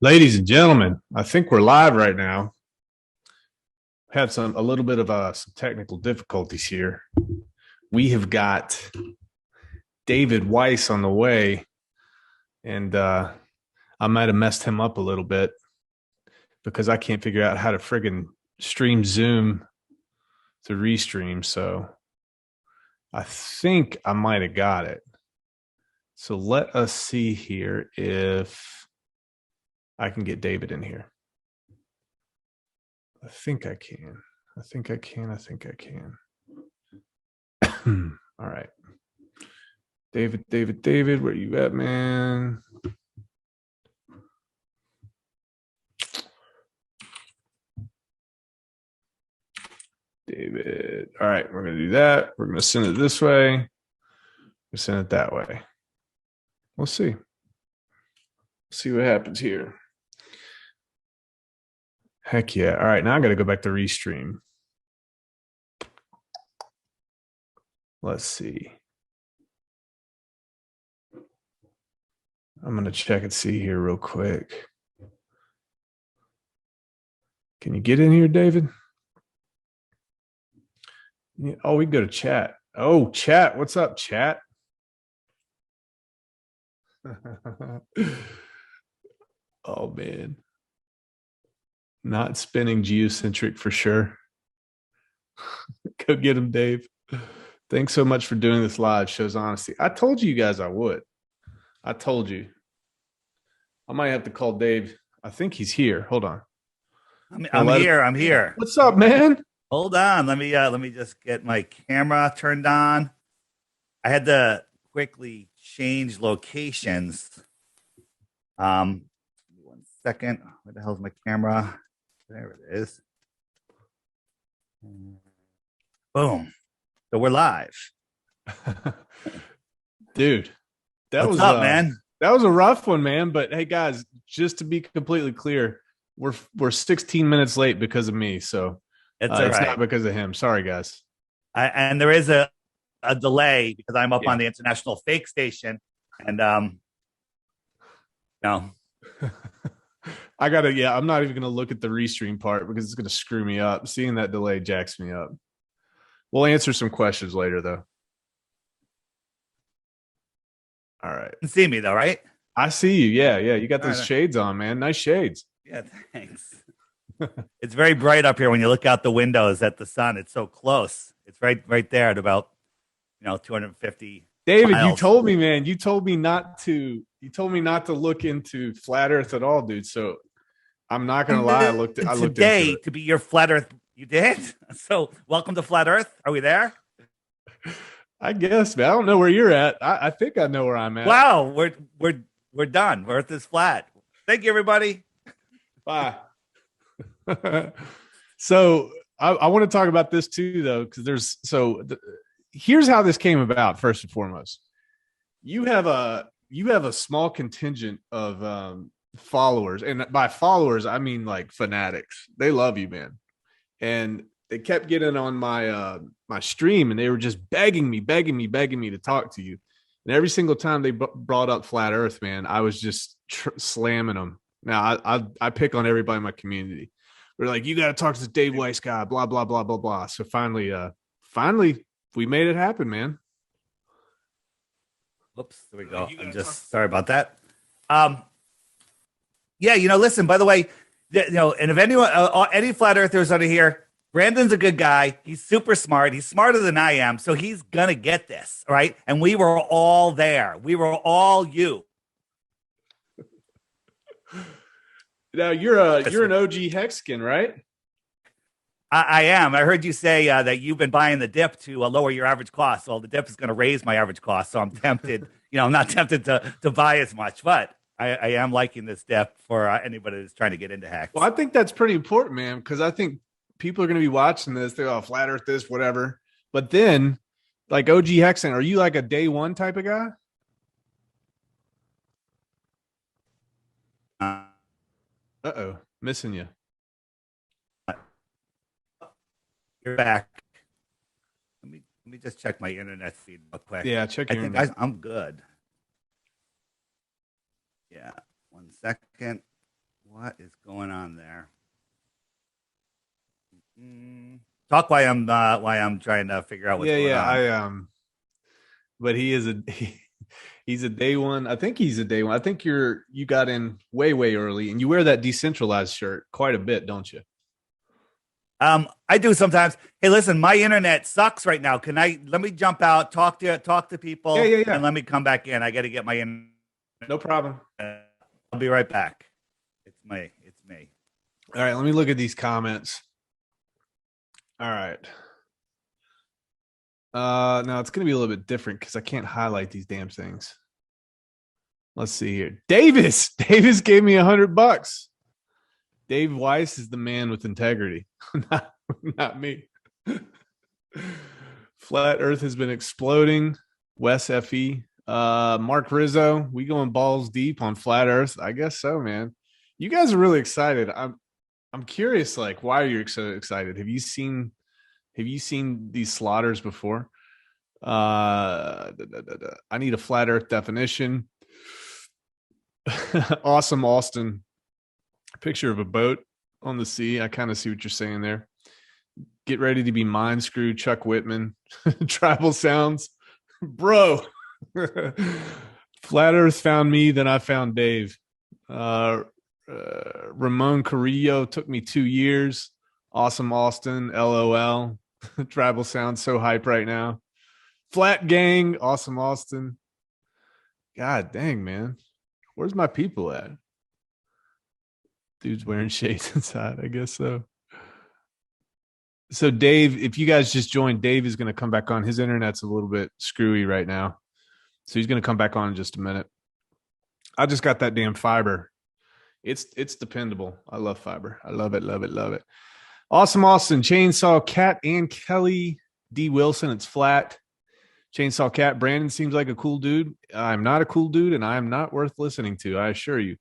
Ladies and gentlemen, I think we're live right now. Had a little bit of some technical difficulties here. We have got David Weiss on the way, and I might have messed him up a little bit because I can't figure out how to friggin' stream Zoom to restream. So I think I might have got it. So let us see here if I can get David in here. I think I can. I think I can. All right. David, where you at, man? David. All right, we're going to do that. We're going to send it this way. We send it that way. We'll see. See what happens here. Heck yeah. All right, now I got to go back to restream. Let's see. I'm going to check and see here real quick. Can you get in here, David? Yeah. Oh, we can go to chat. Oh, chat. What's up, chat? Oh, man. Not spinning geocentric for sure. Go get him, Dave. Thanks so much for doing this live. Shows honesty. I told you guys I would. I told you. I might have to call Dave. I think he's here. Hold on. I'm here. I'm here. What's up, man? Hold on. Let me just get my camera turned on. I had to quickly change locations. 1 second. Where the hell's my camera? There it is. Boom. So we're live. Dude, what's up, man? That was a rough one, man. But hey, guys, just to be completely clear, we're 16 minutes late because of me. So it's not because of him. Sorry, guys. And there is a delay because I'm up on the international fake station, and no. I'm not even gonna look at the restream part because it's gonna screw me up. Seeing that delay jacks me up. We'll answer some questions later, though. All right. You can see me though, right? I see you. Yeah. You got those shades on, man. Nice shades. Yeah, thanks. It's very bright up here when you look out the windows at the sun. It's so close. It's right there at about 250. David, miles. You told me, man. You told me not to look into flat Earth at all, dude. So I'm not gonna lie. I looked today to be your flat Earth. You did. So welcome to Flat Earth. Are we there? I guess, man. I don't know where you're at. I think I know where I'm at. Wow, we're done. Earth is flat. Thank you, everybody. Bye. So I want to talk about this too, though, because here's how this came about. First and foremost, you have a small contingent of followers, and by followers I mean like fanatics. They love you, man, and they kept getting on my my stream, and they were just begging me to talk to you. And every single time they brought up flat Earth, man, I was just slamming them. Now I pick on everybody in my community. We're like, you got to talk to the Dave Weiss guy, blah blah blah blah blah. So finally, we made it happen, man. Oops, there we go. I'm just sorry about that. Yeah, listen, by the way, and if anyone, any flat earthers under here, Brandon's a good guy. He's super smart. He's smarter than I am. So he's going to get this, right? And we were all there. We were all you. Now you're an OG Hexkin, right? I am. I heard you say that you've been buying the dip to lower your average cost. Well, the dip is going to raise my average cost, so I'm tempted. I'm not tempted to buy as much, but I am liking this dip for anybody that's trying to get into Hex. Well, I think that's pretty important, man, because I think people are going to be watching this. They're all flat Earth, this, whatever. But then, like OG Hexin, are you like a day one type of guy? Uh-oh, missing you. You're back. Let me just check my internet feed real quick. Yeah, check your internet. I'm good. Yeah. 1 second. What is going on there? Talk while I'm trying to figure out what's Yeah, going yeah. on. But he is he's a day one. I think he's a day one. I think you got in way, way early, and you wear that decentralized shirt quite a bit, don't you? I do sometimes. Hey, listen, my internet sucks right now. Let me jump out, talk to Yeah, people, yeah, and yeah. let me come back in. I got to get my internet. No problem. I'll be right back. It's me. It's me. All right, let me look at these comments. All right. Now it's gonna be a little bit different because I can't highlight these damn things. Let's see here. Davis. Davis gave me $100. Dave Weiss is the man with integrity, not me. Flat Earth has been exploding. Wes Fe. Mark Rizzo. We going balls deep on flat Earth. I guess so, man. You guys are really excited. I'm curious, like, why are you so excited? Have you seen these slaughters before? I need a flat Earth definition. Awesome, Austin. Picture of a boat on the sea. I kind of see what you're saying there. Get ready to be mind screwed, Chuck Whitman. Tribal sounds, bro. Flat Earth found me, then I found Dave. Uh, Ramon Carrillo took me 2 years. Awesome, Austin. LOL. Tribal sounds so hype right now. Flat Gang. Awesome, Austin. God dang, man. Where's my people at? Dude's wearing shades inside. I guess so. So Dave, if you guys just joined, Dave is going to come back on. His internet's a little bit screwy right now, so he's going to come back on in just a minute. I just got that damn fiber. It's dependable. I love fiber. I love it, love it, love it. Awesome, Austin. Chainsaw Cat and Kelly D. Wilson. It's flat. Chainsaw Cat. Brandon seems like a cool dude. I'm not a cool dude, and I am not worth listening to. I assure you.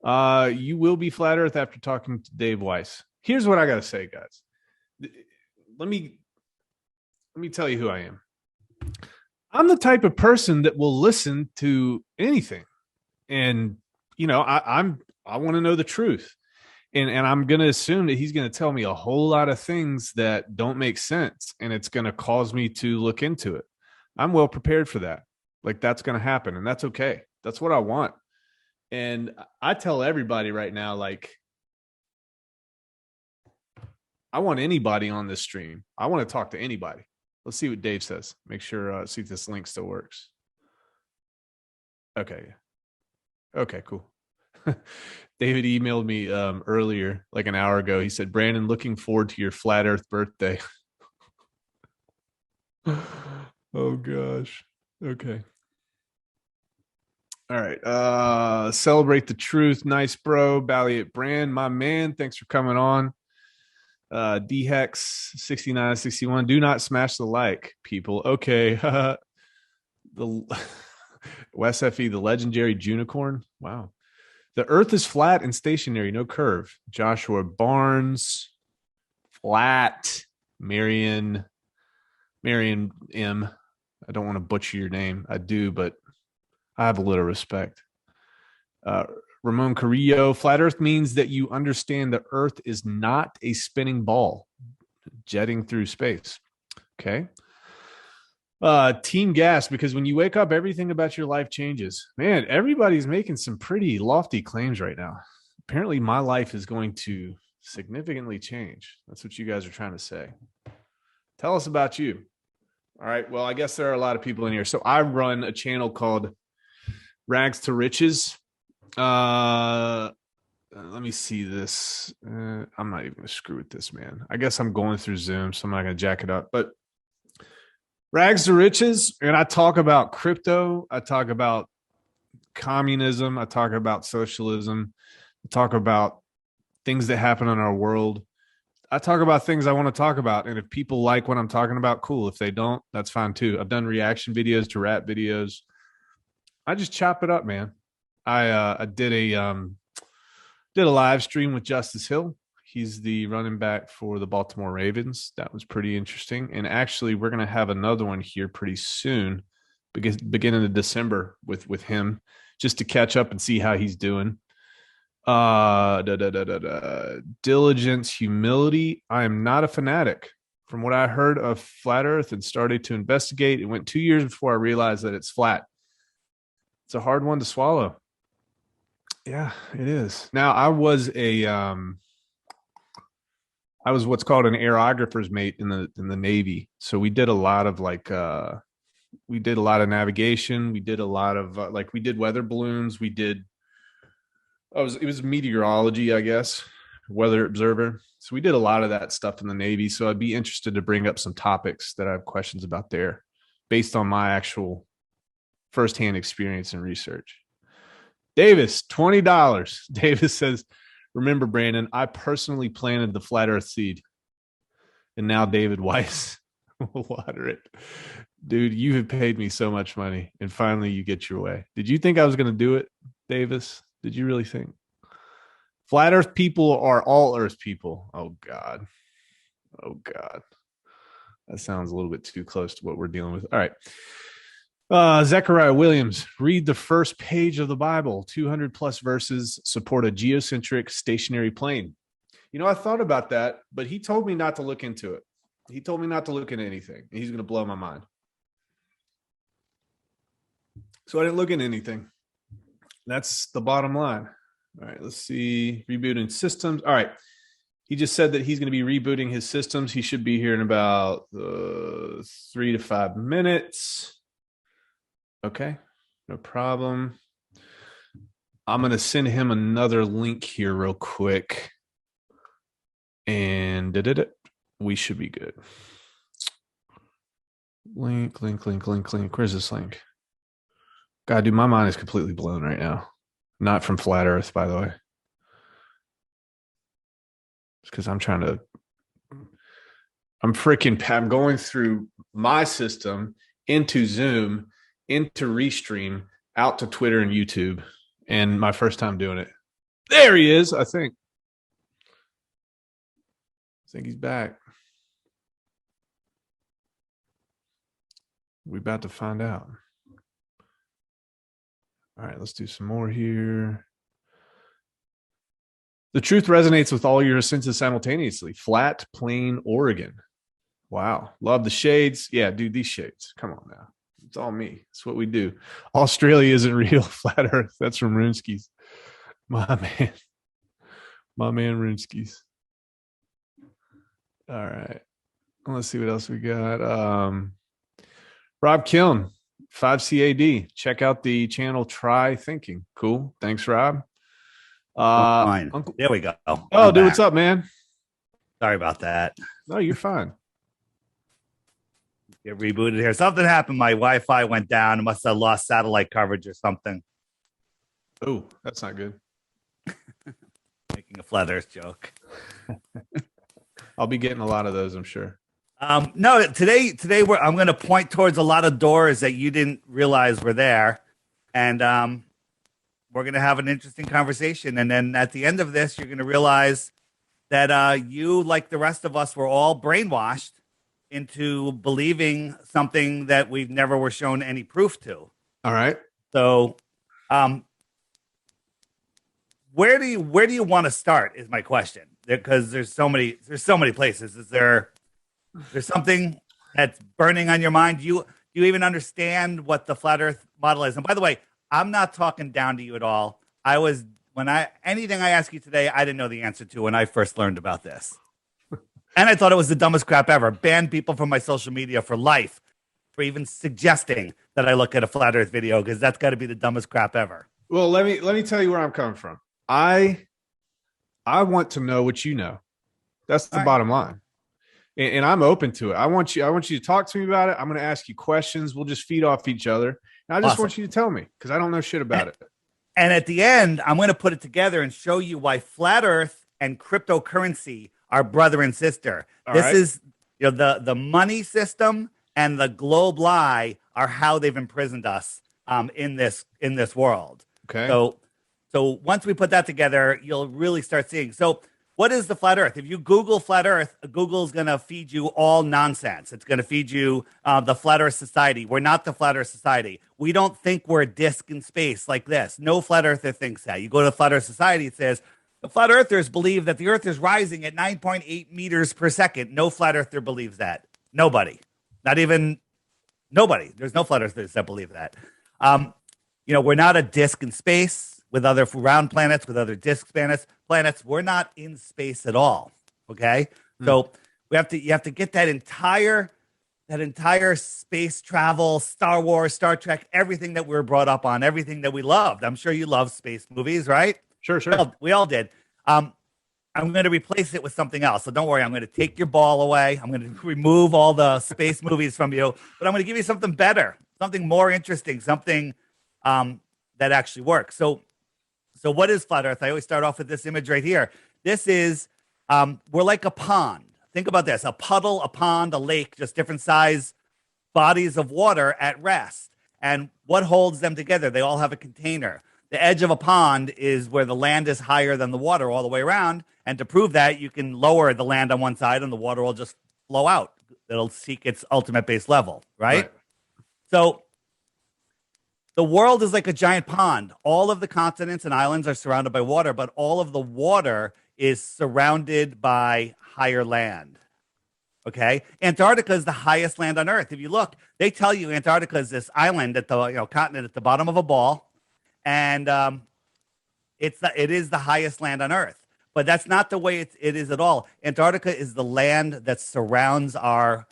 You will be flat Earth after talking to Dave Weiss. Here's what I got to say, guys. Let me tell you who I am. I'm the type of person that will listen to anything, and I want to know the truth, and I'm going to assume that he's going to tell me a whole lot of things that don't make sense, and it's going to cause me to look into it. I'm well prepared for that. Like, that's going to happen, and that's okay. That's what I want. And I tell everybody right now, like, I want anybody on this stream. I want to talk to anybody. Let's see what Dave says. Make sure, see if this link still works. Okay. Okay, cool. David emailed me earlier, like an hour ago. He said, Brandon, looking forward to your flat Earth birthday. Oh, gosh. Okay. All right. Celebrate the truth. Nice, bro. Balliet Brand, my man. Thanks for coming on. DHEX 6961. Do not smash the like, people. Okay. The Wes Fe, the legendary Junicorn. Wow. The Earth is flat and stationary, no curve. Joshua Barnes, flat. Marion M. I don't want to butcher your name. I do, but I have a little respect. Ramon Carrillo, flat Earth means that you understand the Earth is not a spinning ball jetting through space. Okay. Team Gas, because when you wake up, everything about your life changes. Man, everybody's making some pretty lofty claims right now. Apparently, my life is going to significantly change. That's what you guys are trying to say. Tell us about you. All right. Well, I guess there are a lot of people in here. So I run a channel called Rags to Riches. Let me see this. I'm not even gonna screw with this, man. I guess I'm going through Zoom, so I'm not gonna jack it up. But Rags to Riches, and I talk about crypto. I talk about communism. I talk about socialism. I talk about things that happen in our world. I talk about things I want to talk about, and if people like what I'm talking about, cool. If they don't, that's fine too. I've done reaction videos to rap videos. I just chop it up, man. I did a live stream with Justice Hill. He's the running back for the Baltimore Ravens. That was pretty interesting. And actually, we're going to have another one here pretty soon, beginning of December with him. just to catch up and see how he's doing. Diligence, humility. I am not a fanatic. From what I heard of flat Earth and started to investigate, it went 2 years before I realized that it's flat. It's a hard one to swallow. Yeah, it is. Now, I was what's called an aerographer's mate in the Navy. So we did a lot of we did a lot of navigation. We did a lot of we did weather balloons. It was meteorology, I guess, weather observer. So we did a lot of that stuff in the Navy. So I'd be interested to bring up some topics that I have questions about there based on my actual firsthand experience and research. Davis, $20. Davis says, remember, Brandon, I personally planted the flat earth seed. And now David Weiss will water it. Dude, you have paid me so much money. And finally you get your way. Did you think I was going to do it, Davis? Did you really think? Flat earth people are all earth people. Oh, God. Oh, God. That sounds a little bit too close to what we're dealing with. All right. Zechariah Williams, read the first page of the Bible. 200 plus verses support a geocentric stationary plane. You know, I thought about that, but he told me not to look into it. He told me not to look into anything. He's going to blow my mind. So I didn't look into anything. That's the bottom line. All right, let's see. Rebooting systems. All right. He just said that he's going to be rebooting his systems. He should be here in about 3 to 5 minutes. Okay, no problem. I'm going to send him another link here real quick. And we should be good. Link. Where's this link? God, dude, my mind is completely blown right now. Not from flat earth, by the way. It's because I'm going through my system into Zoom, into Restream, out to Twitter and YouTube, and my first time doing it. There he is, I think. I think he's back. We're about to find out. All right, let's do some more here. The truth resonates with all your senses simultaneously. Flat, plain Oregon. Wow. Love the shades. Yeah, dude, these shades. Come on now. It's all me. It's what we do. Australia isn't real. Flat Earth. That's from Runeskis. My man Runeskis. All right. Let's see what else we got. Rob Kiln, 5CAD. Check out the channel Try Thinking. Cool. Thanks, Rob. Fine. There we go. Oh, dude, what's up, man? Sorry about that. No, you're fine. Get rebooted here. Something happened. My Wi-Fi went down. It must have lost satellite coverage or something. Oh, that's not good. Making a flat earth joke. I'll be getting a lot of those, I'm sure. No, today I'm going to point towards a lot of doors that you didn't realize were there. And we're going to have an interesting conversation. And then at the end of this, you're going to realize that you, like the rest of us, were all brainwashed into believing something that we've never were shown any proof to. All right. So, where do you want to start is my question, because there's so many places. Is there's something that's burning on your mind? Do you even understand what the flat earth model is? And by the way, I'm not talking down to you at all. Anything I ask you today, I didn't know the answer to when I first learned about this. And I thought it was the dumbest crap ever. Banned people from my social media for life for even suggesting that I look at a flat earth video, because that's got to be the dumbest crap ever. Well, let me tell you where I'm coming from. I want to know what you know. That's the bottom line. And I'm open to it. I want you to talk to me about it. I'm going to ask you questions. We'll just feed off each other. And I just want you to tell me, because I don't know shit about it. And at the end, I'm going to put it together and show you why flat earth and cryptocurrency are brother and sister. This is the money system and the globe lie are how they've imprisoned us in this world. Okay. So once we put that together, you'll really start seeing. So what is the flat Earth? If you Google flat Earth, Google's going to feed you all nonsense. It's going to feed you the Flat Earth Society. We're not the Flat Earth Society. We don't think we're a disk in space like this. No flat earther thinks that. You go to the Flat Earth Society, it says the flat earthers believe that the Earth is rising at 9.8 meters per second. No flat earther believes that. Nobody. Not even nobody. There's no flat earthers that believe that. We're not a disk in space with other round planets, with other disk planets. We're not in space at all. Okay. So you have to get that entire space travel, Star Wars, Star Trek, everything that we were brought up on, everything that we loved. I'm sure you love space movies, right? Sure. We all did. I'm going to replace it with something else. So don't worry. I'm going to take your ball away. I'm going to remove all the space movies from you, but I'm going to give you something better, something more interesting, something that actually works. So what is flat Earth? I always start off with this image right here. This is, we're like a pond. Think about this, a puddle, a pond, a lake, just different size bodies of water at rest. And what holds them together? They all have a container. The edge of a pond is where the land is higher than the water all the way around. And to prove that, you can lower the land on one side and the water will just flow out. It'll seek its ultimate base level, right? So the world is like a giant pond. All of the continents and islands are surrounded by water, but all of the water is surrounded by higher land. Okay. Antarctica is the highest land on Earth. If you look, they tell you Antarctica is this island at the continent at the bottom of a ball. And it is the highest land on Earth. But that's not the way it is at all. Antarctica is the land that surrounds our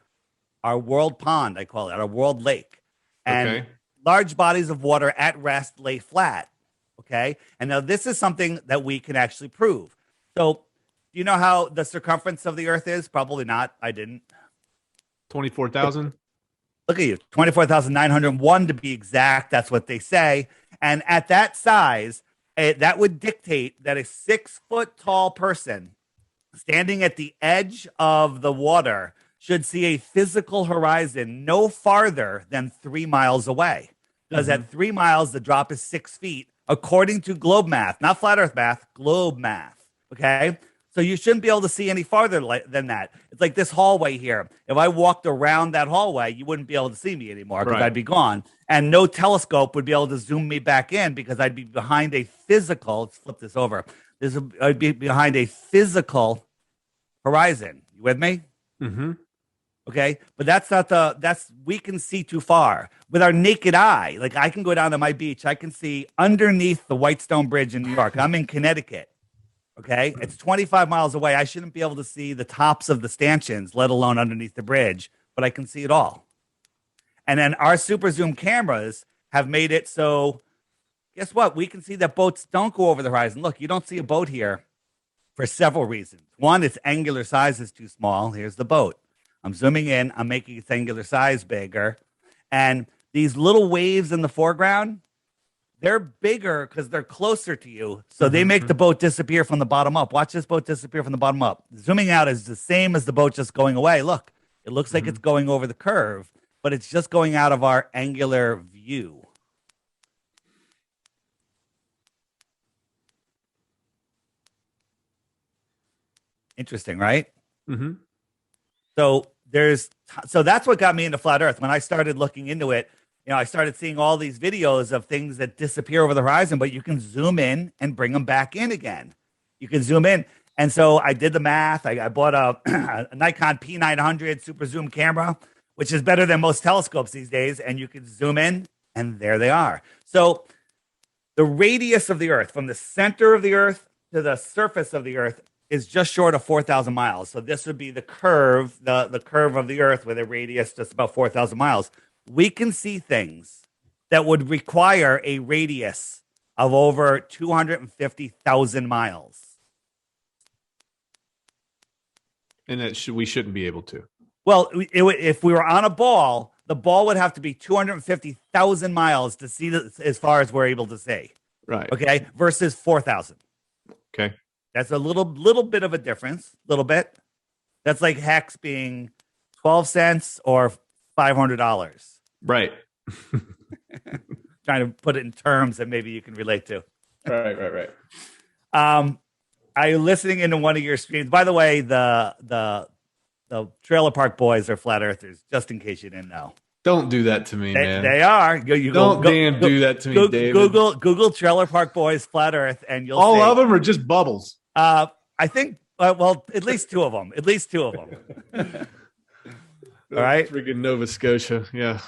world pond, I call it, our world lake. And large bodies of water at rest lay flat. Okay. And now this is something that we can actually prove. So do you know how the circumference of the Earth is? Probably not. I didn't. 24,000. Look at you. 24,901 to be exact. That's what they say. And at that size, that would dictate that a 6-foot tall person standing at the edge of the water should see a physical horizon no farther than 3 miles away. Because at 3 miles, the drop is 6 feet, according to globe math, not flat Earth math, globe math. Okay. So you shouldn't be able to see any farther than that. It's like this hallway here. If I walked around that hallway, you wouldn't be able to see me anymore because I'd be gone. And no telescope would be able to zoom me back in because I'd be behind a physical, let's flip this over. I'd be behind a physical horizon. You with me? Mm-hmm. Okay. But we can see too far with our naked eye. Like I can go down to my beach. I can see underneath the Whitestone Bridge in New York. I'm in Connecticut. Okay. It's 25 miles away. I shouldn't be able to see the tops of the stanchions, let alone underneath the bridge, but I can see it all. And then our super zoom cameras have made it so guess what? We can see that boats don't go over the horizon. Look, you don't see a boat here for several reasons. One, its angular size is too small. Here's the boat. I'm zooming in. I'm making its angular size bigger. And these little waves in the foreground, they're bigger because they're closer to you. So they make the boat disappear from the bottom up. Watch this boat disappear from the bottom up. Zooming out is the same as the boat just going away. Look, it looks like it's going over the curve, but it's just going out of our angular view. Interesting, right? Mm-hmm. So that's what got me into flat Earth. When I started looking into it, I started seeing all these videos of things that disappear over the horizon, but you can zoom in and bring them back in again. You can zoom in. And so I did the math. I bought a Nikon P900 super zoom camera, which is better than most telescopes these days. And you can zoom in and there they are. So the radius of the Earth from the center of the Earth to the surface of the Earth is just short of 4,000 miles. So this would be the curve, the curve of the Earth with a radius just about 4,000 miles. We can see things that would require a radius of over 250,000 miles. And we shouldn't be able to. Well, if we were on a ball, the ball would have to be 250,000 miles to see as far as we're able to see. Right. Okay. Versus 4,000. Okay. That's a little bit of a difference. Little bit. That's like hex being 12 cents or $500. Right. Trying to put it in terms that maybe you can relate to. Right. I listening into one of your streams? By the way, the Trailer Park Boys are flat earthers, just in case you didn't know. Don't do that to me, man. They are. Don't do that to me, David. Google Trailer Park Boys flat Earth, and you'll all see. of them are just bubbles. I think. Well, at least two of them. At least two of them. All right. Freaking Nova Scotia. Yeah.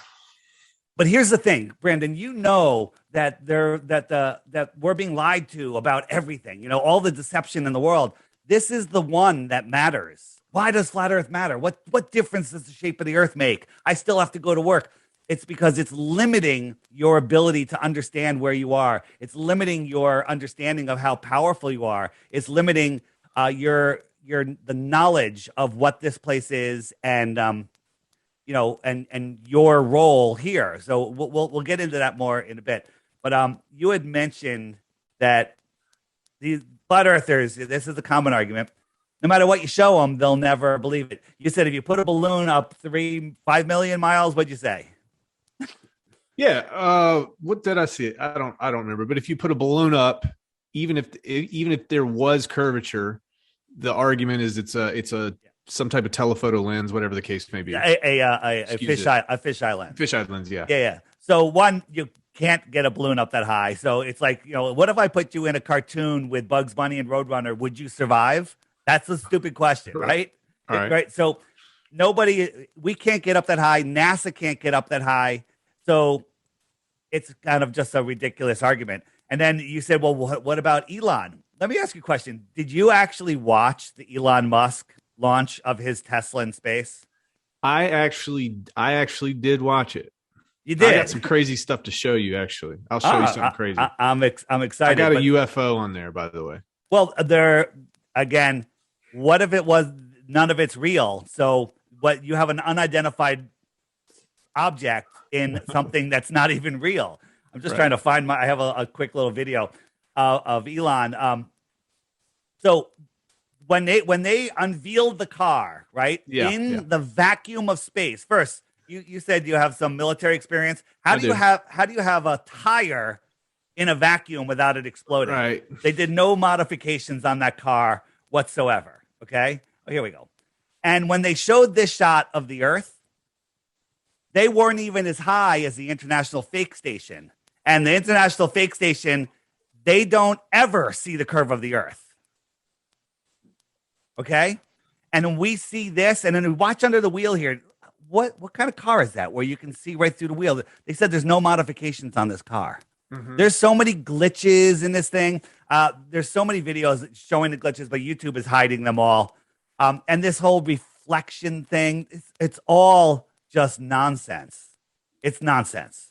But here's the thing, Brandon. You know that that we're being lied to about everything. You know, all the deception in the world. This is the one that matters. Why does flat Earth matter? What difference does the shape of the Earth make? I still have to go to work. It's because it's limiting your ability to understand where you are. It's limiting your understanding of how powerful you are. It's limiting the knowledge of what this place is, and you know, and your role here. So we'll get into that more in a bit. But you had mentioned that these flat earthers, this is a common argument. No matter what you show them, they'll never believe it. You said if you put a balloon up 5 million miles, what'd you say? Yeah. What did I see? I don't remember. But if you put a balloon up, even if there was curvature, the argument is it's a some type of telephoto lens, whatever the case may be. A fisheye lens. Fisheye lens, yeah. Yeah. So one, you can't get a balloon up that high. So it's like, you know, what if I put you in a cartoon with Bugs Bunny and Roadrunner? Would you survive? That's a stupid question, right? All right. Right. So we can't get up that high. NASA can't get up that high. So it's kind of just a ridiculous argument. And then you said, well, what about Elon? Let me ask you a question. Did you actually watch the Elon Musk launch of his Tesla in space? I actually did watch it. You did? I got some crazy stuff to show you, actually. I'll show you something crazy. I'm excited. I got a UFO on there, by the way. Well, again, what if it was none of it's real? So what you have an unidentified object in something that's not even real. I'm just trying to find I have a quick little video of Elon. So when they unveiled the car, right? In the vacuum of space. First, you said you have some military experience. How do you have a tire in a vacuum without it exploding? Right. They did no modifications on that car whatsoever. Okay. Oh, here we go. And when they showed this shot of the Earth, they weren't even as high as the International Fake Station. And the International Fake Station, they don't ever see the curve of the Earth. Okay? And then we see this, and then we watch under the wheel here. What kind of car is that where you can see right through the wheel? They said there's no modifications on this car. Mm-hmm. There's so many glitches in this thing. There's so many videos showing the glitches, but YouTube is hiding them all. And this whole reflection thing, it's all just nonsense. It's nonsense.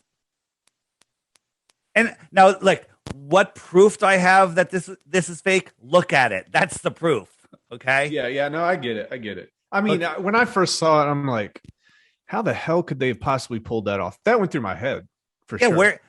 And now, like, what proof do I have that this is fake? Look at it. That's the proof. Okay. Yeah. No, I get it. I mean, when I first saw it, I'm like, how the hell could they have possibly pulled that off? That went through my head for sure.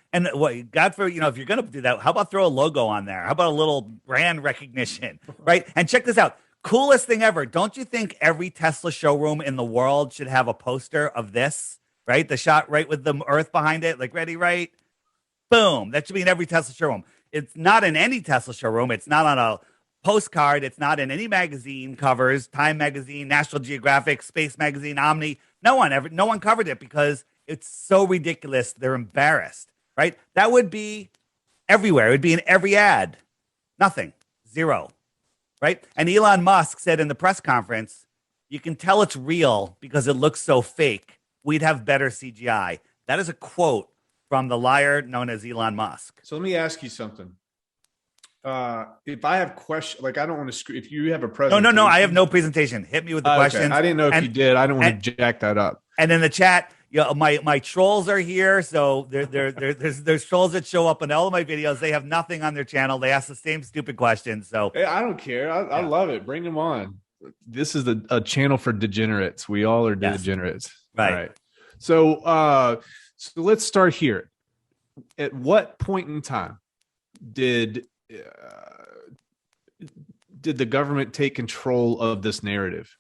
God for, if you're going to do that, how about throw a logo on there? How about a little brand recognition, right? And check this out. Coolest thing ever. Don't you think every Tesla showroom in the world should have a poster of this, right? The shot right with the Earth behind it, like ready, right? Boom. That should be in every Tesla showroom. It's not in any Tesla showroom. It's not on a postcard. It's not in any magazine covers, Time Magazine, National Geographic, Space Magazine, Omni. No one covered it because it's so ridiculous. They're embarrassed, right? That would be everywhere. It would be in every ad. Nothing. Zero. Right? And Elon Musk said in the press conference, you can tell it's real because it looks so fake. We'd have better CGI. That is a quote from the liar known as Elon Musk. So let me ask you something. If I have questions, like I don't want to if you have a presentation. No, I have no presentation. Hit me with the questions. I didn't know if you did. I don't want to jack that up. And in the chat, my trolls are here. So there's trolls that show up in all of my videos. They have nothing on their channel. They ask the same stupid questions. So hey, I don't care. I love it. Bring them on. This is a channel for degenerates. We all are degenerates. Right. All right. So let's start here. At what point in time did the government take control of this narrative?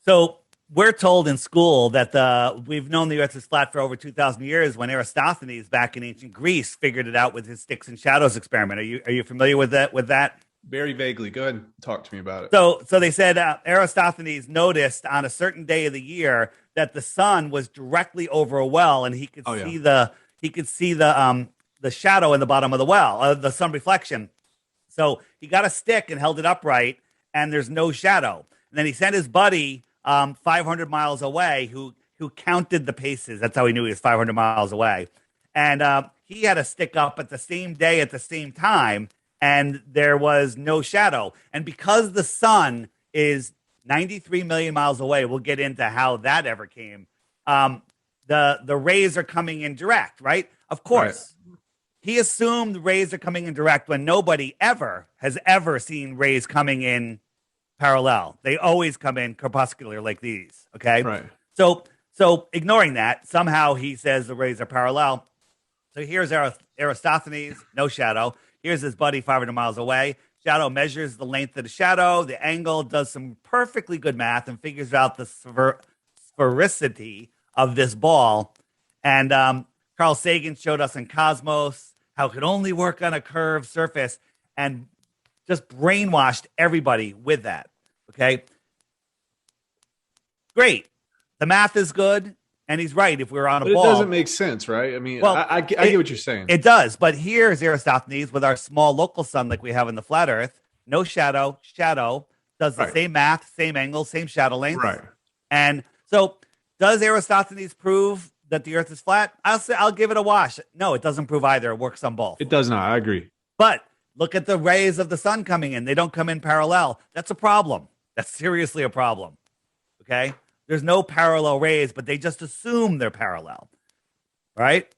So we're told in school that we've known the Earth is flat for over 2,000 years. When Eratosthenes back in ancient Greece figured it out with his sticks and shadows experiment. Are you familiar with that? Very vaguely. Go ahead and talk to me about it. So they said Aristophanes noticed on a certain day of the year that the sun was directly over a well, and he could see the shadow in the bottom of the well, the sun reflection. So he got a stick and held it upright, and there's no shadow. And then he sent his buddy 500 miles away, who counted the paces. That's how he knew he was 500 miles away. And he had a stick up at the same day at the same time, and there was no shadow. And because the sun is 93 million miles away, we'll get into how that ever came. The rays are coming in direct, right? Of course. Right. He assumed rays are coming in direct when nobody has ever seen rays coming in parallel. They always come in corpuscular like these, okay? Right. So ignoring that, somehow he says the rays are parallel. So here's Aristophanes, no shadow. Here's his buddy 500 miles away. Shadow measures the length of the shadow, the angle, does some perfectly good math, and figures out the sphericity of this ball. And Carl Sagan showed us in Cosmos how it could only work on a curved surface, and just brainwashed everybody with that. Okay? Great. The math is good. And he's right. If we're on a ball, it doesn't make sense, right? I mean, well, I get what you're saying. It does, but here's Aristophanes with our small local sun, like we have in the flat Earth. No shadow. Shadow does the same math, same angle, same shadow length. Right. And so, does Aristophanes prove that the Earth is flat? I'll give it a wash. No, it doesn't prove either. It works on both. It does not. I agree. But look at the rays of the sun coming in. They don't come in parallel. That's a problem. That's seriously a problem. Okay. There's no parallel rays, but they just assume they're parallel, right?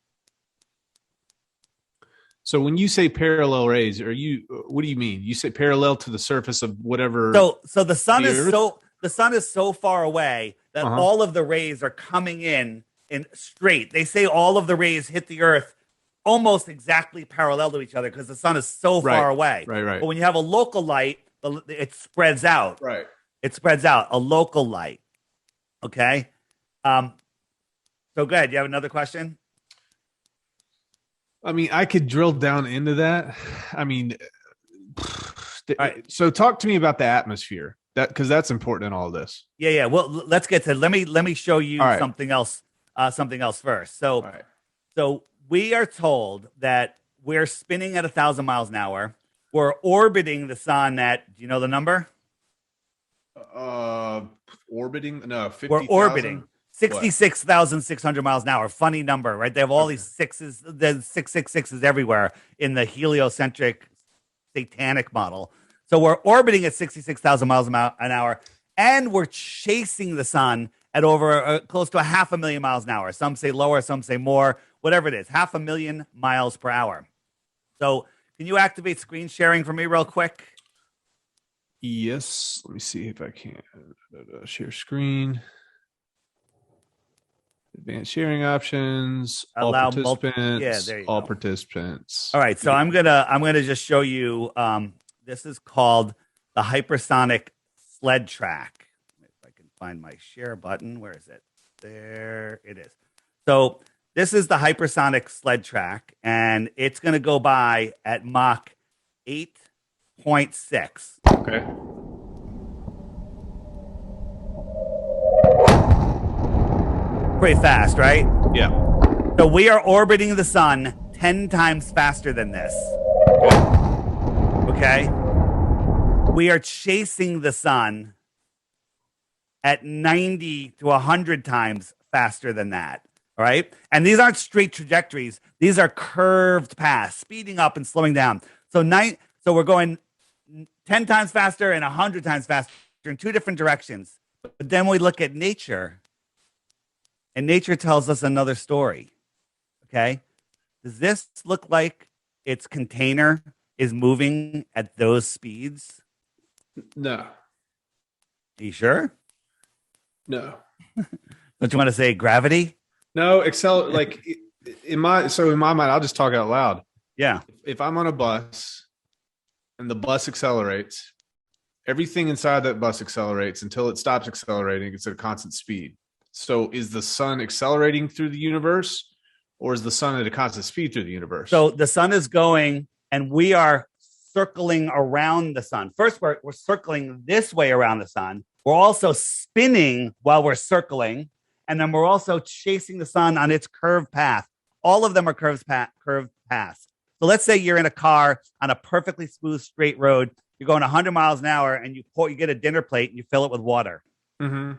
So when you say parallel rays, what do you mean? You say parallel to the surface of whatever. So the sun is so far away that all of the rays are coming in straight. They say all of the rays hit the Earth almost exactly parallel to each other because the sun is so far away. Right. But when you have a local light, it spreads out. Right. It spreads out. A local light. Okay. So go ahead. You have another question? I mean, I could drill down into that. I mean, so talk to me about the atmosphere, because that's important in all of this. Yeah. Well, let's get to let me show you something else. Something else first. So we are told that we're spinning at 1,000 miles an hour. We're orbiting the sun at, do you know the number? Orbiting? No, 50, we're orbiting 66,600 miles an hour. Funny number, right? They have all these sixes, the 666s everywhere in the heliocentric satanic model. So we're orbiting at 66,000 miles an hour, and we're chasing the sun at over close to 500,000 miles an hour. Some say lower, some say more, whatever it is, 500,000 miles per hour. So can you activate screen sharing for me real quick? Yes. Let me see if I can share screen. Advanced sharing options. Allow all participants. Yeah, there you all go. Participants. All right. So I'm gonna just show you. This is called the hypersonic sled track. If I can find my share button, where is it? There it is. So this is the hypersonic sled track, and it's going to go by at Mach 8.6. Okay. Pretty fast, right? Yeah. So we are orbiting the sun 10 times faster than this. Okay. We are chasing the sun at 90 to 100 times faster than that. All right. And these aren't straight trajectories. These are curved paths, speeding up and slowing down. So we're going 10 times faster and 100 times faster in two different directions. But then we look at nature, and nature tells us another story. Okay. Does this look like its container is moving at those speeds? No. Are you sure? No. Don't you want to say gravity? No, like in my mind, I'll just talk out loud. Yeah. If I'm on a bus and the bus accelerates, everything inside that bus accelerates until it stops accelerating. It's at a constant speed. So is the sun accelerating through the universe, or is the sun at a constant speed through the universe? So the sun is going, and we are circling around the sun. First, we're circling this way around the sun. We're also spinning while we're circling. And then we're also chasing the sun on its curved path. All of them are curved paths. So let's say you're in a car on a perfectly smooth, straight road. You're going 100 miles an hour, and you get a dinner plate and you fill it with water. Mm-hmm.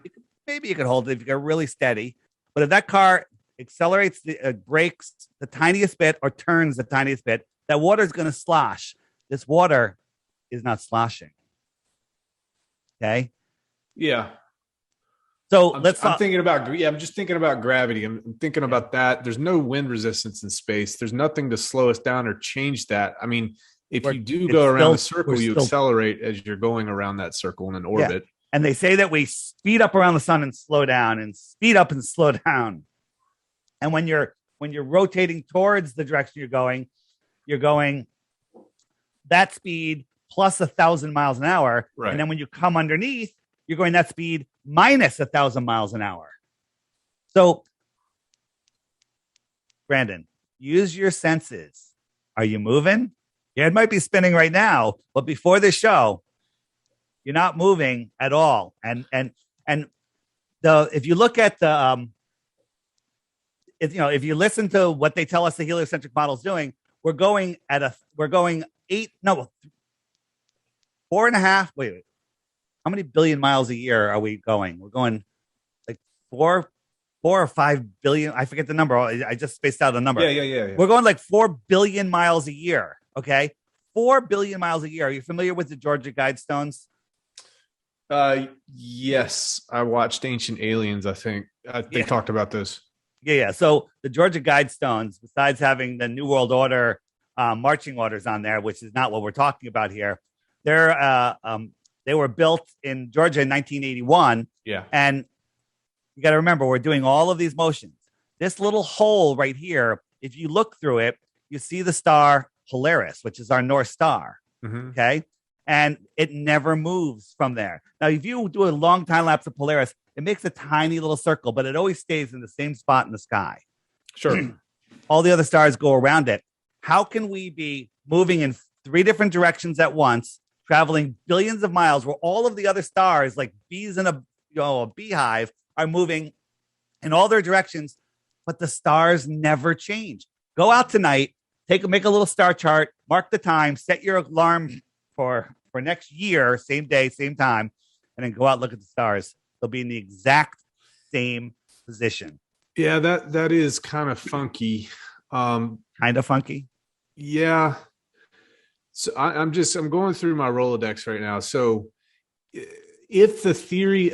Maybe you could hold it if you get really steady. But if that car accelerates, brakes the tiniest bit or turns the tiniest bit, that water is going to slosh. This water is not sloshing. Okay? Yeah. So I'm thinking about, I'm just thinking about gravity. I'm thinking about that. There's no wind resistance in space. There's nothing to slow us down or change that. I mean, if you do go around the circle, you accelerate as you're going around that circle in an orbit. Yeah. And they say that we speed up around the sun and slow down, and speed up and slow down. And when you're rotating towards the direction you're going that speed plus 1,000 miles an hour. Right. And then when you come underneath, you're going that speed minus 1,000 miles an hour. So, Brandon, use your senses. Are you moving? Your head might be spinning right now, but before this show, you're not moving at all. And if you look at the if you listen to what they tell us the heliocentric model is doing, we're going 4.5. Wait. How many billion miles a year are we going? We're going like 4 or 5 billion. I forget the number. I just spaced out a number. Yeah. We're going like 4 billion miles a year. Okay. 4 billion miles a year. Are you familiar with the Georgia Guidestones? Yes. I watched Ancient Aliens. I think they talked about this. Yeah. So the Georgia Guidestones, besides having the New World Order marching orders on there, which is not what we're talking about here, they were built in Georgia in 1981. Yeah. And you got to remember, we're doing all of these motions. This little hole right here, if you look through it, you see the star Polaris, which is our North Star. Mm-hmm. Okay. And it never moves from there. Now, if you do a long time lapse of Polaris, it makes a tiny little circle, but it always stays in the same spot in the sky. Sure. All the other stars go around it. How can we be moving in 3 different directions at once, traveling billions of miles, where all of the other stars, like bees in a beehive, are moving in all their directions, but the stars never change? Go out tonight, make a little star chart, mark the time, set your alarm for next year, same day, same time, and then go out and look at the stars. They'll be in the exact same position. Yeah, that is kind of funky. Kind of funky. Yeah. So I'm going through my Rolodex right now. So if the theory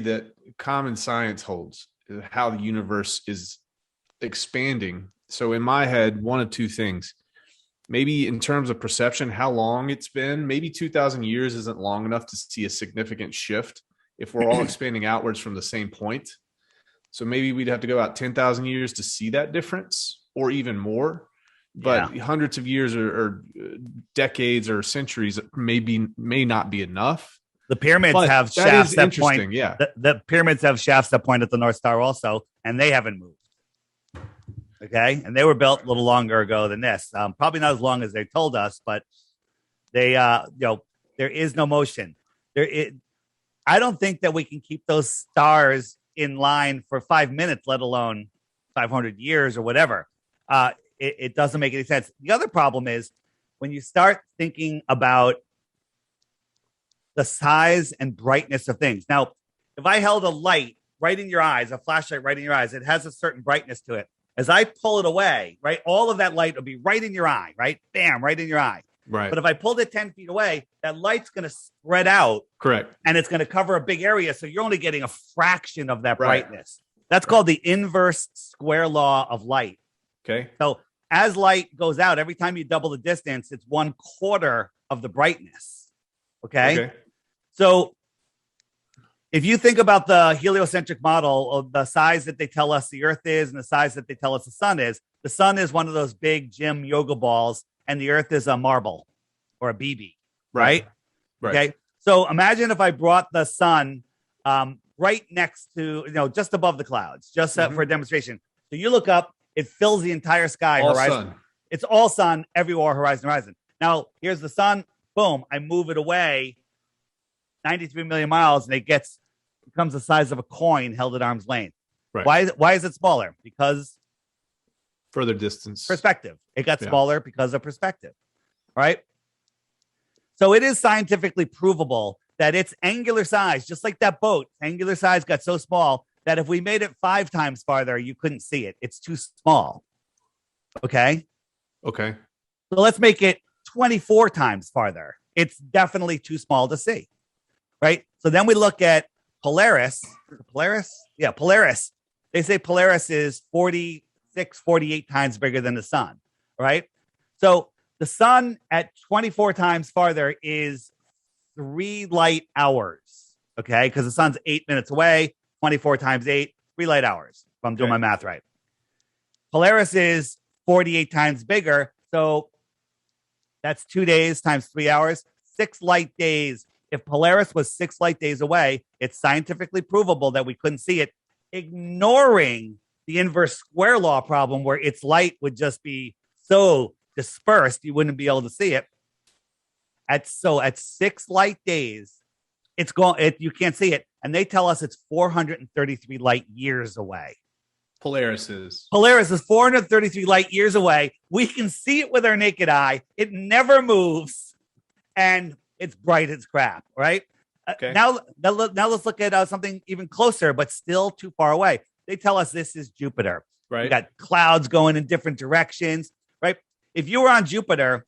that common science holds, how the universe is expanding. So in my head, one of two things. Maybe in terms of perception, how long it's been, maybe 2,000 years isn't long enough to see a significant shift if we're all expanding outwards from the same point. So maybe we'd have to go out 10,000 years to see that difference, or even more. But hundreds of years or decades or centuries may not be enough. The pyramids have shafts that point. Yeah, the pyramids have shafts that point at the North Star also, and they haven't moved. Okay, and they were built a little longer ago than this. Probably not as long as they told us, but they, there is no motion. I don't think that we can keep those stars in line for 5 minutes, let alone 500 years or whatever. It doesn't make any sense. The other problem is when you start thinking about the size and brightness of things. Now, if I held a light right in your eyes, a flashlight right in your eyes, it has a certain brightness to it. As I pull it away, right, all of that light will be right in your eye, right? Bam, right in your eye. Right. But if I pulled it 10 feet away, that light's going to spread out. Correct. And it's going to cover a big area. So you're only getting a fraction of that brightness. That's called the inverse square law of light. Okay. So as light goes out, every time you double the distance, it's 1/4 of the brightness. Okay. So if you think about the heliocentric model of the size that they tell us the Earth is and the size that they tell us the sun is one of those big gym yoga balls, and the Earth is a marble or a BB, right? Okay. So imagine if I brought the sun right next to, just above the clouds, just for a demonstration. So you look up, it fills the entire sky. All sun. It's all sun everywhere, horizon. Now, here's the sun. Boom. I move it away 93 million miles, and it becomes the size of a coin held at arm's length. Right. Why is it smaller? Because further distance. Perspective. It got smaller because of perspective. Right? So it is scientifically provable that its angular size, just like that boat, angular size got so small that if we made it 5 times farther, you couldn't see it. It's too small. Okay? Okay. So let's make it 24 times farther. It's definitely too small to see. Right? So then we look at Polaris. Polaris? Yeah, Polaris. They say Polaris is 46, 48 times bigger than the sun. Right? So the sun at 24 times farther is 3 light hours. Okay? Because the sun's 8 minutes away. 24 times 8, 3 light hours, if I'm doing my math right. Polaris is 48 times bigger. So that's 2 days times 3 hours, 6 light days. If Polaris was 6 light days away, it's scientifically provable that we couldn't see it, ignoring the inverse square law problem where its light would just be so dispersed you wouldn't be able to see it. At 6 light days, you can't see it. And they tell us it's 433 light years away. Polaris is 433 light years away. We can see it with our naked eye. It never moves. And it's bright as crap, right? Okay. Now let's look at something even closer, but still too far away. They tell us this is Jupiter. Right. We got clouds going in different directions, right? If you were on Jupiter,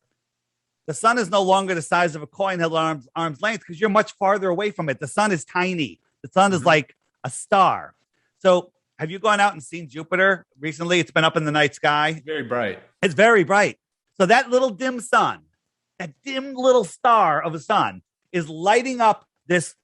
the sun is no longer the size of a coin held arm's length because you're much farther away from it. The sun is tiny. The sun is like a star. So have you gone out and seen Jupiter recently? It's been up in the night sky. Very bright. It's very bright. So that little dim sun, that dim little star of a sun is lighting up this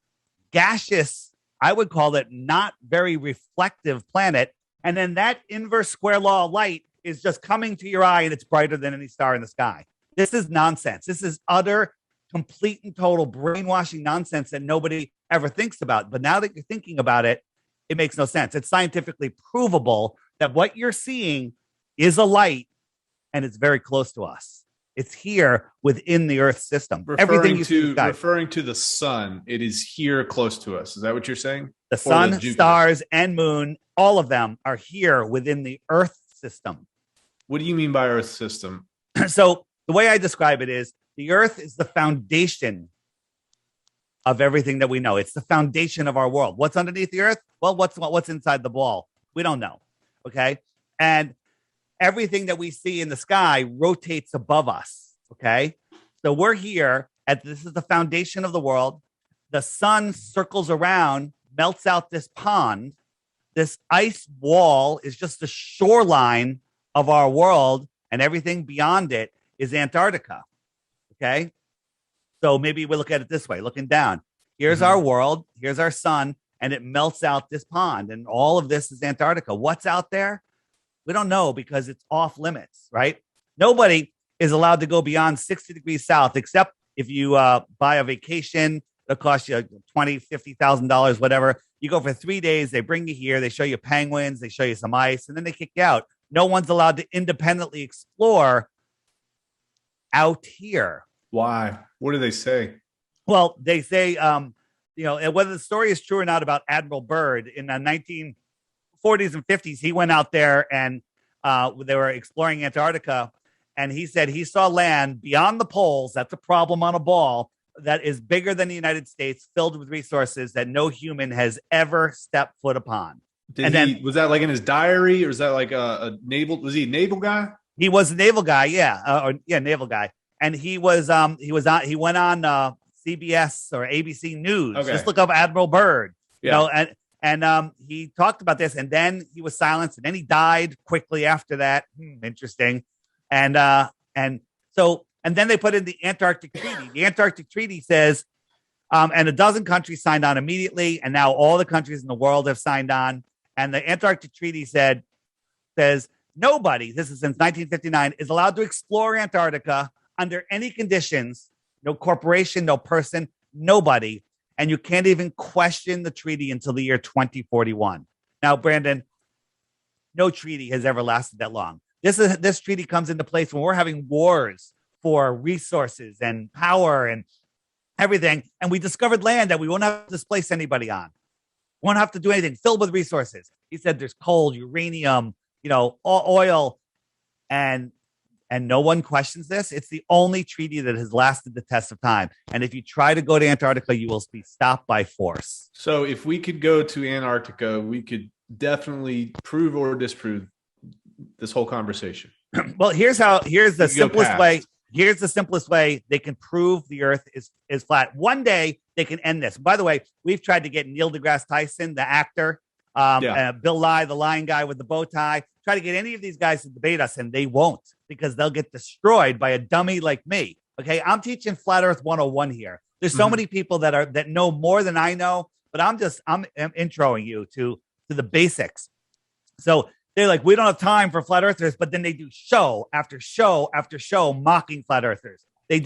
gaseous, I would call it not very reflective planet. And then that inverse square law of light is just coming to your eye and it's brighter than any star in the sky. This is nonsense. This is utter, complete and total brainwashing nonsense that nobody ever thinks about. But now that you're thinking about it, it makes no sense. It's scientifically provable that what you're seeing is a light and it's very close to us. It's here within the Earth system. Referring to the sun, it is here close to us. Is that what you're saying? The sun, stars, and moon, all of them are here within the Earth system. What do you mean by Earth system? So the way I describe it is the Earth is the foundation of everything that we know. It's the foundation of our world. What's underneath the Earth? Well, what's inside the ball? We don't know. Okay. And everything that we see in the sky rotates above us. Okay. So we're here this is the foundation of the world. The sun circles around, melts out this pond. This ice wall is just the shoreline of our world, and everything beyond it is Antarctica. Okay. So maybe we look at it this way, looking down. Here's our world. Here's our sun, and it melts out this pond, and all of this is Antarctica. What's out there? We don't know because it's off limits, right? Nobody is allowed to go beyond 60 degrees south, except if you buy a vacation that costs you $20,000, $50,000, whatever. You go for 3 days. They bring you here. They show you penguins. They show you some ice, and then they kick you out. No one's allowed to independently explore out here. Why? What do they say? Well, they say, whether the story is true or not about Admiral Byrd in the 1940s and 50s, he went out there and they were exploring Antarctica. And he said he saw land beyond the poles. That's a problem on a ball that is bigger than the United States, filled with resources that no human has ever stepped foot upon. Was that like in his diary, or is that like a naval? Was he a naval guy? He was a naval guy, naval guy. And he went on CBS or ABC News. Okay. Just look up Admiral Byrd. Yeah. And he talked about this, and then he was silenced, and then he died quickly after that. Interesting. And then they put in the Antarctic Treaty. The Antarctic Treaty says, and a dozen countries signed on immediately, and now all the countries in the world have signed on. And the Antarctic Treaty says nobody, this is since 1959, is allowed to explore Antarctica under any conditions. No corporation, no person, nobody. And you can't even question the treaty until the year 2041. Now, Brandon, no treaty has ever lasted that long. This treaty comes into place when we're having wars for resources and power and everything. And we discovered land that we won't have to displace anybody on. Won't have to do anything, filled with resources. He said there's coal, uranium, oil, and no one questions this. It's the only treaty that has lasted the test of time. And if you try to go to Antarctica, you will be stopped by force. So if we could go to Antarctica, we could definitely prove or disprove this whole conversation. Well, here's the simplest way. Here's the simplest way they can prove the Earth is flat. One day they can end this. By the way, we've tried to get Neil deGrasse Tyson, the actor, Bill Nye, the lion guy with the bow tie, try to get any of these guys to debate us, and they won't, because they'll get destroyed by a dummy like me. Okay, I'm teaching Flat Earth 101 here. There's so many people that know more than I know, but I'm introing you to the basics. So they're like, we don't have time for flat earthers, but then they do show after show after show mocking flat earthers. They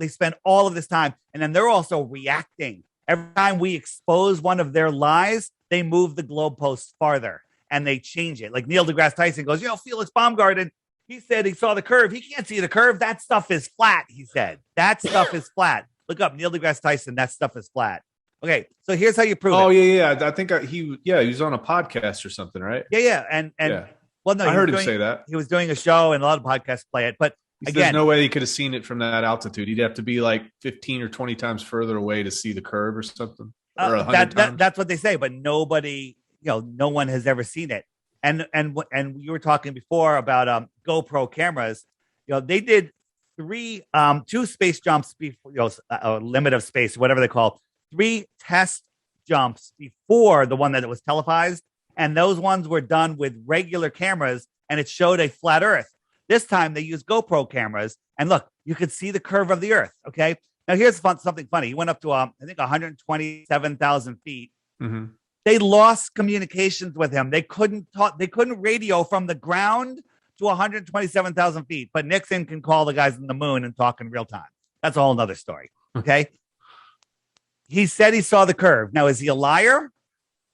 spend all of this time, and then they're also reacting. Every time we expose one of their lies, they move the goalposts farther and they change it. Like Neil deGrasse Tyson goes, Felix Baumgarten, he said he saw the curve. He can't see the curve. That stuff is flat, he said. That stuff is flat. Look up Neil deGrasse Tyson. That stuff is flat. Okay, so here's how you prove it. Oh, yeah. I think he was on a podcast or something, right? Yeah. And well, no, I heard him say that. He was doing a show, and a lot of podcasts play it. But again, there's no way he could have seen it from that altitude. He'd have to be like 15 or 20 times further away to see the curve or something. Or 100 times. That's what they say, but nobody, no one has ever seen it. And you were talking before about GoPro cameras. They did two space jumps before, limit of space, whatever they call. 3 test jumps before the one that was televised, and those ones were done with regular cameras, and it showed a flat Earth. This time they used GoPro cameras, and look, you could see the curve of the Earth. Okay, now here's something funny. He went up to I think 127,000 feet. Mm-hmm. They lost communications with him. They couldn't talk. They couldn't radio from the ground to 127,000 feet. But Nixon can call the guys on the moon and talk in real time. That's a whole nother story. Okay. He said he saw the curve. Now, is he a liar,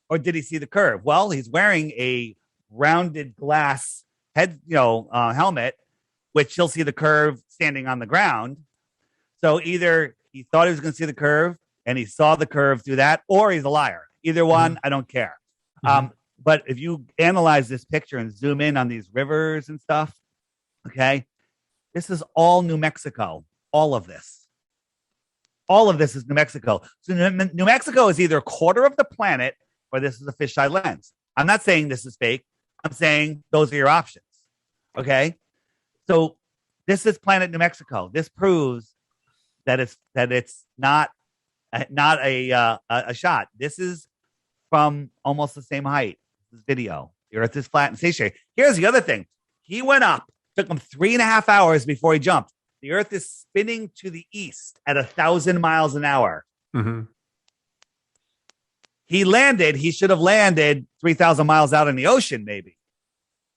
or did he see the curve? Well, he's wearing a rounded glass helmet, which he'll see the curve standing on the ground. So either he thought he was going to see the curve and he saw the curve through that, or he's a liar. Either one, I don't care. But if you analyze this picture and zoom in on these rivers and stuff, okay, this is all New Mexico. All of this is New Mexico. So New Mexico is either a quarter of the planet, or this is a fisheye lens. I'm not saying this is fake. I'm saying those are your options. Okay. So this is planet New Mexico. This proves that it's not a shot. This is from almost the same height. This video. The Earth is flat and stationary. Here's the other thing. He went up. Took him 3.5 hours before he jumped. The Earth is spinning to the east at 1,000 miles an hour. Mm-hmm. He should have landed 3,000 miles out in the ocean, maybe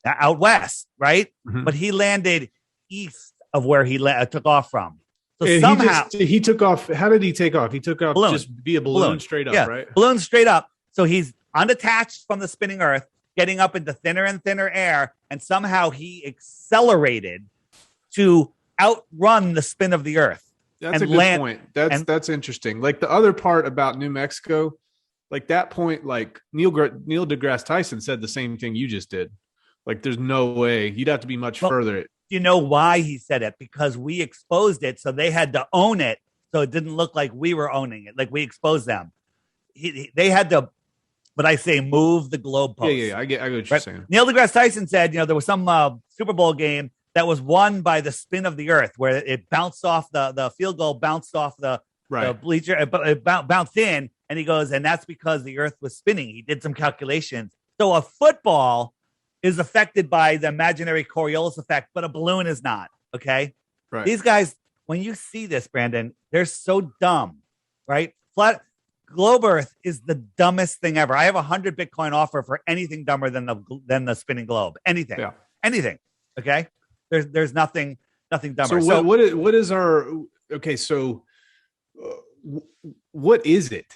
out west, right? Mm-hmm. But he landed east of where he took off from. So and somehow he took off. How did he take off? He took off balloon. Just via balloon straight up, right? Balloon straight up. So he's unattached from the spinning Earth, getting up into thinner and thinner air, and somehow he accelerated to outrun the spin of the Earth. That's a good point. That's interesting. Like the other part about New Mexico, like that point, like Neil deGrasse Tyson said the same thing you just did. Like there's no way. You'd have to be much further. You know why he said it? Because we exposed it, so they had to own it, so it didn't look like we were owning it. Like we exposed them. They had to, but I say move the globe post. Yeah. I get what you're saying. Neil deGrasse Tyson said, there was some Super Bowl game that was won by the spin of the Earth, where it bounced off the field goal, bounced off the bleacher, it bounced in, and he goes, and that's because the Earth was spinning. He did some calculations. So a football is affected by the imaginary Coriolis effect, but a balloon is not. Okay. Right. These guys, when you see this, Brandon, they're so dumb, right? Flat globe Earth is the dumbest thing ever. I have 100 Bitcoin offer for anything dumber than the spinning globe. Anything. Yeah. Anything. Okay. There's nothing dumber. So what is our, okay. So what is it?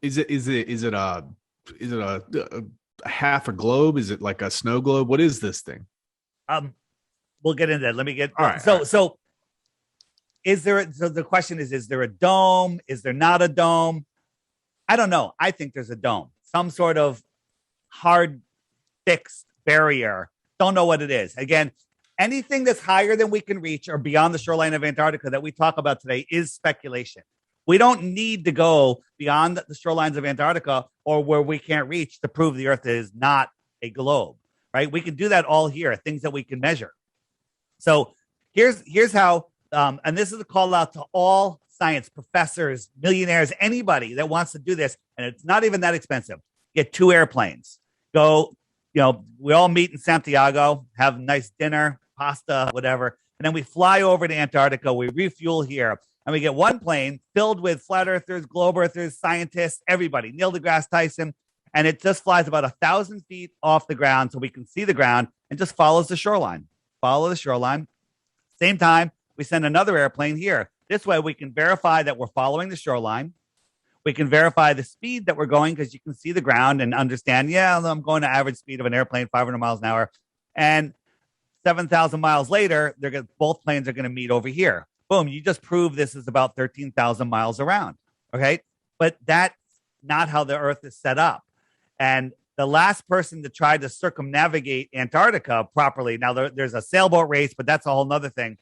Is it a half a globe? Is it like a snow globe? What is this thing? Um, we'll get into that. Let me get All right. so is there so the question is there a dome? Is there not a dome? I don't know. I think there's a dome, some sort of hard fixed barrier. Don't know what it is. Again, anything that's higher than we can reach or beyond the shoreline of Antarctica that we talk about today is speculation. We don't need to go beyond the shorelines of Antarctica or where we can't reach to prove the Earth is not a globe, right? We can do that all here, things that we can measure. So here's how, and this is a call out to all science professors, millionaires, anybody that wants to do this, and it's not even that expensive. Get 2 airplanes. Go, we all meet in Santiago, have a nice dinner, pasta, whatever, and then we fly over to Antarctica. We refuel here, and we get 1 plane filled with flat earthers, globe earthers, scientists, everybody, Neil deGrasse Tyson, and it just flies about 1,000 feet off the ground so we can see the ground and just follows the shoreline. Follow the shoreline. Same time, we send another airplane here. This way we can verify that we're following the shoreline. We can verify the speed that we're going because you can see the ground and understand, I'm going to average speed of an airplane, 500 miles an hour. And 7,000 miles later, both planes are going to meet over here. Boom, you just proved this is about 13,000 miles around. Okay. But that's not how the Earth is set up. And the last person to try to circumnavigate Antarctica properly, now there's a sailboat race, but that's a whole nother thing.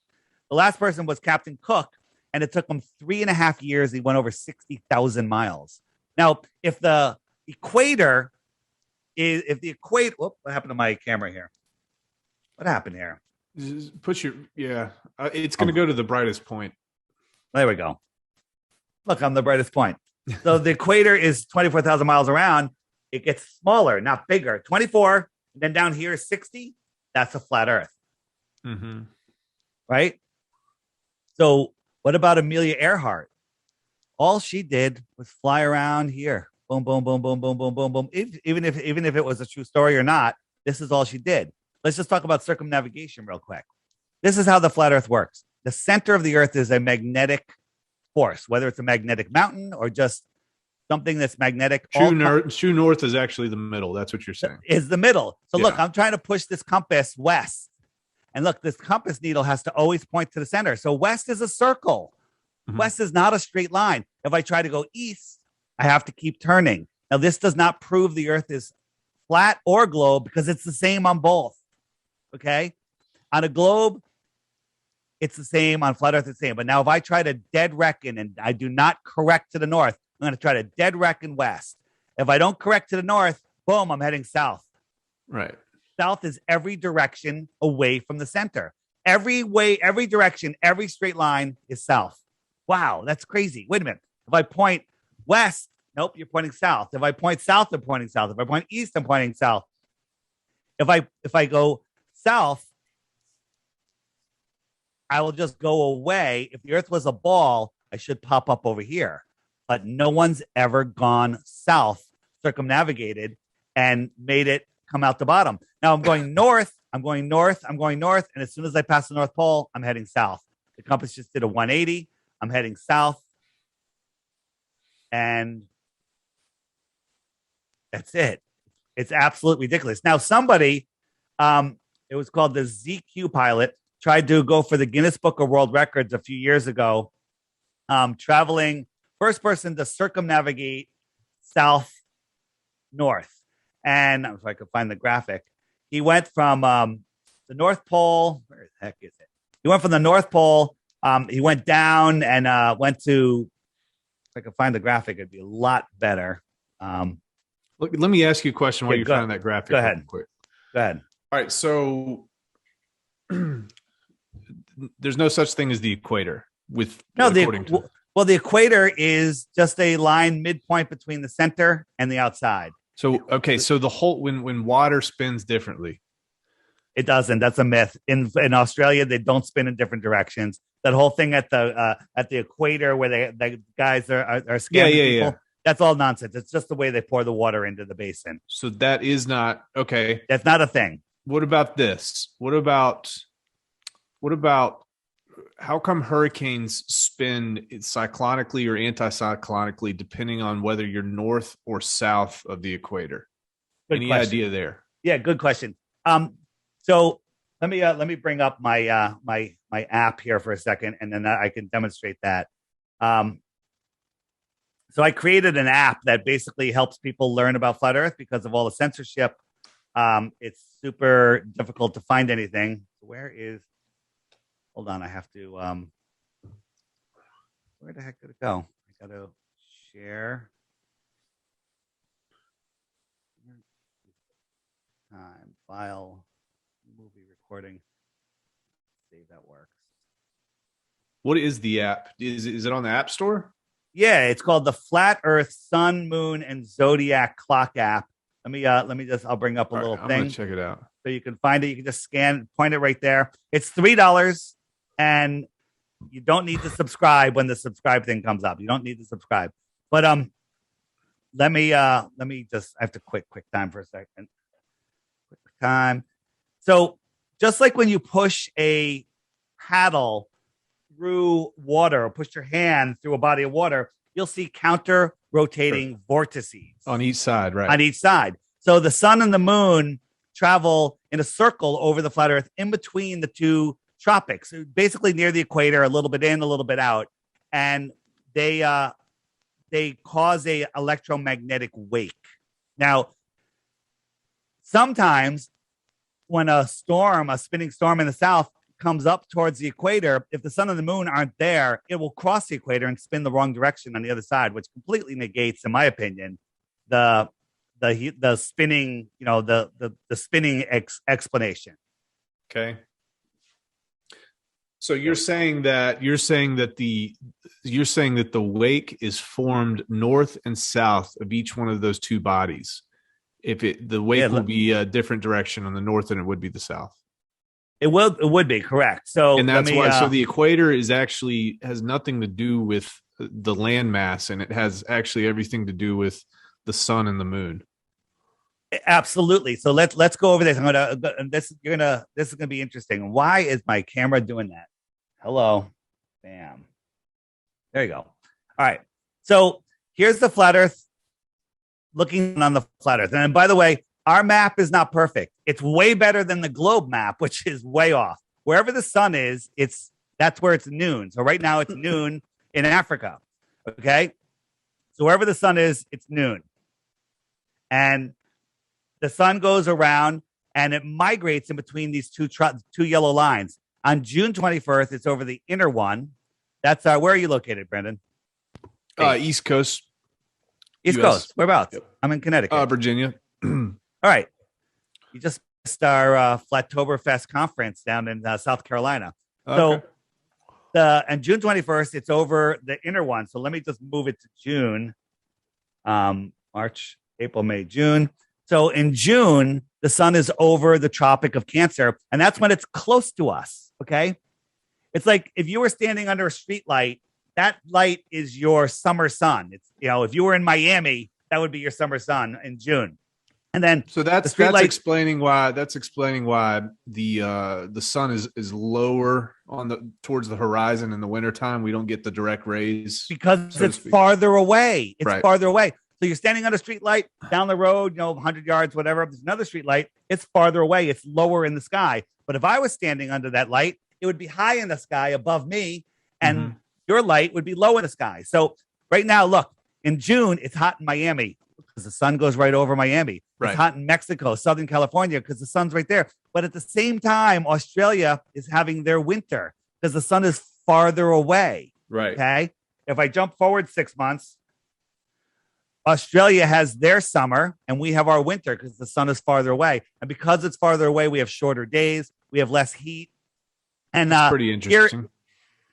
The last person was Captain Cook, and it took him 3.5 years. He went over 60,000 miles. Now, if the equator, what happened to my camera here? What happened here? It's going to go to the brightest point. There we go. Look, I'm the brightest point. So the equator is 24,000 miles around. It gets smaller, not bigger. 24, then down here is 60. That's a flat Earth. Mm-hmm. Right? So what about Amelia Earhart? All she did was fly around here. Boom, boom, boom, boom, boom, boom, boom, boom. Even if it was a true story or not, this is all she did. Let's just talk about circumnavigation real quick. This is how the flat Earth works. The center of the Earth is a magnetic force, whether it's a magnetic mountain or just something that's magnetic. True north is actually the middle. That's what you're saying. Is the middle. So look, I'm trying to push this compass west. And look, this compass needle has to always point to the center. So west is a circle. Mm-hmm. West is not a straight line. If I try to go east, I have to keep turning. Now, this does not prove the Earth is flat or globe because it's the same on both. Okay? On a globe, it's the same. On flat Earth, it's the same. But now if I try to dead reckon and I do not correct to the north, I'm going to try to dead reckon west. If I don't correct to the north, boom, I'm heading south. Right. South is every direction away from the center. Every way, every direction, every straight line is south. Wow, that's crazy. Wait a minute. If I point west, nope, you're pointing south. If I point south, I'm pointing south. If I point east, I'm pointing south. If I go south, I will just go away. If the Earth was a ball, I should pop up over here. But no one's ever gone south, circumnavigated, and made it come out the bottom. Now I'm going north, and as soon as I pass the North Pole, I'm heading south. The compass just did a 180. I'm heading south. And that's it. It's absolutely ridiculous. Now, somebody, it was called the ZQ pilot, tried to go for the Guinness Book of World Records a few years ago, traveling, first person to circumnavigate south-north. And if I could find the graphic, he went from the North Pole. Where the heck is it? He went from the North Pole. He went down and went to, if I could find the graphic, it'd be a lot better. Look, let me ask you a question while you find that graphic. Go ahead. Quick. Go ahead. All right. So there's no such thing as the equator well, the equator is just a line midpoint between the center and the outside. So, okay. So the whole, when water spins differently. It doesn't. That's a myth. In Australia, they don't spin in different directions. That whole thing at the equator where the guys are scamming people. Yeah. That's all nonsense. It's just the way they pour the water into the basin. So that is not okay. That's not a thing. What about this? What about how come hurricanes spin cyclonically or anticyclonically depending on whether you're north or south of the equator? Any idea there? Yeah, good question. So let me bring up my my app here for a second, and then I can demonstrate that. Um, so I created an app that basically helps people learn about flat Earth because of all the censorship. It's super difficult to find anything. Where is? Hold on, I have to. Where the heck did it go? I got to share. Time file movie recording. See if that works. What is the app? Is it on the App Store? Yeah, it's called the Flat Earth Sun, Moon, and Zodiac Clock app. Let me just I'll bring up a little I'm thing. gonna check it out. So you can find it. You can just scan, point it right there. It's $3, and you don't need to subscribe when the subscribe thing comes up. You don't need to subscribe. But let me just I have to quick time for a second. Quick time. So just like when you push a paddle through water or push your hand through a body of water, you'll see counter rotating vortices On each side, right? on each side. So the sun and the moon travel in a circle over the flat Earth in between the two tropics, basically near the equator, a little bit in, a little bit out, and they cause a electromagnetic wake. Now, sometimes when a spinning storm in the south comes up towards the equator, if the sun and the moon aren't there, it will cross the equator and spin the wrong direction on the other side, which completely negates, in my opinion, the spinning, the spinning explanation. Okay. So you're saying that the wake is formed north and south of each one of those two bodies. The wake will be a different direction on the north than it would be the south. It would be correct. So, and that's why. So the equator has nothing to do with the landmass, and it has actually everything to do with the sun and the moon. Absolutely. So let's go over this. This is gonna be interesting. Why is my camera doing that? Hello, bam. There you go. All right. So here's the flat Earth. Looking on the flat Earth, and by the way, our map is not perfect. It's way better than the globe map, which is way off. Wherever the sun is, that's where it's noon. So right now it's noon in Africa. Okay. So wherever the sun is, it's noon. And the sun goes around and it migrates in between these two yellow lines. On June 21st, it's over the inner one. That's where are you located, Brendan? East Coast. East US. Coast. Whereabouts? Yep. I'm in Connecticut. Virginia. All right. You just missed our Flattoberfest conference down in South Carolina. Okay. So and June 21st, it's over the inner one. So let me just move it to June. March, April, May, June. So in June, the sun is over the Tropic of Cancer, and that's when it's close to us. Okay. It's like if you were standing under a street light, that light is your summer sun. It's, if you were in Miami, that would be your summer sun in June. And then so that's explaining why the sun is lower towards the horizon in the wintertime. We don't get the direct rays because it's farther away. It's farther away. So you're standing on a street light down the road, 100 yards, whatever. There's another street light. It's farther away. It's lower in the sky. But if I was standing under that light, it would be high in the sky above me, and your light would be low in the sky. So right now, look, in June, it's hot in Miami because the sun goes right over Miami. Right. It's hot in Mexico, Southern California, because the sun's right there. But at the same time, Australia is having their winter because the sun is farther away. Right. Okay. If I jump forward 6 months, Australia has their summer and we have our winter because the sun is farther away. And because it's farther away, we have shorter days. We have less heat. And that's pretty interesting.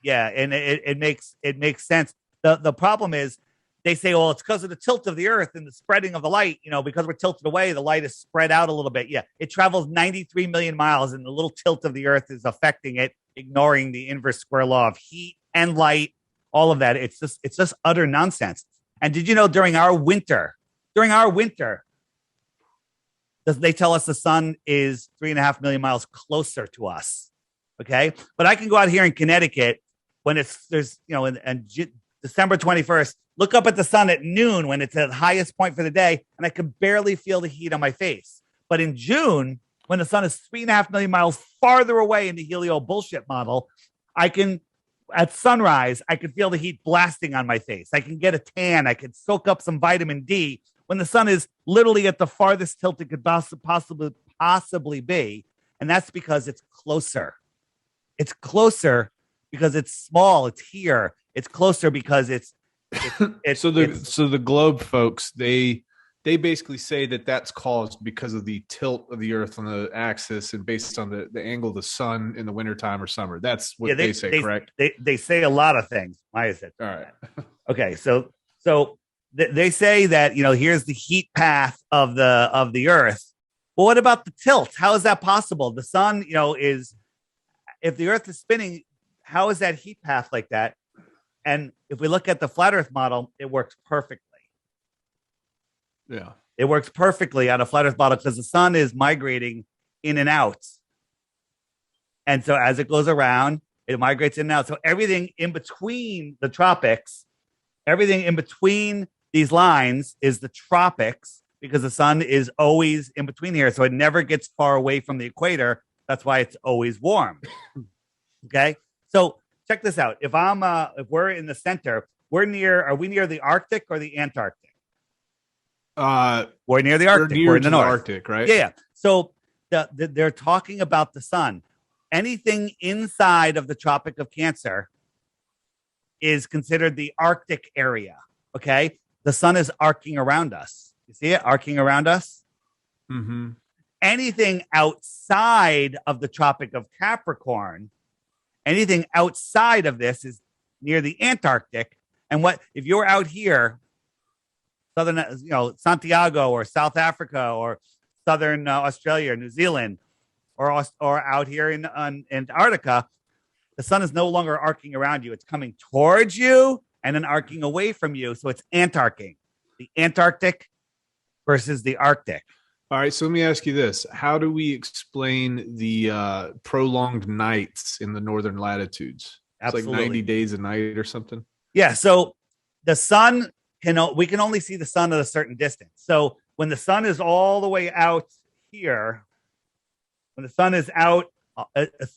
And it makes sense. The problem is they say, well, it's because of the tilt of the earth and the spreading of the light, because we're tilted away, the light is spread out a little bit. Yeah. It travels 93 million miles and the little tilt of the earth is affecting it, ignoring the inverse square law of heat and light, all of that. It's just utter nonsense. And did you know during our winter, they tell us the sun is 3.5 million miles closer to us. Okay. But I can go out here in Connecticut when there's December 21st, look up at the sun at noon when it's at the highest point for the day, and I can barely feel the heat on my face. But in June, when the sun is 3.5 million miles farther away in the helio bullshit model, at sunrise, I can feel the heat blasting on my face. I can get a tan. I can soak up some vitamin D when the sun is literally at the farthest tilt it could possibly be. And that's because it's closer. It's closer because it's small. It's here. It's closer because it's so the globe folks, they basically say that that's caused because of the tilt of the earth on the axis and based on the angle of the sun in the wintertime or summer. That's what they say, correct? They say a lot of things. Why is it? All right. Okay. So they say that, here's the heat path of the earth. Well, what about the tilt? How is that possible? The sun, if the earth is spinning, how is that heat path like that? And if we look at the flat earth model, it works perfectly. Yeah. It works perfectly on a flat earth model because the sun is migrating in and out. And so as it goes around, it migrates in and out. So everything in between the tropics, everything in between these lines is the tropics because the sun is always in between here. So it never gets far away from the equator. That's why it's always warm. Okay. So check this out. If we're in the center, are we near the Arctic or the Antarctic? We're near the Arctic. We're in the North. Arctic, right? Yeah. So they're talking about the sun. Anything inside of the Tropic of Cancer is considered the Arctic area. Okay. The sun is arcing around us. You see it arcing around us? Mm-hmm. Anything outside of the Tropic of Capricorn, anything outside of this is near the Antarctic. And if you're out here, southern, Santiago or South Africa or southern Australia or New Zealand or out here in Antarctica, the sun is no longer arcing around you. It's coming towards you and then arcing away from you. So it's antarcing, the Antarctic versus the Arctic. All right. So let me ask you this. How do we explain the prolonged nights in the northern latitudes? Absolutely. It's like 90 days a night or something. Yeah. So the sun we can only see the sun at a certain distance. So when the sun is all the way out here, when the sun is out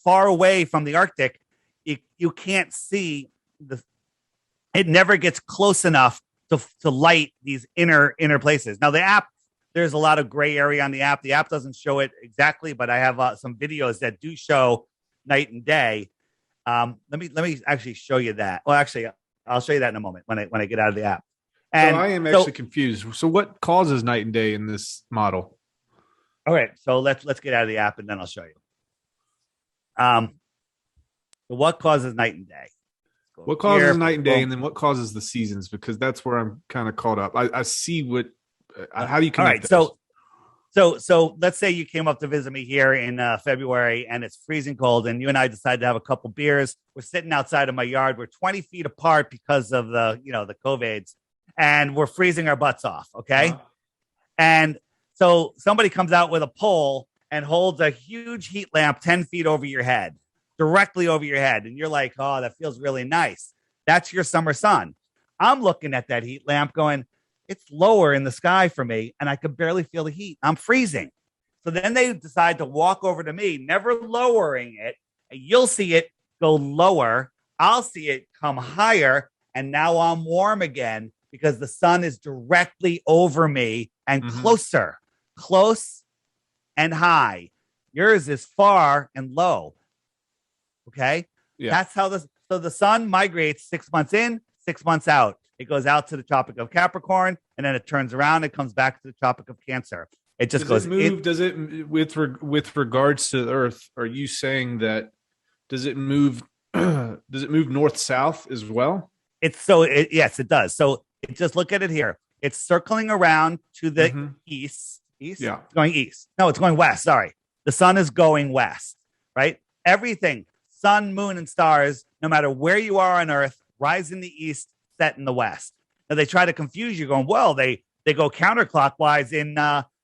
far away from the Arctic, you can't see it never gets close enough to light these inner places. Now the app, there's a lot of gray area on the app. The app doesn't show it exactly, but I have some videos that do show night and day. Let me actually show you that. Well, actually, I'll show you that in a moment when I get out of the app. And so I am actually confused. So what causes night and day in this model? All right. So let's get out of the app and then I'll show you. So what causes night and day? What causes night and day, and then what causes the seasons? Because that's where I'm kind of caught up. I see what. How do you connect? All right. So let's say you came up to visit me here in February and it's freezing cold, and you and I decided to have a couple beers. We're sitting outside of my yard. We're 20 feet apart because of the COVIDs, and we're freezing our butts off. Okay. Uh-huh. And so somebody comes out with a pole and holds a huge heat lamp 10 feet over your head, directly over your head. And you're like, oh, that feels really nice. That's your summer sun. I'm looking at that heat lamp going, it's lower in the sky for me, and I could barely feel the heat. I'm freezing. So then they decide to walk over to me, never lowering it. And you'll see it go lower. I'll see it come higher. And now I'm warm again because the sun is directly over me and close and high. Yours is far and low. Okay. Yeah. That's how the sun migrates 6 months in, 6 months out. It goes out to the Tropic of Capricorn, and then it turns around. It comes back to the Tropic of Cancer. It just goes. Does it with regards to the Earth? Are you saying that does it move? Does it move north south as well? Yes, it does. So just look at it here. It's circling around to the east. East. Yeah, it's going east. No, it's going west. Sorry, the sun is going west. Right. Everything, sun, moon, and stars, no matter where you are on Earth, rise in the east, set in the west. Now they try to confuse you going, well, they go counterclockwise in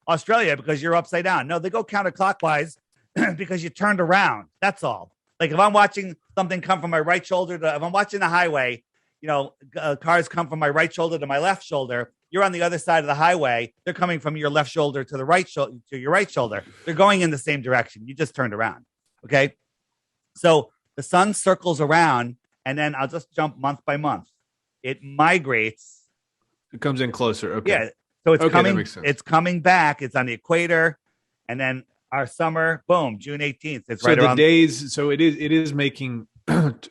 Australia because you're upside down. No, they go counterclockwise because you turned around. That's all. Like if I'm watching something come from my right shoulder, if I'm watching the highway, cars come from my right shoulder to my left shoulder. You're on the other side of the highway. They're coming from your left shoulder to the right shoulder to your right shoulder. They're going in the same direction. You just turned around. Okay. So the sun circles around, and then I'll just jump month by month. It migrates. It comes in closer. Okay. Yeah. So it's coming back. It's on the equator. And then our summer, boom, June 18th. It's right around. Days. So it is making,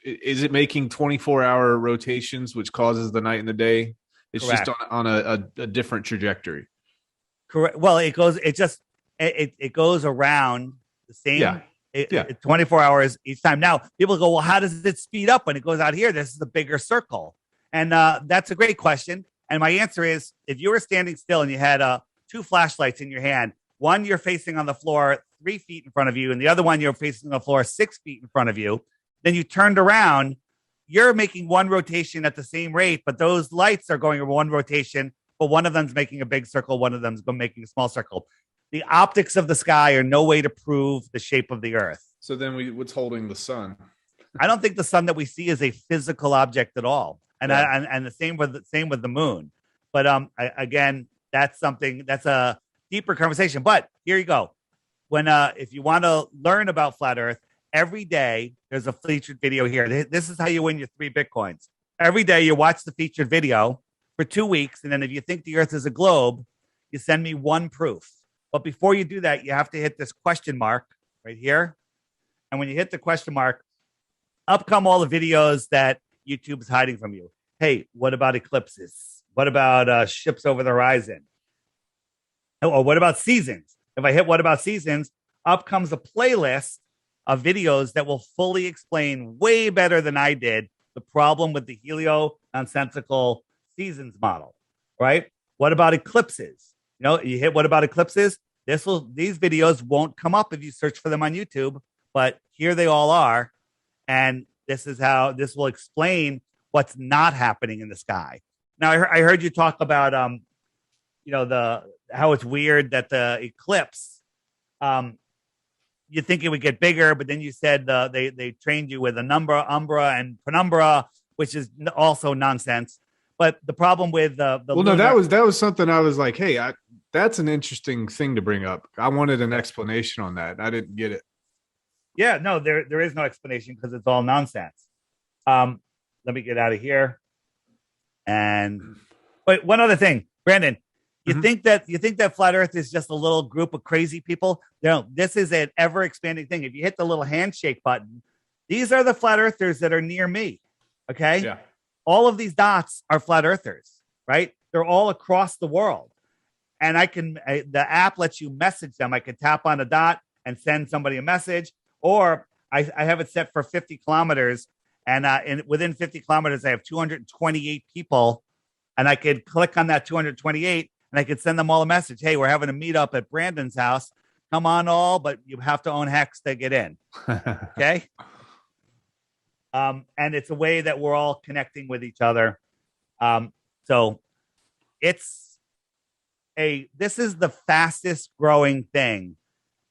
is it making 24-hour rotations, which causes the night and the day? It's Correct. Just on a different trajectory. Correct. Well, it goes around the same. Yeah. 24 hours each time. Now, people go, well, how does it speed up when it goes out here? This is a bigger circle. And that's a great question. And my answer is, if you were standing still and you had 2 flashlights in your hand, one you're facing on the floor 3 feet in front of you, and the other one you're facing on the floor 6 feet in front of you, then you turned around, you're making one rotation at the same rate, but those lights are going in one rotation, but one of them's making a big circle, one of them's making a small circle. The optics of the sky are no way to prove the shape of the Earth. So then what's holding the sun? I don't think the sun that we see is a physical object at all. And and the same with the moon. But again, that's a deeper conversation. But here you go. When if you want to learn about flat Earth, every day there's a featured video here. This is how you win your 3 Bitcoins. Every day you watch the featured video for 2 weeks, and then if you think the Earth is a globe, you send me 1 proof. But before you do that, you have to hit this question mark right here. And when you hit the question mark, up come all the videos that YouTube's hiding from you. Hey, what about eclipses? What about ships over the horizon? Or what about seasons? If I hit what about seasons, up comes a playlist of videos that will fully explain way better than I did the problem with the helio-nonsensical seasons model, right? What about eclipses? You hit what about eclipses? These videos won't come up if you search for them on YouTube, but here they all are. And this is how this will explain what's not happening in the sky. Now, I heard you talk about, how it's weird that the eclipse, you think it would get bigger, but then you said they trained you with umbra, and penumbra, which is also nonsense. But the problem with that was something I was like, hey, that's an interesting thing to bring up. I wanted an explanation on that. I didn't get it. Yeah, no, there is no explanation because it's all nonsense. Let me get out of here. But one other thing, Brandon, you think that flat Earth is just a little group of crazy people? No, this is an ever expanding thing. If you hit the little handshake button, these are the flat Earthers that are near me. Okay. Yeah. All of these dots are flat Earthers, right? They're all across the world. And the app lets you message them. I can tap on a dot and send somebody a message, or I have it set for 50 kilometers. And within 50 kilometers, I have 228 people, and I could click on that 228 and I could send them all a message. Hey, we're having a meetup at Brandon's house. Come on all, but you have to own Hex to get in. Okay. And it's a way that we're all connecting with each other. So this is the fastest growing thing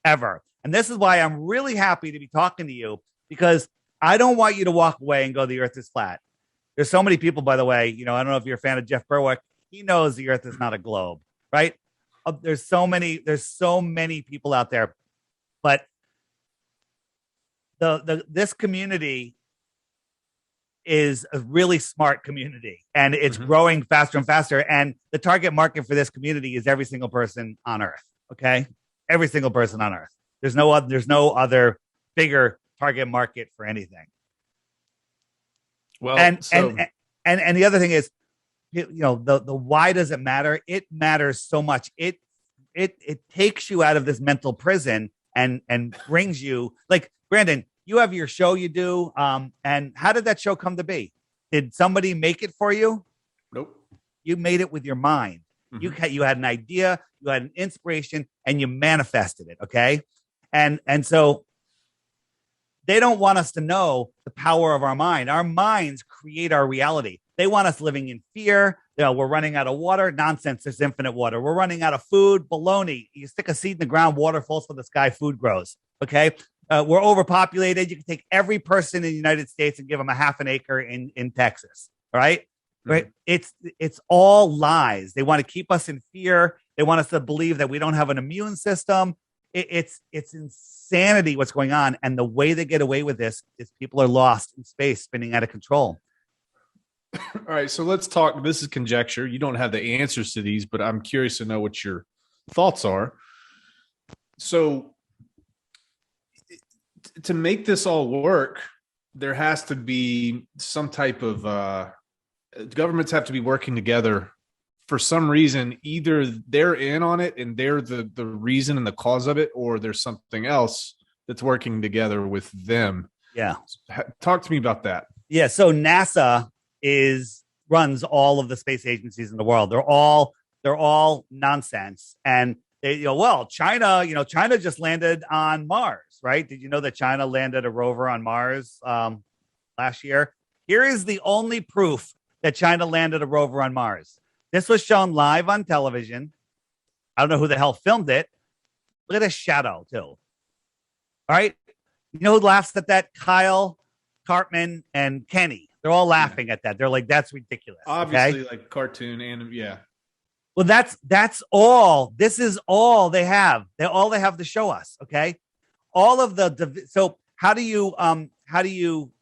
ever. And this is why I'm really happy to be talking to you, because I don't want you to walk away and go, the Earth is flat. There's so many people, by the way, I don't know if you're a fan of Jeff Berwick. He knows the Earth is not a globe, right? There's so many people out there, but this community is a really smart community, and it's growing faster and faster. And the target market for this community is every single person on Earth. Okay. Every single person on Earth. There's no other bigger target market for anything. Well, and the other thing is, the why does it matter? It matters so much. It takes you out of this mental prison and brings you, like, Brandon, you have your show you do. And how did that show come to be? Did somebody make it for you? Nope. You made it with your mind. You had an idea, you had an inspiration, and you manifested it. Okay. And so they don't want us to know the power of our mind. Our minds create our reality. They want us living in fear. We're running out of water. Nonsense. There's infinite water. We're running out of food. Baloney. You stick a seed in the ground, water falls from the sky, food grows. Okay. We're overpopulated. You can take every person in the United States and give them a half an acre in Texas. right? Mm-hmm. Right. It's all lies. They want to keep us in fear. They want us to believe that we don't have an immune system. It's insanity what's going on. And the way they get away with this is people are lost in space, spinning out of control. All right, so let's talk. This is conjecture. You don't have the answers to these, but I'm curious to know what your thoughts are. So, to make this all work, there has to be some type of governments have to be working together for some reason. Either they're in on it and they're the reason and the cause of it, or there's something else that's working together with them. Yeah. Talk to me about that. Yeah. So NASA runs all of the space agencies in the world. They're all nonsense. And they, China just landed on Mars, right? Did you know that China landed a rover on Mars last year? Here is the only proof that China landed a rover on Mars. This was shown live on television. I don't know who the hell filmed it. Look at this shadow, too. All right. You know who laughs at that? Kyle, Cartman, and Kenny. They're all laughing at that. They're like, that's ridiculous. Obviously, okay? like cartoon and yeah. Well, that's all. This is all they have. All they have to show us. Okay. All of so how do you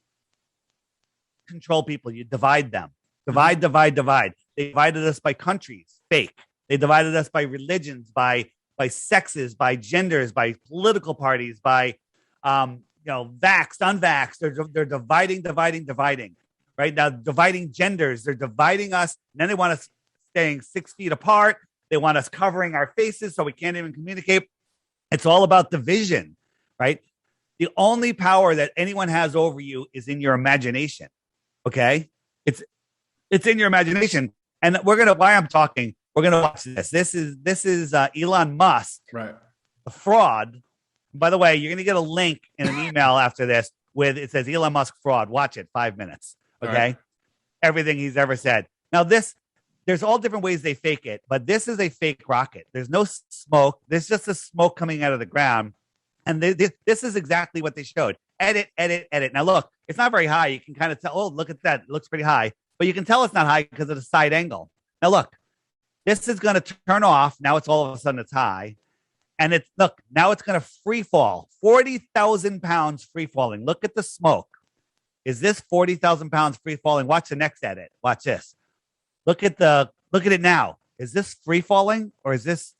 control people? You divide them. Divide. They divided us by countries. Fake. They divided us by religions, by sexes, by genders, by political parties, by vaxxed, unvaxxed. They're dividing. Right now, dividing genders. They're dividing us. And then they want us staying 6 feet apart. They want us covering our faces so we can't even communicate. It's all about division, right? The only power that anyone has over you is in your imagination. Okay, it's in your imagination. And why I'm talking, we're gonna watch this. This is Elon Musk, right? A fraud. By the way, you're gonna get a link in an email after this with it says Elon Musk fraud. Watch it, 5 minutes. Okay, right. Everything he's ever said. Now there's all different ways they fake it, but this is a fake rocket. There's no smoke. There's just a smoke coming out of the ground. And this is exactly what they showed. Edit. Now, look, it's not very high. You can kind of tell, oh, look at that. It looks pretty high. But you can tell it's not high because of the side angle. Now, look, this is going to turn off. Now it's all of a sudden it's high. And now it's going to free fall. 40,000 pounds free falling. Look at the smoke. Is this 40,000 pounds free falling? Watch the next edit. Watch this. Look at it now. Is this free falling or is this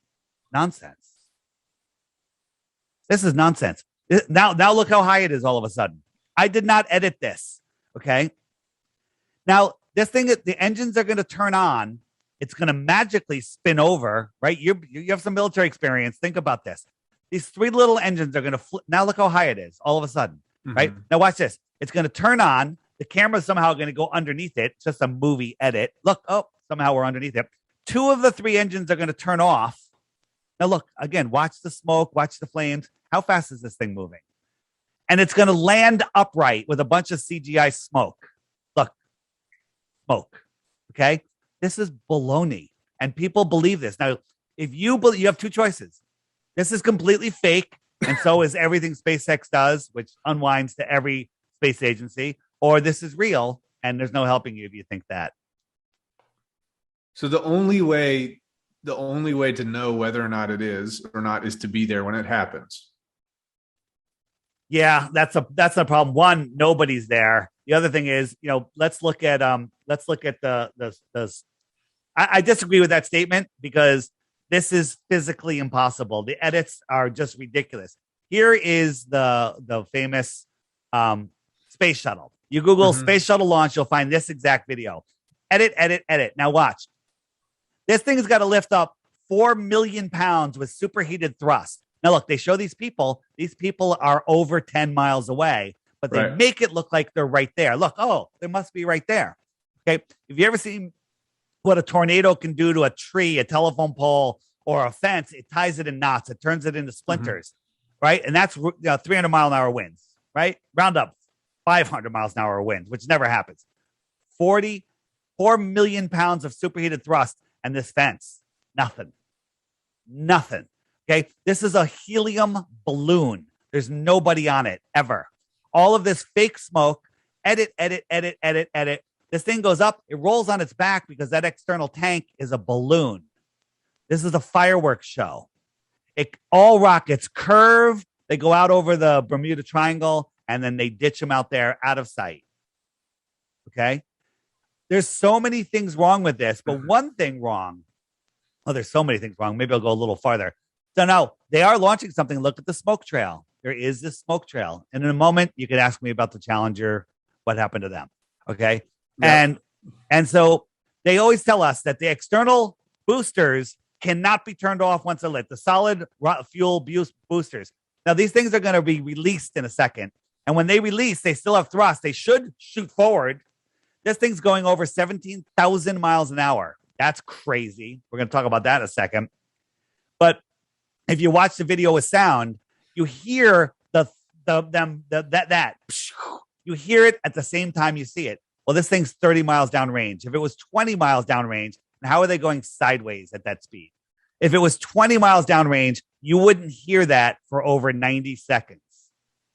nonsense? This is nonsense. Now look how high it is all of a sudden. I did not edit this. Okay. Now this thing, the engines are going to turn on. It's going to magically spin over, right? You have some military experience. Think about this. These 3 little engines are going to flip. Now look how high it is all of a sudden, right? Now watch this. It's going to turn on. The camera's somehow going to go underneath it. It's just a movie edit. Look, somehow we're underneath it. 2 of the 3 engines are going to turn off. Now look, again, watch the smoke, watch the flames. How fast is this thing moving? And it's going to land upright with a bunch of CGI smoke. Look, smoke. Okay. This is baloney. And people believe this. Now, if you have 2 choices. This is completely fake. And so is everything SpaceX does, which unwinds to every space agency, or this is real. And there's no helping you if you think that. So the only way to know whether or not it is or not is to be there when it happens. Yeah, that's a problem. One, nobody's there. The other thing is, let's look at the I disagree with that statement because this is physically impossible. The edits are just ridiculous. Here is the famous space shuttle. You Google space shuttle launch, you'll find this exact video. Edit. Now watch. This thing has got to lift up 4 million pounds with superheated thrust. Now, look, they show these people. These people are over 10 miles away, but they make it look like they're right there. Look, they must be right there. Okay. Have you ever seen what a tornado can do to a tree, a telephone pole, or a fence? It ties it in knots. It turns it into splinters, right? And that's 300 mile an hour winds, right? Round up 500 miles an hour winds, which never happens. 4 million pounds of superheated thrust. And this fence, nothing. Okay. This is a helium balloon. There's nobody on it ever. All of this fake smoke, edit. This thing goes up, it rolls on its back because that external tank is a balloon. This is a fireworks show. All rockets curve, they go out over the Bermuda Triangle, and then they ditch them out there out of sight. Okay? There's so many things wrong with this, but one thing wrong. Oh, there's so many things wrong. Maybe I'll go a little farther. So no, they are launching something. Look at the smoke trail. There is this smoke trail. And in a moment, you could ask me about the Challenger, what happened to them. Okay? Yep. And so they always tell us that the external boosters cannot be turned off once they're lit. The solid fuel boosters. Now, these things are going to be released in a second. And when they release, they still have thrust. They should shoot forward. This thing's going over 17,000 miles an hour. That's crazy. We're going to talk about that in a second. But if you watch the video with sound, you hear that. You hear it at the same time you see it. Well, this thing's 30 miles downrange. If it was 20 miles downrange, how are they going sideways at that speed? If it was 20 miles downrange, you wouldn't hear that for over 90 seconds,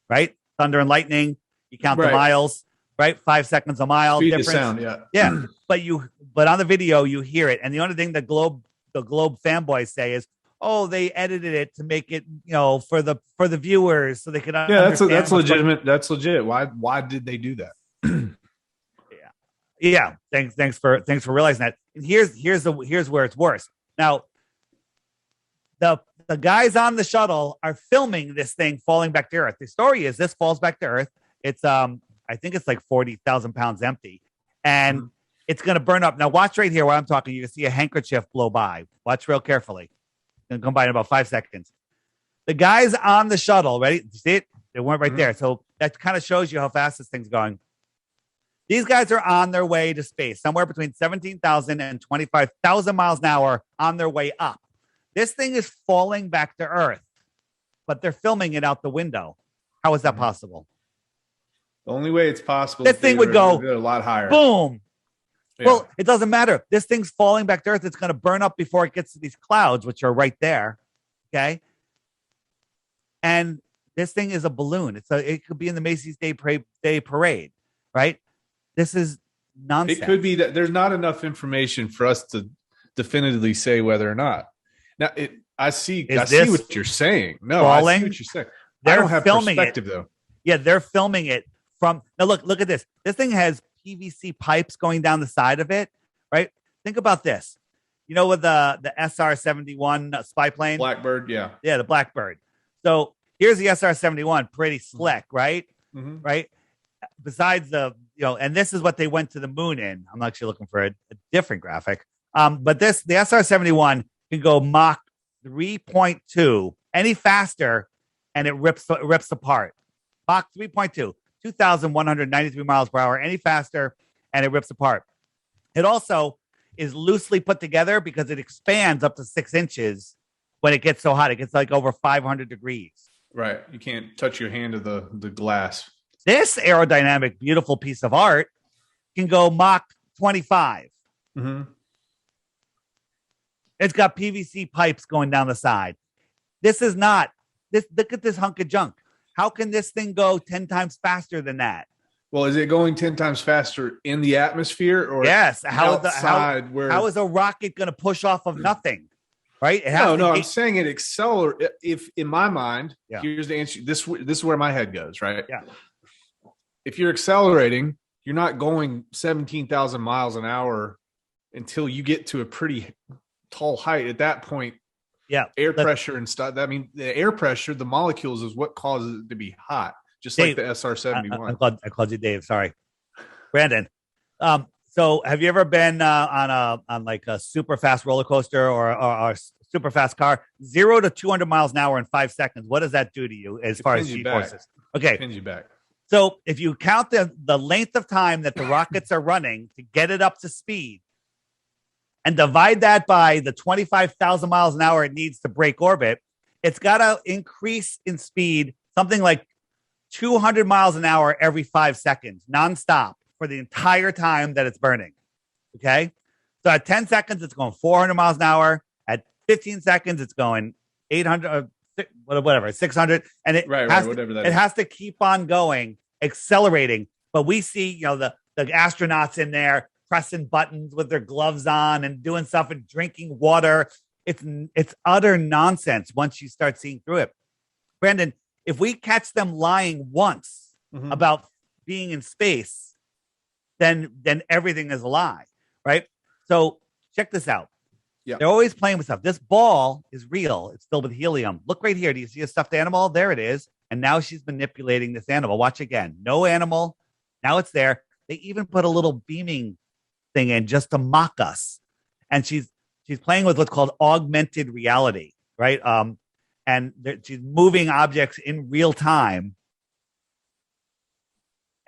right? Thunder and lightning, you count the miles, right? 5 seconds a mile. Speed difference. To sound, yeah. Yeah, but on the video, you hear it. And the only thing the Globe fanboys say is, oh, they edited it to make it, for the viewers so they could understand. Yeah, that's legitimate. That's legit. Why did they do that? Yeah. Thanks for realizing that. And here's where it's worse. Now, the guys on the shuttle are filming this thing falling back to Earth. The story is this falls back to Earth. It's I think it's like 40,000 pounds empty, and it's going to burn up. Now, watch right here while I'm talking. You can see a handkerchief blow by. Watch real carefully. It's going to come by in about 5 seconds. The guys on the shuttle, ready? See it? They weren't right there. So that kind of shows you how fast this thing's going. These guys are on their way to space, somewhere between 17,000 and 25,000 miles an hour on their way up. This thing is falling back to Earth, but they're filming it out the window. How is that possible? The only way it's possible this thing would go a lot higher. Boom. Yeah. Well, it doesn't matter. This thing's falling back to Earth. It's going to burn up before it gets to these clouds, which are right there. Okay. And this thing is a balloon. It could be in the Macy's Day Parade, right? This is nonsense. It could be that there's not enough information for us to definitively say whether or not. Now, I see what you're saying. No, falling? I see what you're saying. They're I don't have filming perspective, though. Yeah, they're filming it from. Now, look at this. This thing has PVC pipes going down the side of it, right? Think about this. You know, with the SR-71 spy plane? Blackbird, yeah. Yeah, the Blackbird. So here's the SR-71, pretty slick, right? Mm-hmm. Right? Besides and this is what they went to the moon in. I'm actually looking for a different graphic. But the SR-71 can go Mach 3.2 any faster, and it rips apart. Mach 3.2, 2,193 miles per hour, any faster, and it rips apart. It also is loosely put together because it expands up to 6 inches when it gets so hot. It gets like over 500 degrees. Right. You can't touch your hand to the glass. This aerodynamic, beautiful piece of art can go Mach 25. Mm-hmm. It's got PVC pipes going down the side. This is not this. Look at this hunk of junk. How can this thing go 10 times faster than that? Well, is it going 10 times faster in the atmosphere or yes? How is a rocket going to push off of nothing? Right? I'm saying it accelerates. If in my mind, here's the answer. This is where my head goes. Right? Yeah. If you're accelerating, you're not going 17,000 miles an hour until you get to a pretty tall height. At that point, air pressure and stuff. I mean, the air pressure, the molecules is what causes it to be hot, just Dave, like the SR-71. I called you Dave. Sorry, Brandon. So have you ever been on like a super fast roller coaster or a super fast car? 0 to 200 miles an hour in 5 seconds. What does that do to you as far as G forces? Okay, pins you back. So if you count the length of time that the rockets are running to get it up to speed and divide that by the 25,000 miles an hour it needs to break orbit, it's got to increase in speed something like 200 miles an hour every 5 seconds, nonstop for the entire time that it's burning. Okay? So at 10 seconds, it's going 400 miles an hour. At 15 seconds, it's going 800, whatever, 600. And it has to keep on going, accelerating. But we see, the the astronauts in there pressing buttons with their gloves on and doing stuff and drinking water. It's utter nonsense once you start seeing through it. Brandon, if we catch them lying once about being in space, then everything is a lie, right? So check this out. Yeah. They're always playing with stuff. This ball is real. It's filled with helium. Look right here. Do you see a stuffed animal? There it is. And now she's manipulating this animal. Watch again. No animal. Now it's there. They even put a little beaming thing in just to mock us. And she's playing with what's called augmented reality, right? And she's moving objects in real time.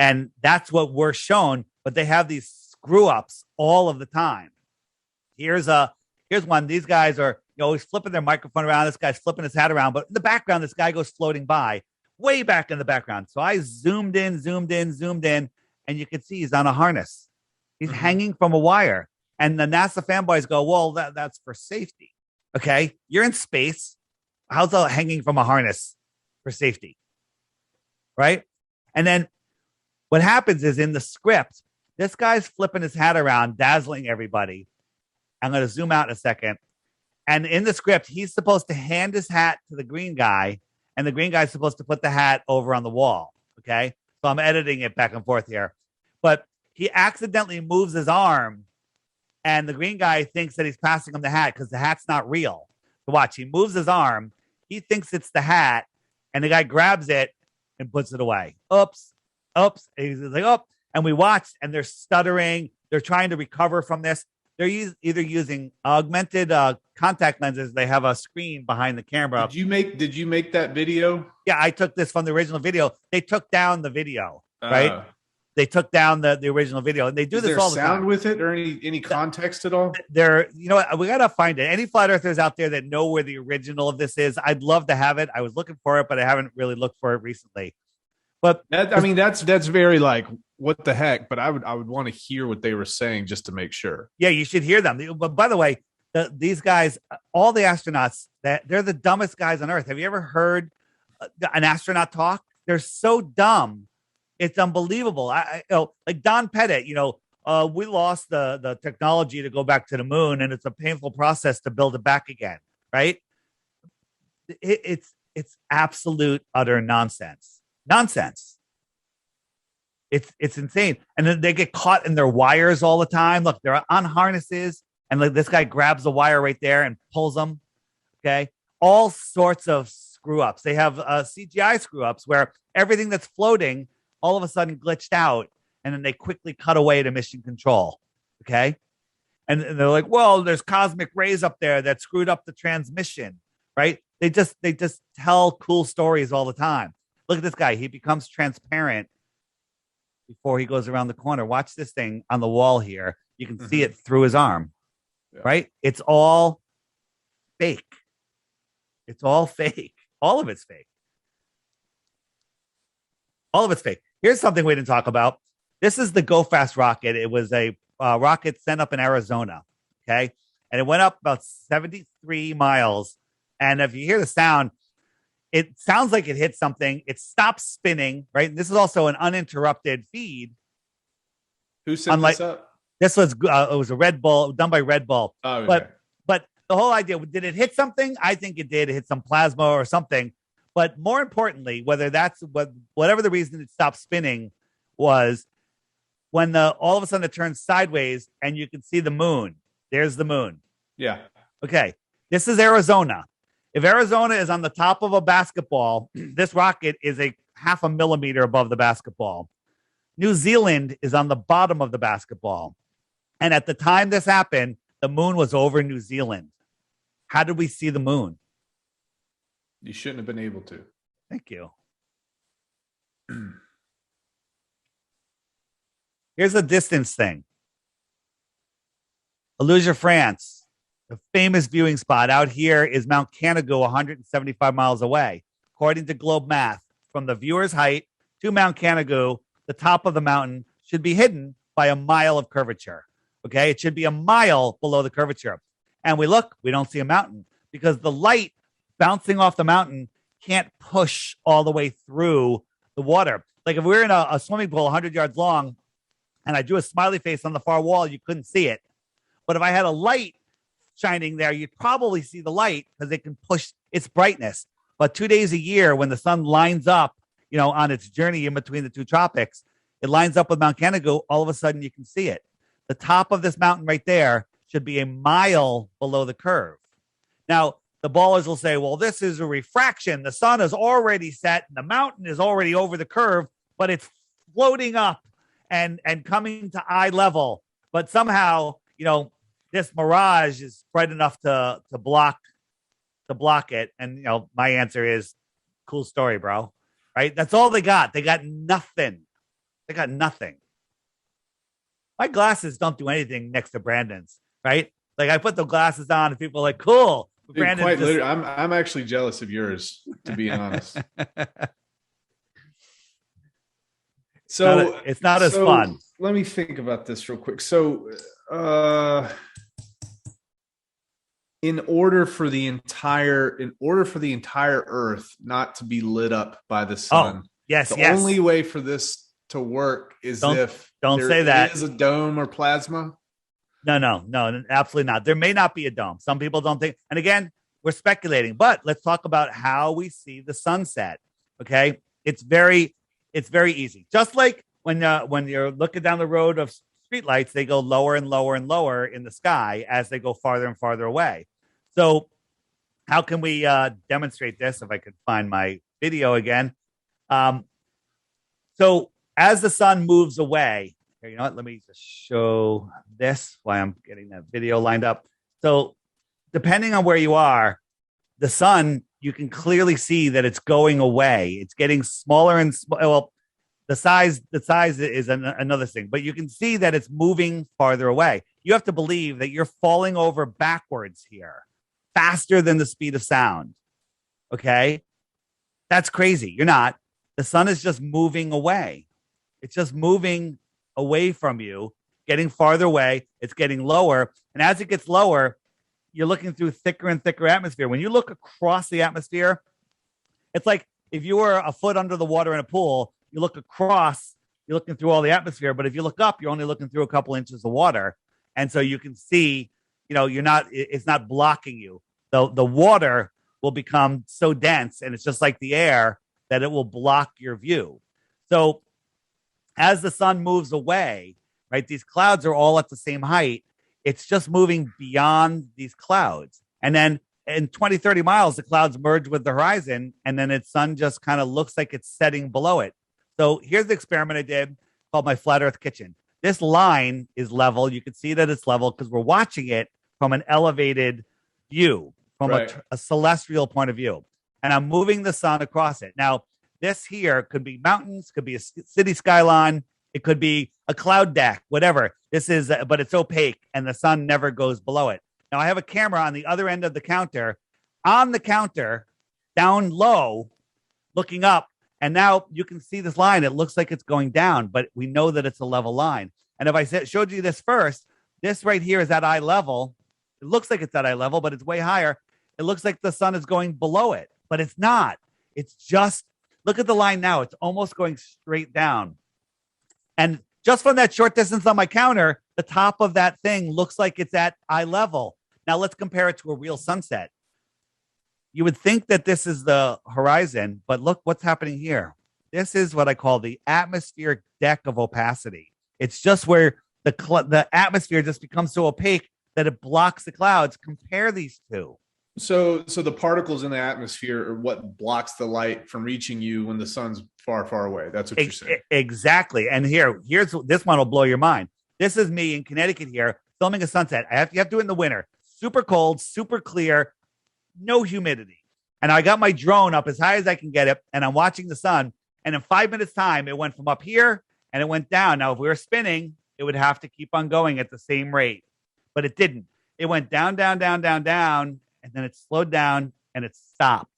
And that's what we're shown. But they have these screw ups all of the time. Here's one. These guys are always flipping their microphone around. This guy's flipping his hat around. But in the background, this guy goes floating by, way back in the background. So I zoomed in, and you can see he's on a harness. He's hanging from a wire. And the NASA fanboys go, well, that's for safety. Okay, you're in space. How's that hanging from a harness for safety? Right? And then what happens is in the script, this guy's flipping his hat around, dazzling everybody. I'm going to zoom out in a second. And in the script, he's supposed to hand his hat to the green guy, and the green guy's supposed to put the hat over on the wall. Okay? So I'm editing it back and forth here. But he accidentally moves his arm, and the green guy thinks that he's passing him the hat because the hat's not real. So watch, he moves his arm. He thinks it's the hat, and the guy grabs it and puts it away. Oops. And he's like, oh. And we watch, and they're stuttering. They're trying to recover from this. They're either using augmented contact lenses. They have a screen behind the camera. Did you make that video? Yeah, I took this from the original video. They took down the video, right? They took down the original video, and they do this all the time. Sound with it or any context at all? We gotta find it. Any flat earthers out there that know where the original of this is, I'd love to have it. I was looking for it, but I haven't really looked for it recently. But that's very like, what the heck? But I would want to hear what they were saying just to make sure. Yeah, you should hear them. But by the way, these guys, all the astronauts, they're the dumbest guys on Earth. Have you ever heard an astronaut talk? They're so dumb. It's unbelievable. Like Don Pettit, we lost the technology to go back to the moon, and it's a painful process to build it back again, right? It's absolute utter nonsense. It's insane. And then they get caught in their wires all the time. Look, they're on harnesses, and like this guy grabs the wire right there and pulls them. Okay. All sorts of screw ups. They have CGI screw ups where everything that's floating all of a sudden glitched out, and then they quickly cut away to mission control. Okay. And they're like, well, there's cosmic rays up there that screwed up the transmission, right? They just tell cool stories all the time. Look at this guy. He becomes transparent before he goes around the corner. Watch this thing on the wall here. You can see it through his arm, right? It's all fake. It's all fake. All of it's fake. All of it's fake. Here's something we didn't talk about. This is the Go Fast rocket. It was a rocket sent up in Arizona, okay? And it went up about 73 miles. And if you hear the sound, it sounds like it hit something. It stops spinning, right? And this is also an uninterrupted feed. Who set this up? This was it was a Red Bull, done by Red Bull. Oh, okay. But the whole idea, did it hit something? I think it did. It hit some plasma or something. But more importantly, whatever the reason it stopped spinning was when all of a sudden it turns sideways and you can see the moon. There's the moon. Yeah. Okay. This is Arizona. If Arizona is on the top of a basketball, this rocket is a 0.5 millimeter above the basketball. New Zealand is on the bottom of the basketball. And at the time this happened, the moon was over New Zealand. How did we see the moon? You shouldn't have been able to. Thank you. Here's a distance thing. Illusion, France. The famous viewing spot out here is Mount Canigou, 175 miles away. According to Globe Math, from the viewer's height to Mount Canigou, the top of the mountain should be hidden by a mile of curvature. Okay, it should be a mile below the curvature. And we don't see a mountain because the light bouncing off the mountain can't push all the way through the water. Like if we're in a swimming pool 100 yards long and I drew a smiley face on the far wall, you couldn't see it. But if I had a light shining there, you'd probably see the light because it can push its brightness. But 2 days a year, when the sun lines up, on its journey in between the two tropics, it lines up with Mount Canigou. All of a sudden, you can see it. The top of this mountain right there should be a mile below the curve. Now, the ballers will say, well, this is a refraction. The sun is already set and the mountain is already over the curve, but it's floating up and coming to eye level. But somehow, this mirage is bright enough to block it. And, my answer is cool story, bro. Right? That's all they got. They got nothing. My glasses don't do anything next to Brandon's, right? Like I put the glasses on and people are like, cool. Dude, quite literally, I'm actually jealous of yours, to be honest. So it's not as fun. Let me think about this real quick. So, in order for the entire Earth not to be lit up by the sun, the only way for this to work is if there is a dome or plasma. No, absolutely not. There may not be a dome. Some people don't think. And again, we're speculating, but let's talk about how we see the sunset. Okay. It's very easy. Just like when you're looking down the road of streetlights, they go lower and lower and lower in the sky as they go farther and farther away. So how can we demonstrate this? If I could find my video again. So as the sun moves away, here, you know what? Let me just show this while I'm getting that video lined up. So depending on where you are, the sun, you can clearly see that it's going away. It's getting smaller and well, the size is another thing, but you can see that it's moving farther away. You have to believe that you're falling over backwards here, faster than the speed of sound. Okay? That's crazy. You're not. The sun is just moving away. It's just moving away from you, getting farther away. It's getting lower. And as it gets lower, you're looking through thicker and thicker atmosphere. When you look across the atmosphere, it's like if you were a foot under the water in a pool, you look across, you're looking through all the atmosphere. But if you look up, you're only looking through a couple inches of water. And so you can see, it's not blocking you. The water will become so dense, and it's just like the air, that it will block your view. So as the sun moves away, right, these clouds are all at the same height. It's just moving beyond these clouds. And then in 20, 30 miles, the clouds merge with the horizon, and then its sun just kind of looks like it's setting below it. So here's the experiment I did called my Flat Earth Kitchen. This line is level. You can see that it's level because we're watching it from an elevated view, from a celestial point of view. And I'm moving the sun across it. Now, this here could be mountains, could be a city skyline, it could be a cloud deck, whatever. This is, but it's opaque, and the sun never goes below it. Now, I have a camera on the other end of the counter, down low, looking up, and now you can see this line. It looks like it's going down, but we know that it's a level line. And if I showed you this first, this right here is at eye level. It looks like it's at eye level, but it's way higher. It looks like the sun is going below it, but it's not. It's just, look at the line now. It's almost going straight down. And just from that short distance on my counter, the top of that thing looks like it's at eye level. Now let's compare it to a real sunset. You would think that this is the horizon, but look what's happening here. This is what I call the atmospheric deck of opacity. It's just where the atmosphere just becomes so opaque that it blocks the clouds. Compare these two. So the particles in the atmosphere are what blocks the light from reaching you when the sun's far, far away. That's what you're saying. Exactly. And here's this one will blow your mind. This is me in Connecticut here filming a sunset. You have to do it in the winter. Super cold, super clear, no humidity. And I got my drone up as high as I can get it, and I'm watching the sun. And in 5 minutes time, it went from up here and it went down. Now, if we were spinning, it would have to keep on going at the same rate, but it didn't. It went down, down, down, down, down. And then it slowed down and it stopped.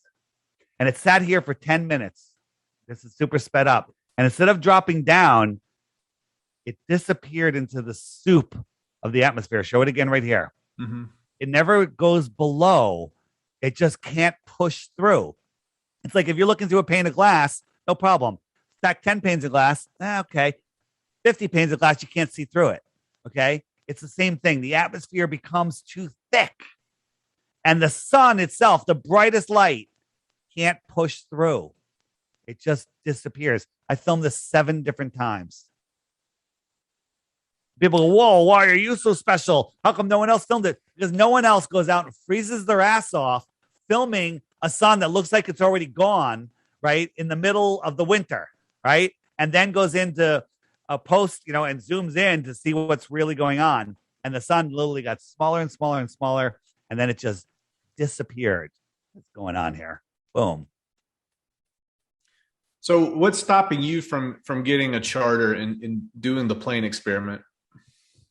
And it sat here for 10 minutes. This is super sped up. And instead of dropping down, it disappeared into the soup of the atmosphere. Show it again right here. Mm-hmm. It never goes below. It just can't push through. It's like if you're looking through a pane of glass, no problem. Stack 10 panes of glass. Okay. 50 panes of glass, you can't see through it. Okay. It's the same thing. The atmosphere becomes too thick. And the sun itself, the brightest light, can't push through. It just disappears. I filmed this 7 different times. People go, whoa, why are you so special? How come no one else filmed it? Because no one else goes out and freezes their ass off filming a sun that looks like it's already gone, right, in the middle of the winter, right? And then goes into a post, and zooms in to see what's really going on. And the sun literally got smaller and smaller and smaller. And then it just disappeared. What's going on here? Boom. So what's stopping you from getting a charter and doing the plane experiment?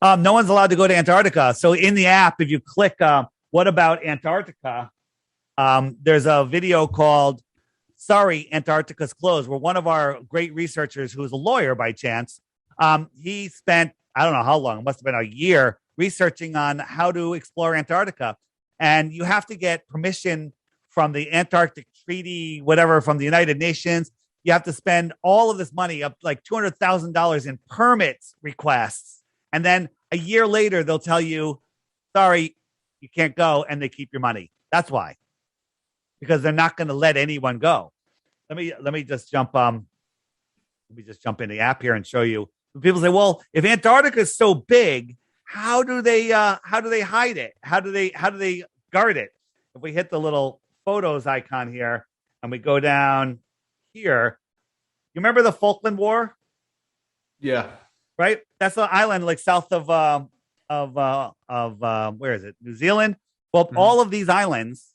No one's allowed to go to Antarctica. So in the app, if you click, what about Antarctica? There's a video called Sorry, Antarctica's Closed, where one of our great researchers, who's a lawyer by chance, he spent, I don't know how long, it must have been a year, researching on how to explore Antarctica. And you have to get permission from the Antarctic Treaty, whatever, from the United Nations. You have to spend all of this money, up like $200,000 in permits requests. And then a year later, they'll tell you, sorry, you can't go, and they keep your money. That's why. Because they're not going to let anyone go. Let me just jump in the app here and show you. People say, well, if Antarctica is so big, how do they hide it? How do they guard it? If we hit the little photos icon here and we go down here, you remember the Falkland War? Yeah. Right? That's an island like south of where is it? New Zealand. Well, all of these islands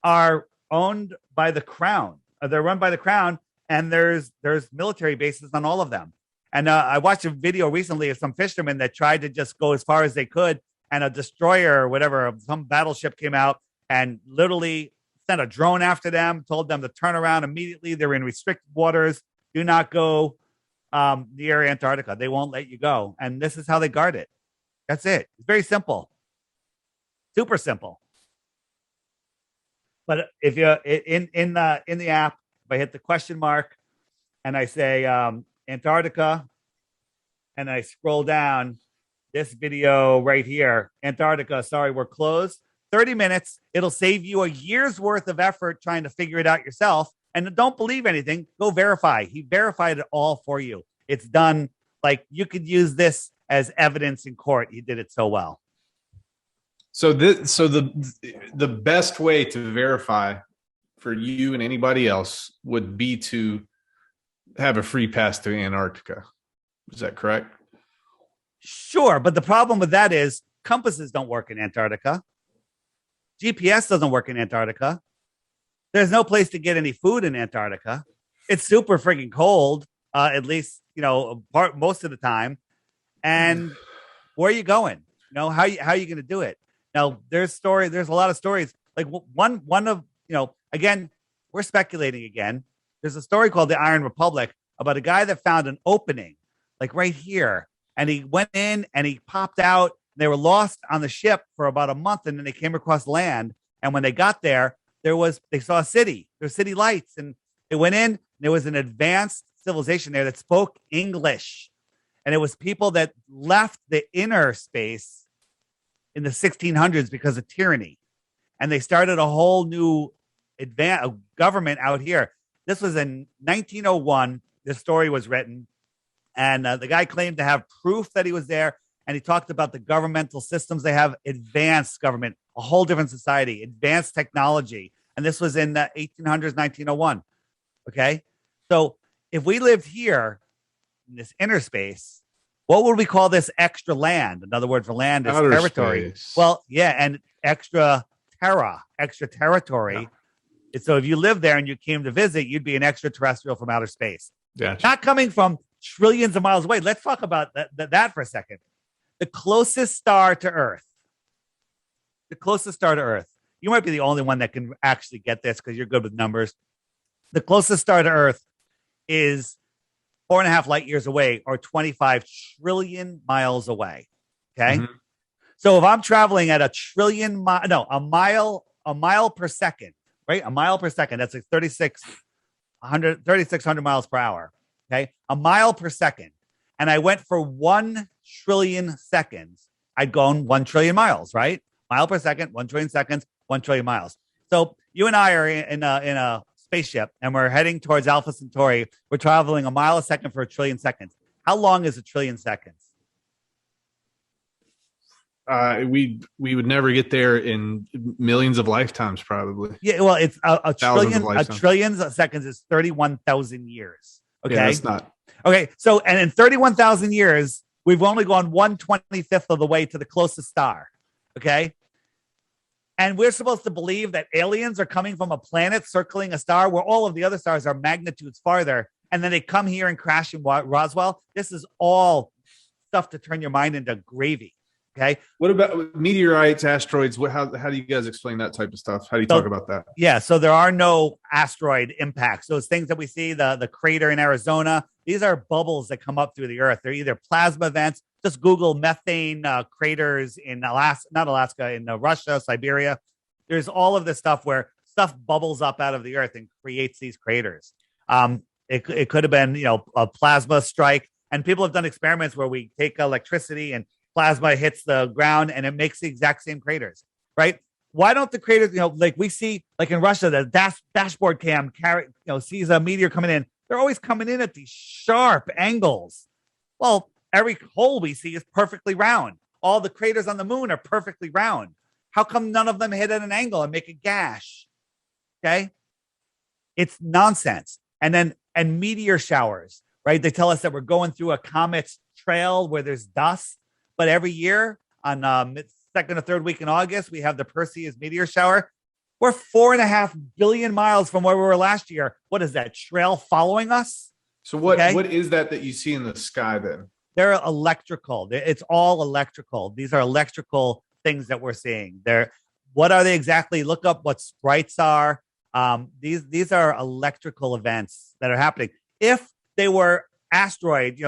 are owned by the crown. They're run by the crown, and there's military bases on all of them. And I watched a video recently of some fishermen that tried to just go as far as they could, and a destroyer or whatever, some battleship came out and literally sent a drone after them, told them to turn around immediately. They're in restricted waters. Do not go near Antarctica. They won't let you go. And this is how they guard it. That's it. It's very simple. Super simple. But if you in the app, if I hit the question mark and I say Antarctica, and I scroll down this video right here, Antarctica, sorry, we're closed. 30 minutes. It'll save you a year's worth of effort trying to figure it out yourself. And don't believe anything. Go verify. He verified it all for you. It's done. Like, you could use this as evidence in court. He did it so well. So the best way to verify for you and anybody else would be to have a free pass to Antarctica. Is that correct? Sure, but the problem with that is compasses don't work in Antarctica. GPS doesn't work in Antarctica. There's no place to get any food in Antarctica. It's super freaking cold, at least, most of the time. And where are you going? How are you going to do it? Now, there's a lot of stories. Like one of, again, we're speculating again. There's a story called the Iron Republic about a guy that found an opening, like right here. And he went in and he popped out. They were lost on the ship for about a month, and then they came across land. And when they got there, they saw a city. There were city lights, and they went in. And there was an advanced civilization there that spoke English, and it was people that left the inner space in the 1600s because of tyranny, and they started a whole new government out here. This was in 1901. This story was written, and the guy claimed to have proof that he was there. And he talked about the governmental systems they have, advanced government, a whole different society, advanced technology. And this was in the 1800s, 1901. Okay. So if we lived here in this inner space, what would we call this extra land? Another word for land is outer territory. Space. Well, yeah. And extra territory. Yeah. So if you lived there and you came to visit, you'd be an extraterrestrial from outer space. Gotcha. Not coming from trillions of miles away. Let's talk about that for a second. The closest star to Earth. The closest star to Earth. You might be the only one that can actually get this because you're good with numbers. The closest star to Earth is 4.5 light years away, or 25 trillion miles away. Okay. Mm-hmm. So if I'm traveling at a mile per second, right? A mile per second. That's like 3,600 miles per hour. Okay. A mile per second. and I went for 1 trillion seconds, I'd gone 1 trillion miles, right? Mile per second, 1 trillion seconds, 1 trillion miles. So you and I are in a spaceship, and we're heading towards Alpha Centauri. We're traveling a mile a second for 1 trillion seconds. How long is 1 trillion seconds? We would never get there in millions of lifetimes, probably. Yeah, well, it's a trillion. A lifetimes. trillion seconds is 31,000 years. Okay, Yeah, that's not. Okay, so and in 31,000 years, we've only gone 1/25th of the way to the closest star. Okay, and we're supposed to believe that aliens are coming from a planet circling a star where all of the other stars are magnitudes farther, and then they come here and crash in Roswell. This is all stuff to turn your mind into gravy. Okay. What about meteorites, asteroids? How do you guys explain that type of stuff? How do you talk about that? Yeah. So there are no asteroid impacts. Those things that we see, the crater in Arizona, these are bubbles that come up through the earth. They're either plasma vents. Just Google methane craters in in Russia, Siberia. There's all of this stuff where stuff bubbles up out of the earth and creates these craters. It could have been, a plasma strike. And people have done experiments where we take electricity and plasma hits the ground and it makes the exact same craters, right? Why don't the craters, like we see, like in Russia, the dashboard cam sees a meteor coming in. They're always coming in at these sharp angles. Well, every hole we see is perfectly round. All the craters on the moon are perfectly round. How come none of them hit at an angle and make a gash? Okay. It's nonsense. And meteor showers, right? They tell us that we're going through a comet's trail where there's dust. But every year on second or third week in August, we have the Perseus meteor shower. We're 4.5 billion miles from where we were last year. What is that trail following us? So what is that you see in the sky then? They're electrical. It's all electrical. These are electrical things that we're seeing. What are they exactly? Look up what sprites are. These are electrical events that are happening. If they were asteroid,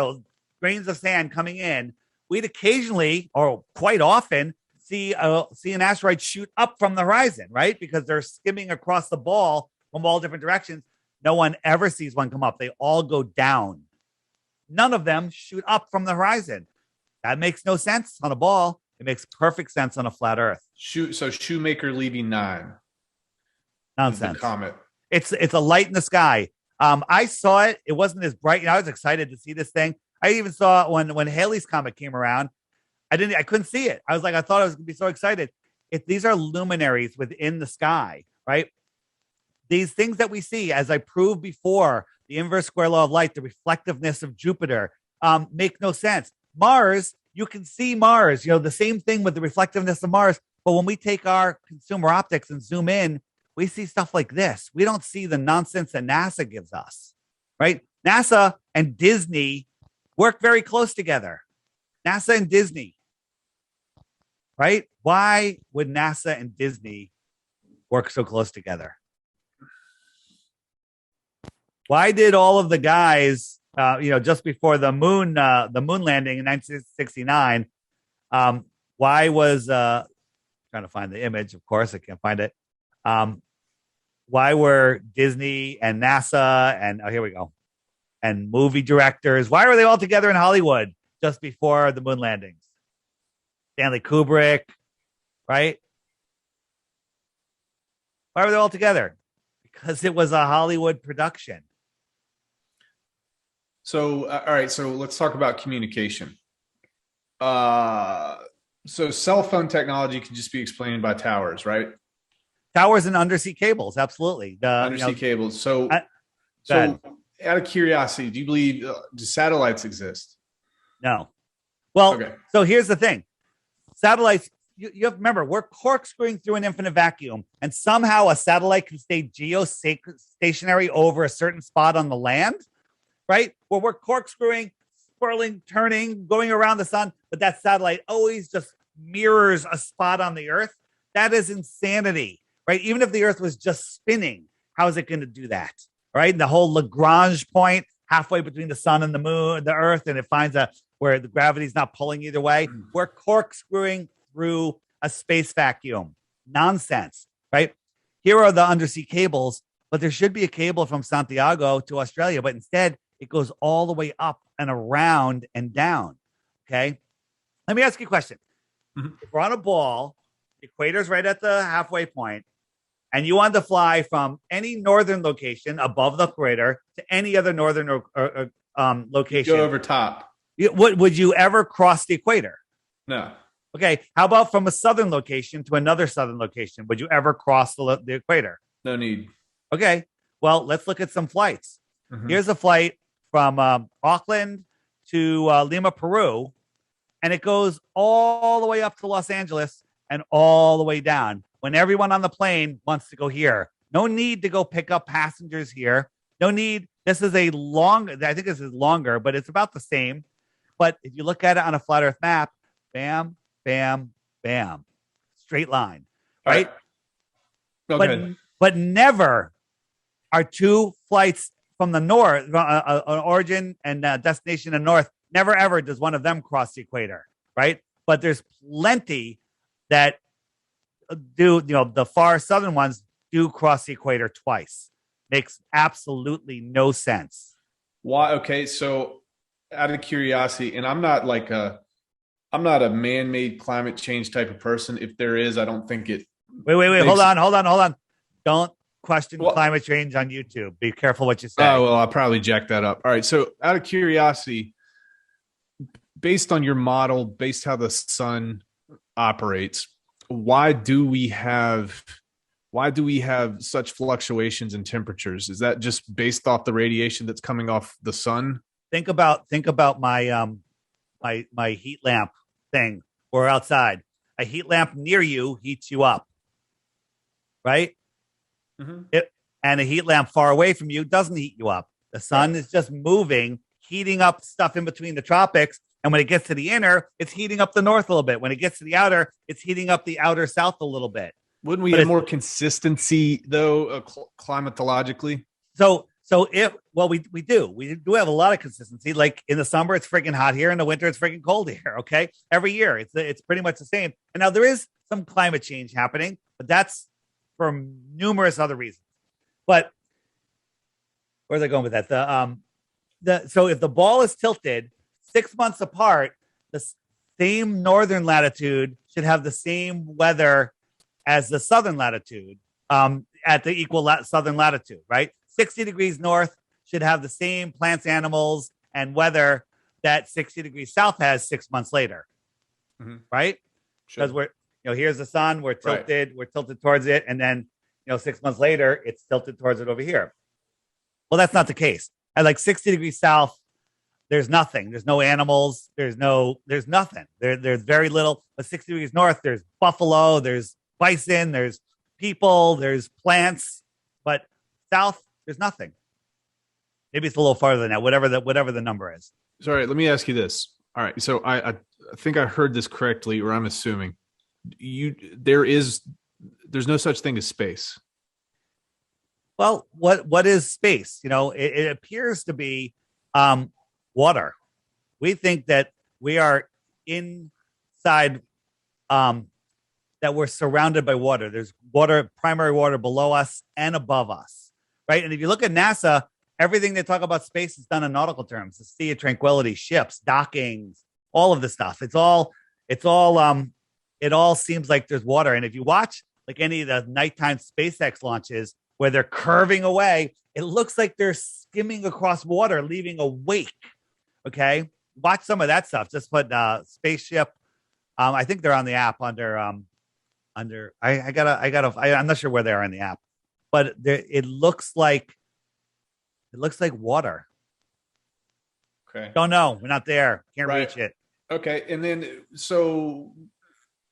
grains of sand coming in, we'd occasionally or quite often see an asteroid shoot up from the horizon, right? Because they're skimming across the ball from all different directions. No one ever sees one come up. They all go down. None of them shoot up from the horizon. That makes no sense on a ball. It makes perfect sense on a flat Earth. So Shoemaker Levy 9. Nonsense. Comet. It's a light in the sky. I saw it. It wasn't as bright. I was excited to see this thing. I even saw it when Halley's Comet came around. I couldn't see it. I thought I was going to be so excited. These are luminaries within the sky, right? These things that we see, as I proved before, the inverse square law of light, the reflectiveness of Jupiter, make no sense. Mars, you can see Mars, the same thing with the reflectiveness of Mars. But when we take our consumer optics and zoom in, we see stuff like this. We don't see the nonsense that NASA gives us, right? NASA and Disney work very close together. NASA and Disney, right? Why would NASA and Disney work so close together? Why did all of the guys, just before the moon landing in 1969, why was trying to find the image? Of course, I can't find it. Why were Disney and NASA and here we go, and movie directors? Why were they all together in Hollywood just before the moon landings? Stanley Kubrick, right? Why were they all together? Because it was a Hollywood production. So, all right. So let's talk about communication. So cell phone technology can just be explained by towers, right? Towers and undersea cables. Absolutely. Undersea cables. So out of curiosity, do you believe, do satellites exist? No. Well, okay. So here's the thing. Satellites, you have to remember, we're corkscrewing through an infinite vacuum, and somehow a satellite can stay geostationary over a certain spot on the land, right? Well, we're corkscrewing, swirling, turning, going around the sun, but that satellite always just mirrors a spot on the Earth. That is insanity, right? Even if the Earth was just spinning, how is it going to do that, right? And the whole Lagrange point halfway between the sun and the moon, the Earth, and it finds where the gravity's not pulling either way. We're corkscrewing through a space vacuum. Nonsense, right? Here are the undersea cables, but there should be a cable from Santiago to Australia, but instead It goes all the way up and around and down. Okay. Let me ask you a question. Mhm. If we're on a ball, the equator's right at the halfway point, and you want to fly from any northern location above the equator to any other northern location, Go over top. would you ever cross the equator? No. Okay. How about from a southern location to another southern location? Would you ever cross the equator? No need. Okay. Well, let's look at some flights. Mhm. Here's a flight from Auckland to Lima, Peru, and it goes all the way up to Los Angeles and all the way down. When everyone on the plane wants to go here, no need to go pick up passengers here. No need. This is a long, I think this is longer, but it's about the same. But if you look at it on a flat Earth map, bam, bam, bam, straight line, right? Okay. But never are two flights from the north, an origin and destination in north. Never ever does one of them cross the equator, right? But there's plenty that do, the far southern ones do cross the equator twice. Makes absolutely no sense. Why? Okay. So out of curiosity, and I'm not a man-made climate change type of person. If there is, I don't think it. Wait. Hold on. Don't question climate change on YouTube. Be careful what you say. Oh, well, I'll probably jack that up. All right. So out of curiosity, based on your model, based how the sun operates, why do we have such fluctuations in temperatures? Is that just based off the radiation that's coming off the sun? Think about my my heat lamp thing or outside. A heat lamp near you heats you up, right? Mm-hmm. And a heat lamp far away from you doesn't heat you up. The sun is just moving, heating up stuff in between the tropics. And when it gets to the inner, it's heating up the north a little bit. When it gets to the outer, it's heating up the outer south a little bit. Wouldn't we have more consistency, though, climatologically? So we do have a lot of consistency. Like in the summer, it's freaking hot here. In the winter, it's freaking cold here. Okay, every year it's pretty much the same. And now there is some climate change happening, but that's for numerous other reasons. But where's I going with that? So if the ball is tilted 6 months apart, the same northern latitude should have the same weather as the southern latitude at the equal southern latitude, right? 60 degrees north should have the same plants, animals, and weather that 60 degrees south has 6 months later, right? Because we're, here's the sun, we're tilted towards it, and then, 6 months later, it's tilted towards it over here. Well, that's not the case. At like 60 degrees south, there's nothing. There's no animals. There's nothing. There's very little. But 60 degrees north, there's buffalo, there's bison, there's people, there's plants. But south, there's nothing. Maybe it's a little farther than that, whatever the number is. Sorry, let me ask you this. All right, so I think I heard this correctly, or I'm assuming there's no such thing as space. Well, what is space? It appears to be water. We think that we are inside, that we're surrounded by water. There's water, primary water below us and above us, right? And if you look at NASA, everything they talk about space is done in nautical terms: the Sea of Tranquility, ships, dockings, all of the stuff. It all seems like there's water. And if you watch like any of the nighttime SpaceX launches where they're curving away, it looks like they're skimming across water, leaving a wake. Okay, watch some of that stuff. Just put spaceship. I think they're on the app under. I'm not sure where they are in the app, but it looks like water. Okay. Don't know. We're not there. Can't reach it. Okay, and then so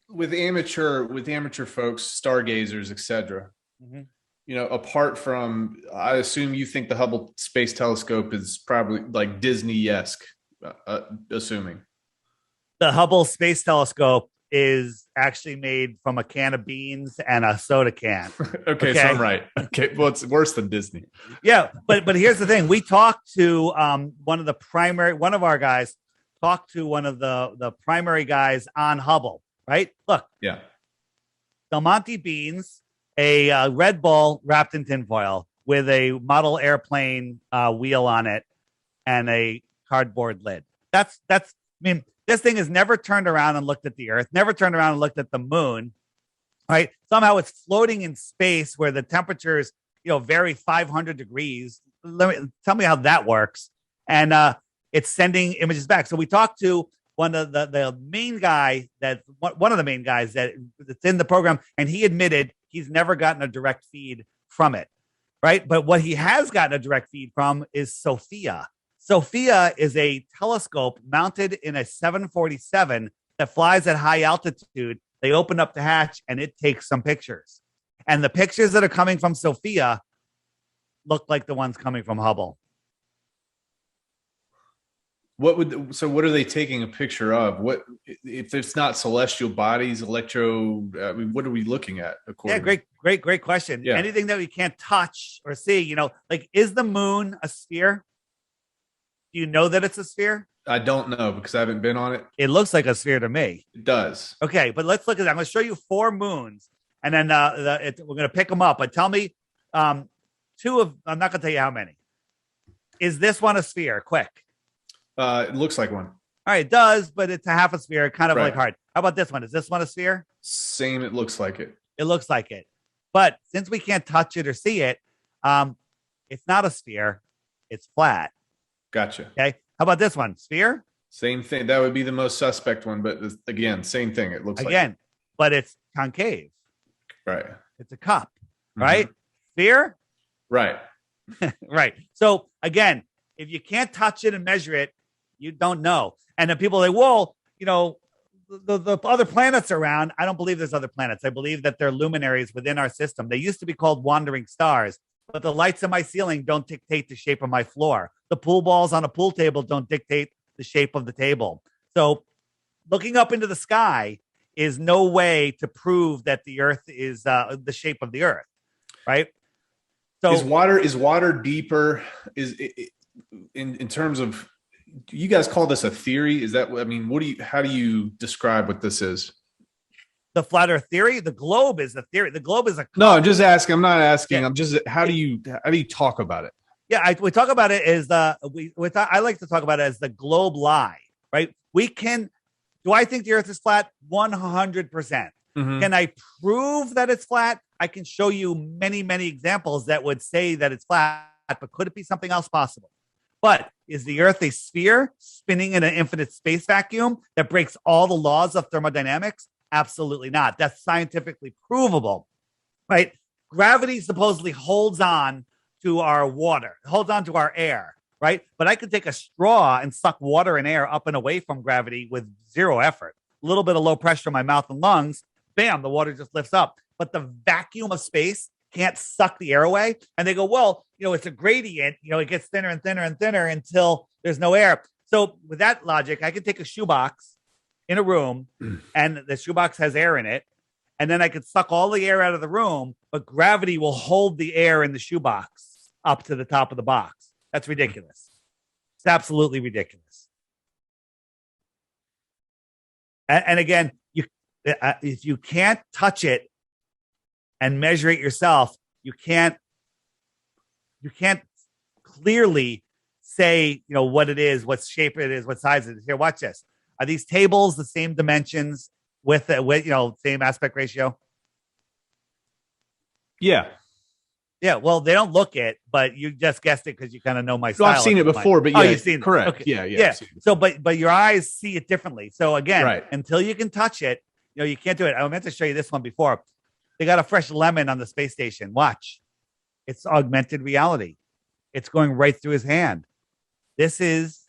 with amateur folks, stargazers, etc. Apart from, I assume you think the Hubble Space Telescope is probably like Disney-esque, assuming. The Hubble Space Telescope is actually made from a can of beans and a soda can. Okay, so I'm right. Okay, well, it's worse than Disney. Yeah, but here's the thing. We talked to one of our guys talked to one of the primary guys on Hubble, right? Look. Yeah. Del Monte beans, a Red Bull wrapped in tinfoil with a model airplane wheel on it, and a cardboard lid. I mean, this thing has never turned around and looked at the Earth, never turned around and looked at the moon, right? Somehow it's floating in space where the temperatures, vary 500 degrees. Tell me how that works. And it's sending images back. So we talked to one of the main guy one of the main guys that's in the program, and he admitted he's never gotten a direct feed from it, right? But what he has gotten a direct feed from is Sophia. Sophia is a telescope mounted in a 747 that flies at high altitude. They open up the hatch and it takes some pictures. And the pictures that are coming from Sophia look like the ones coming from Hubble. What are they taking a picture of? What if it's not celestial bodies, what are we looking at? Yeah, great question. Yeah. Anything that we can't touch or see, like, is the moon a sphere? Do you know that it's a sphere? I don't know because I haven't been on it. It looks like a sphere to me. It does. Okay, but let's look at that. I'm going to show you 4 moons, and then we're going to pick them up. But tell me, I'm not going to tell you how many. Is this one a sphere? Quick. It looks like one. All right, it does, but it's a half a sphere, kind of like hard. How about this one? Is this one a sphere? Same. It looks like it. It looks like it. But since we can't touch it or see it, it's not a sphere. It's flat. Gotcha. Okay. How about this one? Sphere? Same thing. That would be the most suspect one, but again, same thing. It looks like but it's concave. Right. It's a cup, right? Sphere? Right. Right. So again, if you can't touch it and measure it, you don't know. And then people say, well, the other planets around. I don't believe there's other planets. I believe that they're luminaries within our system. They used to be called wandering stars. But the lights in my ceiling don't dictate the shape of my floor. The pool balls on a pool table don't dictate the shape of the table. So looking up into the sky is no way to prove that the Earth is the shape of the Earth, right? So is water deeper? Is it, in terms of, you guys call this a theory? Is that, I mean, how do you describe what this is? The flat Earth theory. The globe is a theory. The globe is a no. I'm just asking. I'm not asking. Yeah. I'm just. How do you talk about it? Yeah, we talk about it as I like to talk about it as the globe lie. Right? Do I think the Earth is flat? 100%. Can I prove that it's flat? I can show you many examples that would say that it's flat. But could it be something else possible? But is the Earth a sphere spinning in an infinite space vacuum that breaks all the laws of thermodynamics? Absolutely not. That's scientifically provable, right? Gravity supposedly holds on to our water, holds on to our air, right? But I could take a straw and suck water and air up and away from gravity with zero effort. A little bit of low pressure in my mouth and lungs, bam, the water just lifts up. But the vacuum of space can't suck the air away. And they go, well, it's a gradient. It gets thinner and thinner and thinner until there's no air. So with that logic, I could take a shoebox in a room, and the shoebox has air in it, and then I could suck all the air out of the room, but gravity will hold the air in the shoebox up to the top of the box. That's ridiculous. It's absolutely ridiculous. And again, if you can't touch it and measure it yourself, you can't clearly say, what it is, what shape it is, what size it is. Here, watch this. Are these tables the same dimensions with same aspect ratio? Yeah. Yeah. Well, they don't look it, but you just guessed it because you kind of know my style. I've seen it before, but yeah, you've seen correct. It. Okay. Yeah. So, but your eyes see it differently. So again, until you can touch it, you can't do it. I meant to show you this one before. They got a fresh lemon on the space station. Watch. It's augmented reality. It's going right through his hand. This is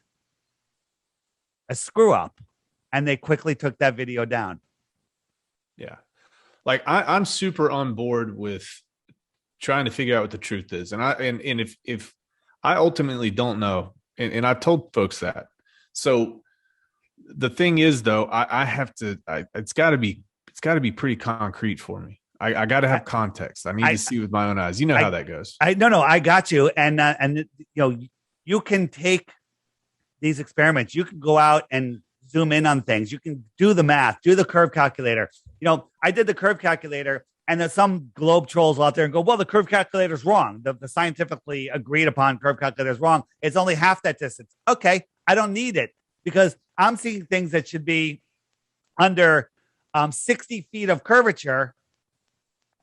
a screw up, and they quickly took that video down. Yeah. Like I'm super on board with trying to figure out what the truth is. And if I ultimately don't know, and I've told folks that. So the thing is though, it's gotta be pretty concrete for me. I got to have context. I need to see with my own eyes. You know how that goes. I got you. And you can take these experiments. You can go out and zoom in on things. You can do the math, do the curve calculator. I did the curve calculator And there's some globe trolls out there and go, well, the curve calculator is wrong. The scientifically agreed upon curve calculator is wrong. It's only half that distance. Okay, I don't need it because I'm seeing things that should be under 60 feet of curvature.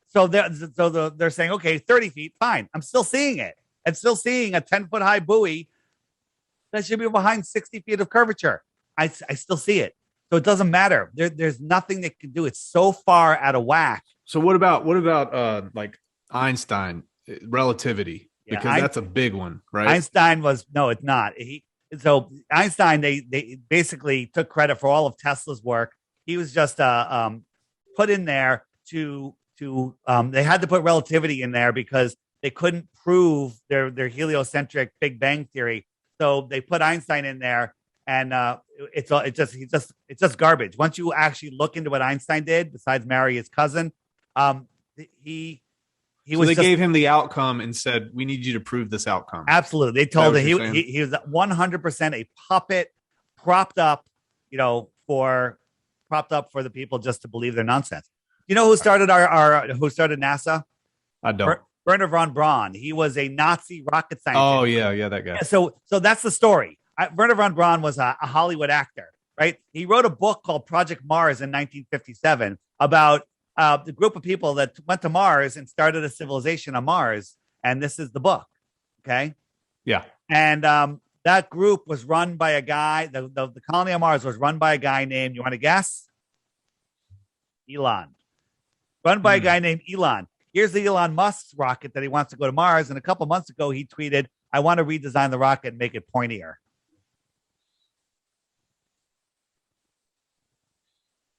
So they're saying, okay, 30 feet, fine. I'm still seeing it. I'm still seeing a 10-foot high buoy that should be behind 60 feet of curvature. I still see it. So it doesn't matter. There's nothing that can do. It's so far out of whack. So what about like Einstein relativity? Because that's a big one, right? Einstein was no, it's not. So Einstein, they basically took credit for all of Tesla's work. He was just put in there to they had to put relativity in there because they couldn't prove their heliocentric Big Bang theory. So they put Einstein in there. And it's just garbage. Once you actually look into what Einstein did, besides marry his cousin, he was. They gave him the outcome and said, "We need you to prove this outcome." Absolutely, they told him he was 100% a puppet, propped up for the people just to believe their nonsense. You know who started who started NASA? I don't. Werner von Braun. He was a Nazi rocket scientist. Oh yeah, that guy. So that's the story. Werner von Braun was a Hollywood actor, right? He wrote a book called Project Mars in 1957 about the group of people that went to Mars and started a civilization on Mars. And this is the book. Okay. Yeah. And that group was run by a guy. The colony on Mars was run by a guy named, you want to guess? Elon. Run by a guy named Elon. Here's the Elon Musk's rocket that he wants to go to Mars. And a couple months ago, he tweeted, I want to redesign the rocket and make it pointier.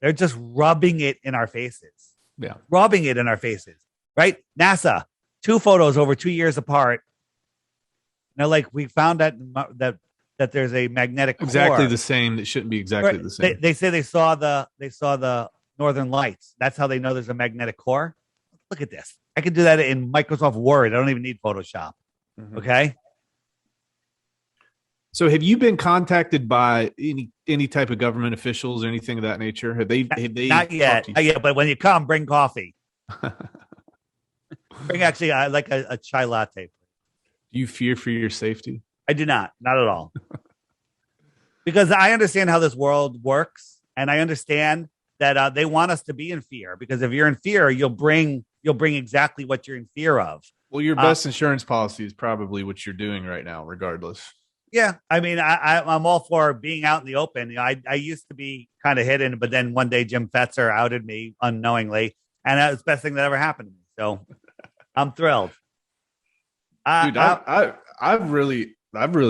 They're just rubbing it in our faces. Yeah. Rubbing it in our faces, right? NASA, 2 photos over 2 years apart. Now, like we found that there's a magnetic exactly core. The same. It shouldn't be exactly the same. They say they saw the Northern Lights. That's how they know there's a magnetic core. Look at this. I can do that in Microsoft Word. I don't even need Photoshop. Mm-hmm. Okay. So have you been contacted by any type of government officials or anything of that nature? Have they not yet. But when you come, bring coffee. Bring actually like a chai latte. Do you fear for your safety? I do not at all. Because I understand how this world works, and I understand that they want us to be in fear. Because if you're in fear, you'll bring exactly what you're in fear of. Well, your best insurance policy is probably what you're doing right now, regardless. Yeah, I mean, I'm all for being out in the open. I used to be kind of hidden, but then one day Jim Fetzer outed me unknowingly, and that was the best thing that ever happened to me. So I'm thrilled. Dude, I've really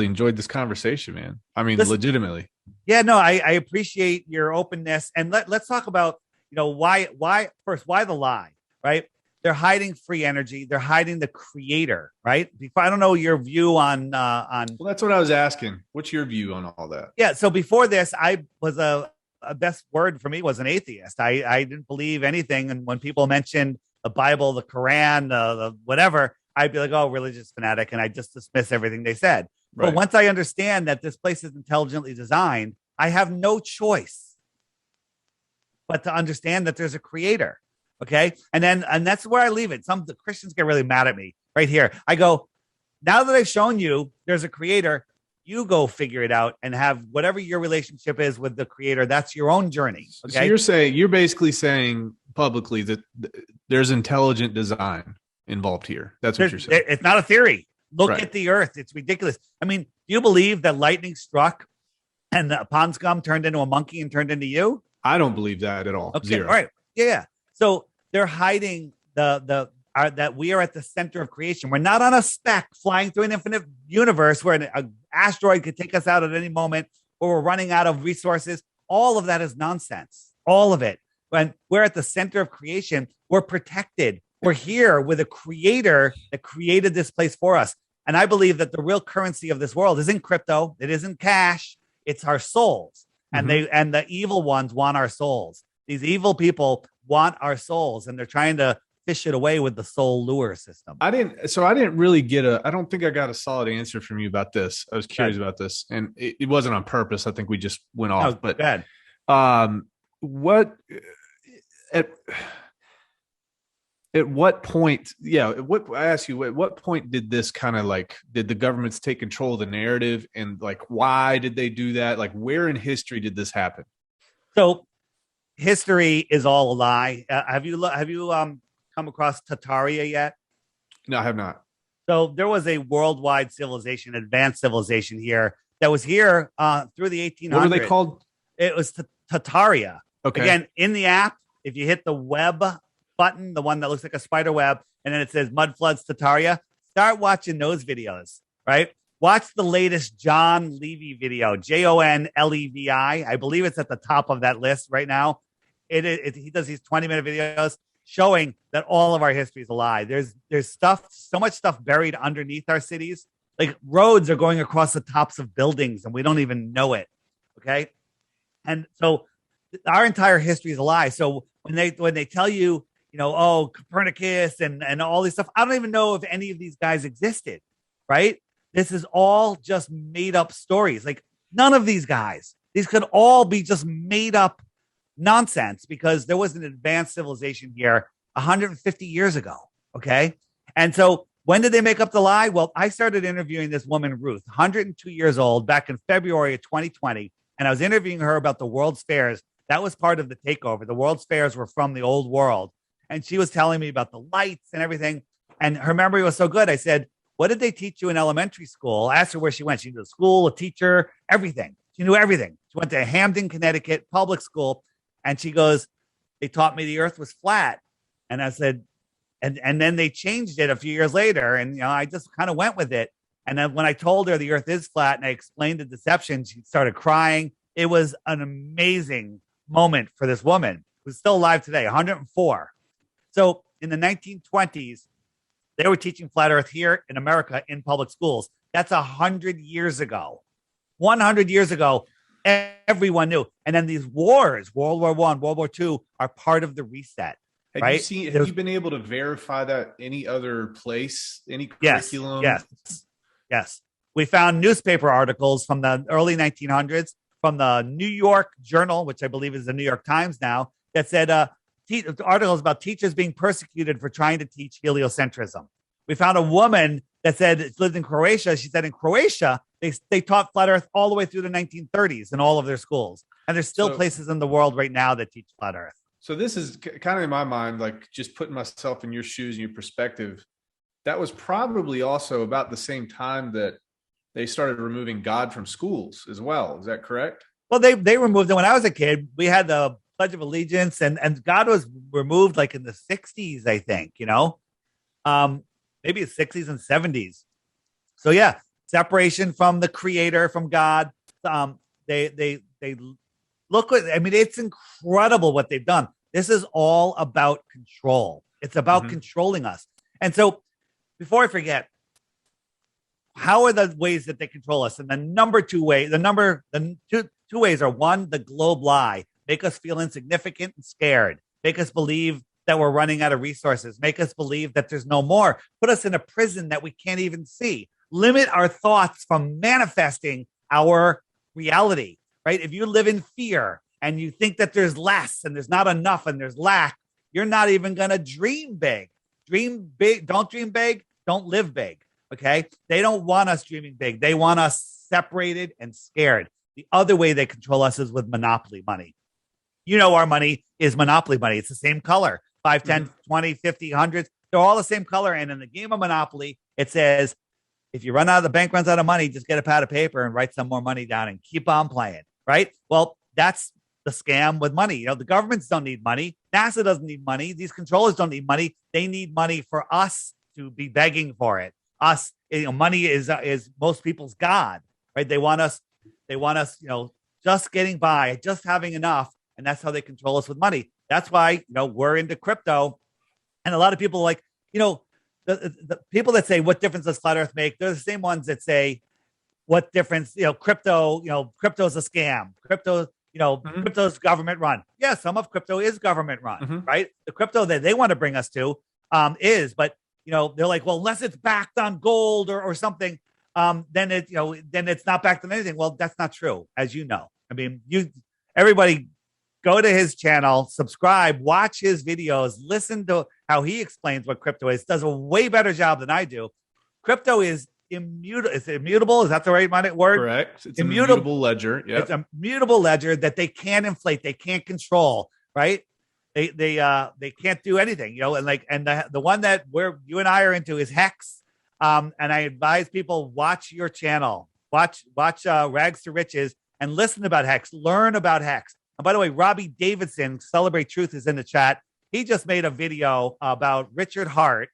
enjoyed this conversation, man. I mean, legitimately. Yeah, no, I appreciate your openness, and let's talk about why the lie, right? They're hiding free energy. They're hiding the creator, right? I don't know your view on. Well, that's what I was asking. What's your view on all that? Yeah. So before this, I was a best word for me was an atheist. I didn't believe anything, and when people mentioned the Bible, the Quran, the whatever, I'd be like, "Oh, religious fanatic," and I just dismiss everything they said. Right. But once I understand that this place is intelligently designed, I have no choice but to understand that there's a creator. Okay. And that's where I leave it. The Christians get really mad at me right here. I go, now that I've shown you there's a creator, you go figure it out and have whatever your relationship is with the creator. That's your own journey. Okay. So you're basically saying publicly that there's intelligent design involved here. That's what you're saying. It's not a theory. Look at the earth. It's ridiculous. I mean, do you believe that lightning struck and the pond scum turned into a monkey and turned into you? I don't believe that at all. Okay. Zero. All right. Yeah. So they're hiding that we are at the center of creation. We're not on a speck flying through an infinite universe where an asteroid could take us out at any moment, or we're running out of resources. All of that is nonsense. All of it. When we're at the center of creation, we're protected. We're here with a creator that created this place for us. And I believe that the real currency of this world isn't crypto. It isn't cash. It's our souls. And the evil ones want our souls. These evil people want our souls, and they're trying to fish it away with the soul lure system. I didn't really get I don't think I got a solid answer from you about this. I was curious about this, and it wasn't on purpose. I think we just went off, but bad. At what point, what I ask you, at what point did this kind of like, did the governments take control of the narrative, and like, why did they do that? Like, where in history did this happen? So history is all a lie. Have you come across Tataria yet? No, I have not. So there was a worldwide civilization, advanced civilization here that was here through the 1800s. What were they called? It was Tataria. Okay. Again, in the app, if you hit the web button, the one that looks like a spider web, and then it says Mud Floods Tataria, start watching those videos, right? Watch the latest John Levy video, Jonlevi. I believe it's at the top of that list right now. He does these 20-minute videos showing that all of our history is a lie. There's stuff, so much stuff buried underneath our cities. Like roads are going across the tops of buildings and we don't even know it. Okay. And so our entire history is a lie. So when they tell you, oh, Copernicus and all this stuff, I don't even know if any of these guys existed, right? This is all just made up stories. Like none of these guys, these could all be just made up nonsense because there was an advanced civilization here 150 years ago. Okay. And so when did they make up the lie? Well, I started interviewing this woman, Ruth, 102 years old, back in February of 2020. And I was interviewing her about the World's Fairs. That was part of the takeover. The World's Fairs were from the old world. And she was telling me about the lights and everything. And her memory was so good. I said, what did they teach you in elementary school? I asked her where she went. She knew the school, a teacher, everything. She knew everything. She went to Hamden, Connecticut, public school. And she goes, they taught me the earth was flat. And I said, and then they changed it a few years later. And, I just kind of went with it. And then when I told her the earth is flat and I explained the deception, she started crying. It was an amazing moment for this woman who's still alive today, 104. So in the 1920s, they were teaching flat earth here in America in public schools. That's 100 years ago. 100 years ago, everyone knew. And then these wars, World War I, World War II, are part of the reset. Have you been able to verify that any other place, any curriculum? Yes. We found newspaper articles from the early 1900s from the New York Journal, which I believe is the New York Times now, that said articles about teachers being persecuted for trying to teach heliocentrism. We found a woman that said lived in Croatia. She said in Croatia, they taught flat earth all the way through the 1930s in all of their schools. And there's still places in the world right now that teach flat earth. So this is kind of in my mind, like just putting myself in your shoes and your perspective. That was probably also about the same time that they started removing God from schools as well. Is that correct? Well, they removed it when I was a kid. We had the Pledge of Allegiance and God was removed like in the 60s, I think, maybe the 60s and 70s. So yeah, separation from the creator, from God. They look what, it's incredible what they've done. This is all about control. It's about controlling us. And so before I forget, how are the ways that they control us? And the number two way, the two ways are: one, the globe lie, make us feel insignificant and scared, make us believe that we're running out of resources, make us believe that there's no more, put us in a prison that we can't even see, limit our thoughts from manifesting our reality, right? If you live in fear and you think that there's less and there's not enough and there's lack, you're not even going to dream big. Dream big. Don't dream big. Don't live big. Okay. They don't want us dreaming big. They want us separated and scared. The other way they control us is with monopoly money. Our money is monopoly money. It's the same color, 5, 10, 20, 50, 100. They're all the same color. And in the game of Monopoly, it says, if you run out of the bank runs out of money, just get a pad of paper and write some more money down and keep on playing. Right. Well, that's the scam with money. The governments don't need money. NASA doesn't need money. These controllers don't need money. They need money for us to be begging for it. Us, money is most people's God, right? They want us, just getting by, just having enough. And that's how they control us with money. That's why, we're into crypto. And a lot of people like, the people that say, what difference does flat earth make? They're the same ones that say, what difference, crypto's a scam. Crypto's government run. Yeah, some of crypto is government run, right? The crypto that they want to bring us to is, but they're like, well, unless it's backed on gold or something, then it's not backed on anything. Well, that's not true, as you know. Everybody go to his channel, subscribe, watch his videos, listen to how he explains what crypto is. Does a way better job than I do. Crypto is immutable. Is it immutable? Is that the right word? Correct. It's an immutable ledger. Yep. It's a mutable ledger that they can't inflate. They can't control. Right. They can't do anything, and the one that you and I are into is Hex. And I advise people watch your channel, watch Rags to Riches and listen about Hex, learn about Hex. And by the way, Robbie Davidson, Celebrate Truth, is in the chat. He just made a video about Richard Hart,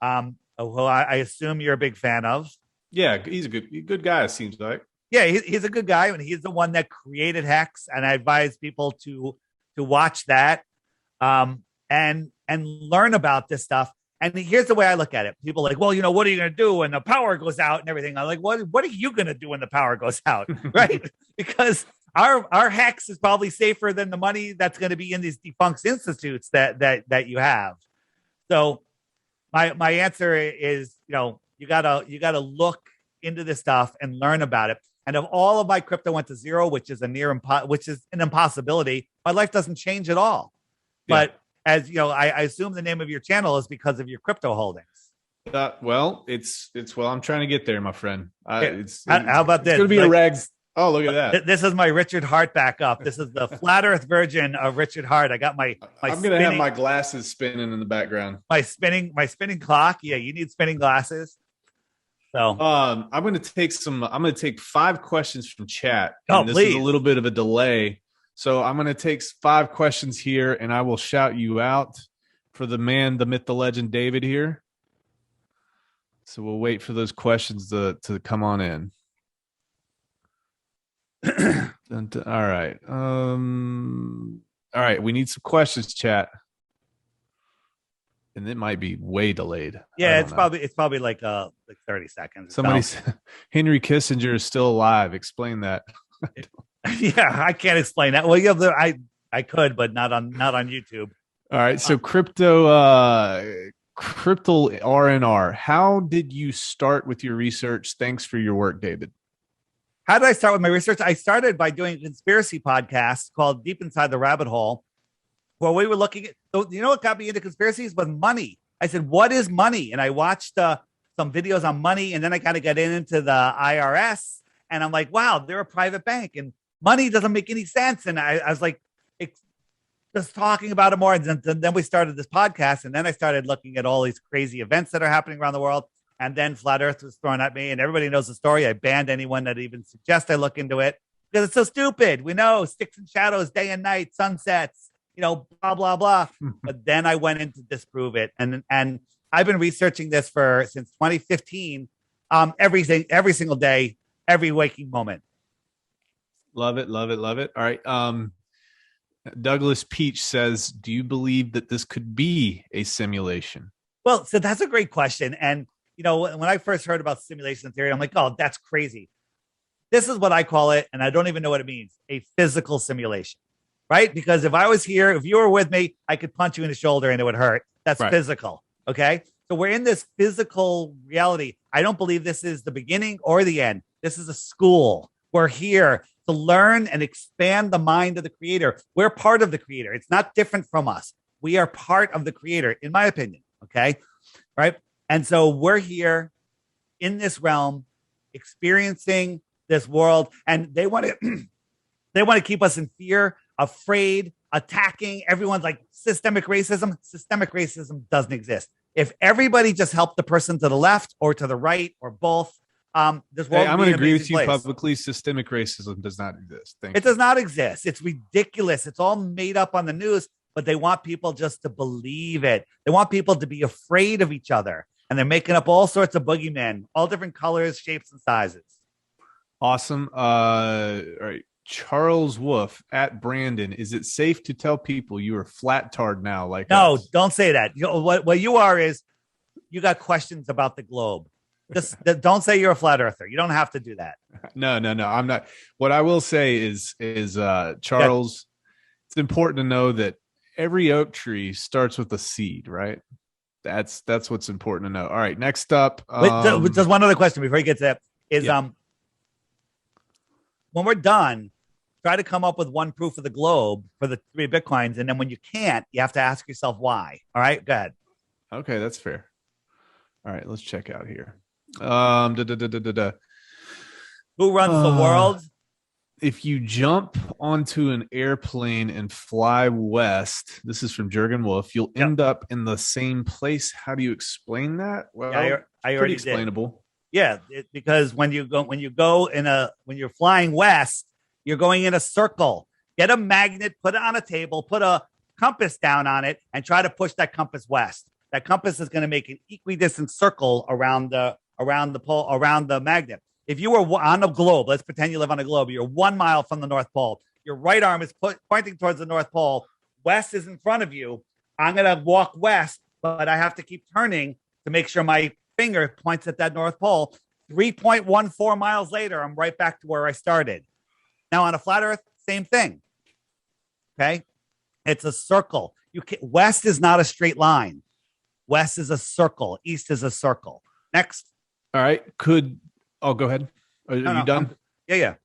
who I assume you're a big fan of. Yeah, he's a good guy, it seems like. Yeah, he's a good guy, and he's the one that created Hex. And I advise people to watch that. And learn about this stuff. And here's the way I look at it. People are like, well, what are you going to do when the power goes out and everything? I'm like, what are you going to do when the power goes out? Right? Because our Hex is probably safer than the money that's going to be in these defunct institutes that you have. So my answer is, you gotta look into this stuff and learn about it. And if all of my crypto went to zero, which is an impossibility, my life doesn't change at all. Yeah. But as I assume the name of your channel is because of your crypto holdings. Well, I'm trying to get there, my friend. How about this? It's going to be a Rags. Oh, look at that. This is my Richard Hart backup. This is the flat earth version of Richard Hart. I got my I'm going to have my glasses spinning in the background. My spinning clock. Yeah, you need spinning glasses. So I'm going to take 5 questions from chat. Oh, this please. is a little bit of a delay. So I'm going to take 5 questions here, and I will shout you out for the man, the myth, the legend, David here. So we'll wait for those questions to come on in. All right. All right. We need some questions, chat. And it might be way delayed. Yeah, it's probably like 30 seconds. Somebody said Henry Kissinger is still alive. Explain that. Yeah, I can't explain that. Well, I could, but not on YouTube. All right. So crypto ARRR. How did you start with your research? Thanks for your work, David. How did I start with my research? I started by doing a conspiracy podcast called Deep Inside the Rabbit Hole, where we were looking at, what got me into conspiracies was money. I said, what is money? And I watched some videos on money, and then I kind of got into the IRS, and I'm like, wow, they're a private bank, and money doesn't make any sense. And I was like, just talking about it more. And then we started this podcast, and then I started looking at all these crazy events that are happening around the world. And then Flat Earth was thrown at me, and everybody knows the story. I banned anyone that even suggests I look into it because it's so stupid. We know sticks and shadows, day and night, sunsets, blah, blah, blah. But then I went in to disprove it. And I've been researching this since 2015, every single day, every waking moment. Love it, love it, love it. All right. Douglas Peach says, do you believe that this could be a simulation? Well, so that's a great question. And, when I first heard about simulation theory, I'm like, oh, that's crazy. This is what I call it, and I don't even know what it means, a physical simulation, right? Because if I was here, if you were with me, I could punch you in the shoulder and it would hurt. That's right. Physical, okay? So we're in this physical reality. I don't believe this is the beginning or the end. This is a school. We're here to learn and expand the mind of the creator. We're part of the creator. It's not different from us. We are part of the creator, in my opinion, okay? Right? And so we're here in this realm, experiencing this world, and they want to keep us in fear, afraid, attacking. Everyone's like systemic racism. Systemic racism doesn't exist. If everybody just helped the person to the left or to the right or both, this world. Hey, I'm going to agree with you publicly. Systemic racism does not exist. It does not exist. It's ridiculous. It's all made up on the news, but they want people just to believe it. They want people to be afraid of each other. And they're making up all sorts of boogeymen, all different colors, shapes, and sizes. Awesome. All right. Charles Wolf at Brandon. Is it safe to tell people you are flat-tard now? No, don't say that. What you are is you got questions about the globe. Just don't say you're a flat earther. You don't have to do that. No. I'm not. What I will say is Charles, it's important to know that every oak tree starts with a seed, right? That's what's important to know. All right, next up. Just one other question before you get to that is when we're done, try to come up with one proof of the globe for the 3 Bitcoins, and then when you can't, you have to ask yourself why. All right, go ahead. Okay, that's fair. All right, let's check out here. Da, da, da, da, da, da. Who runs the Uh, world? if you jump onto an airplane and fly west, this is from Jurgen Wolf, you'll Yep. end up in the same place. How do you explain that? Yeah, Well, it's I pretty already did. explainable. Yeah, because when you're flying west, you're going in a circle. Get a magnet, put it on a table, put a compass down on it, and try to push that compass west. That compass is going to make an equidistant circle around the magnet. If you were on a globe, let's pretend you live on a globe. You're 1 mile from the North Pole. Your right arm is pointing towards the North Pole. West is in front of you. I'm going to walk west, but I have to keep turning to make sure my finger points at that North Pole. 3.14 miles later, I'm right back to where I started. Now, on a flat Earth, same thing. Okay. It's a circle. West is not a straight line. West is a circle. East is a circle. Next. All right. Go ahead. Are you done? Yeah.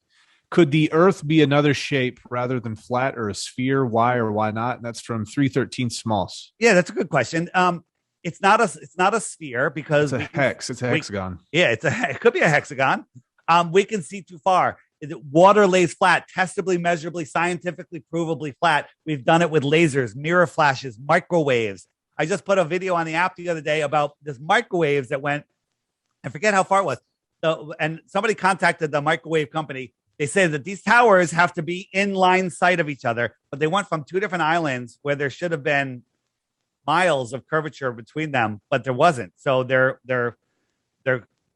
Could the Earth be another shape rather than flat or a sphere? Why or why not? And that's from 313 Smalls. Yeah, that's a good question. It's not a sphere because it's a hex. It's a hexagon. It could be a hexagon. We can see too far. Water lays flat, testably, measurably, scientifically, provably flat. We've done it with lasers, mirror flashes, microwaves. I just put a video on the app the other day about this microwaves that went, I forget how far it was. And somebody contacted the microwave company. They say that these towers have to be in line sight of each other, but they went from two different islands where there should have been miles of curvature between them, but there wasn't. So they're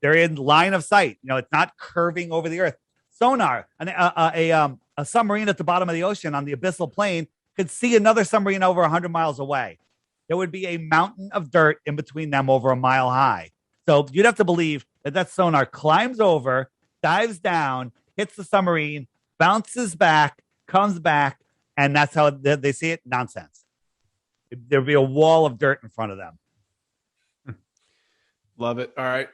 in line of sight. It's not curving over the earth. Sonar, a submarine at the bottom of the ocean on the abyssal plain could see another submarine over 100 miles away. There would be a mountain of dirt in between them over a mile high. So you'd have to believe that sonar climbs over, dives down, hits the submarine, bounces back, comes back, and that's how they see it. Nonsense. There'd be a wall of dirt in front of them. Love it. All right.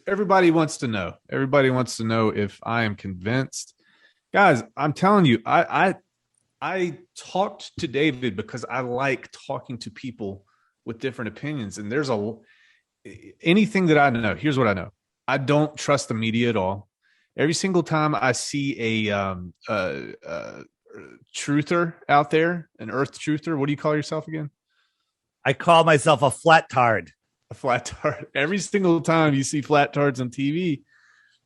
Everybody wants to know. Everybody wants to know if I am convinced. Guys, I'm telling you, I talked to David because I like talking to people with different opinions. And there's anything that I know. Here's what I know. I don't trust the media at all. Every single time I see a truther out there, an earth truther, what do you call yourself again? I call myself a flat tard. A flat tard. Every single time you see flat tards on TV,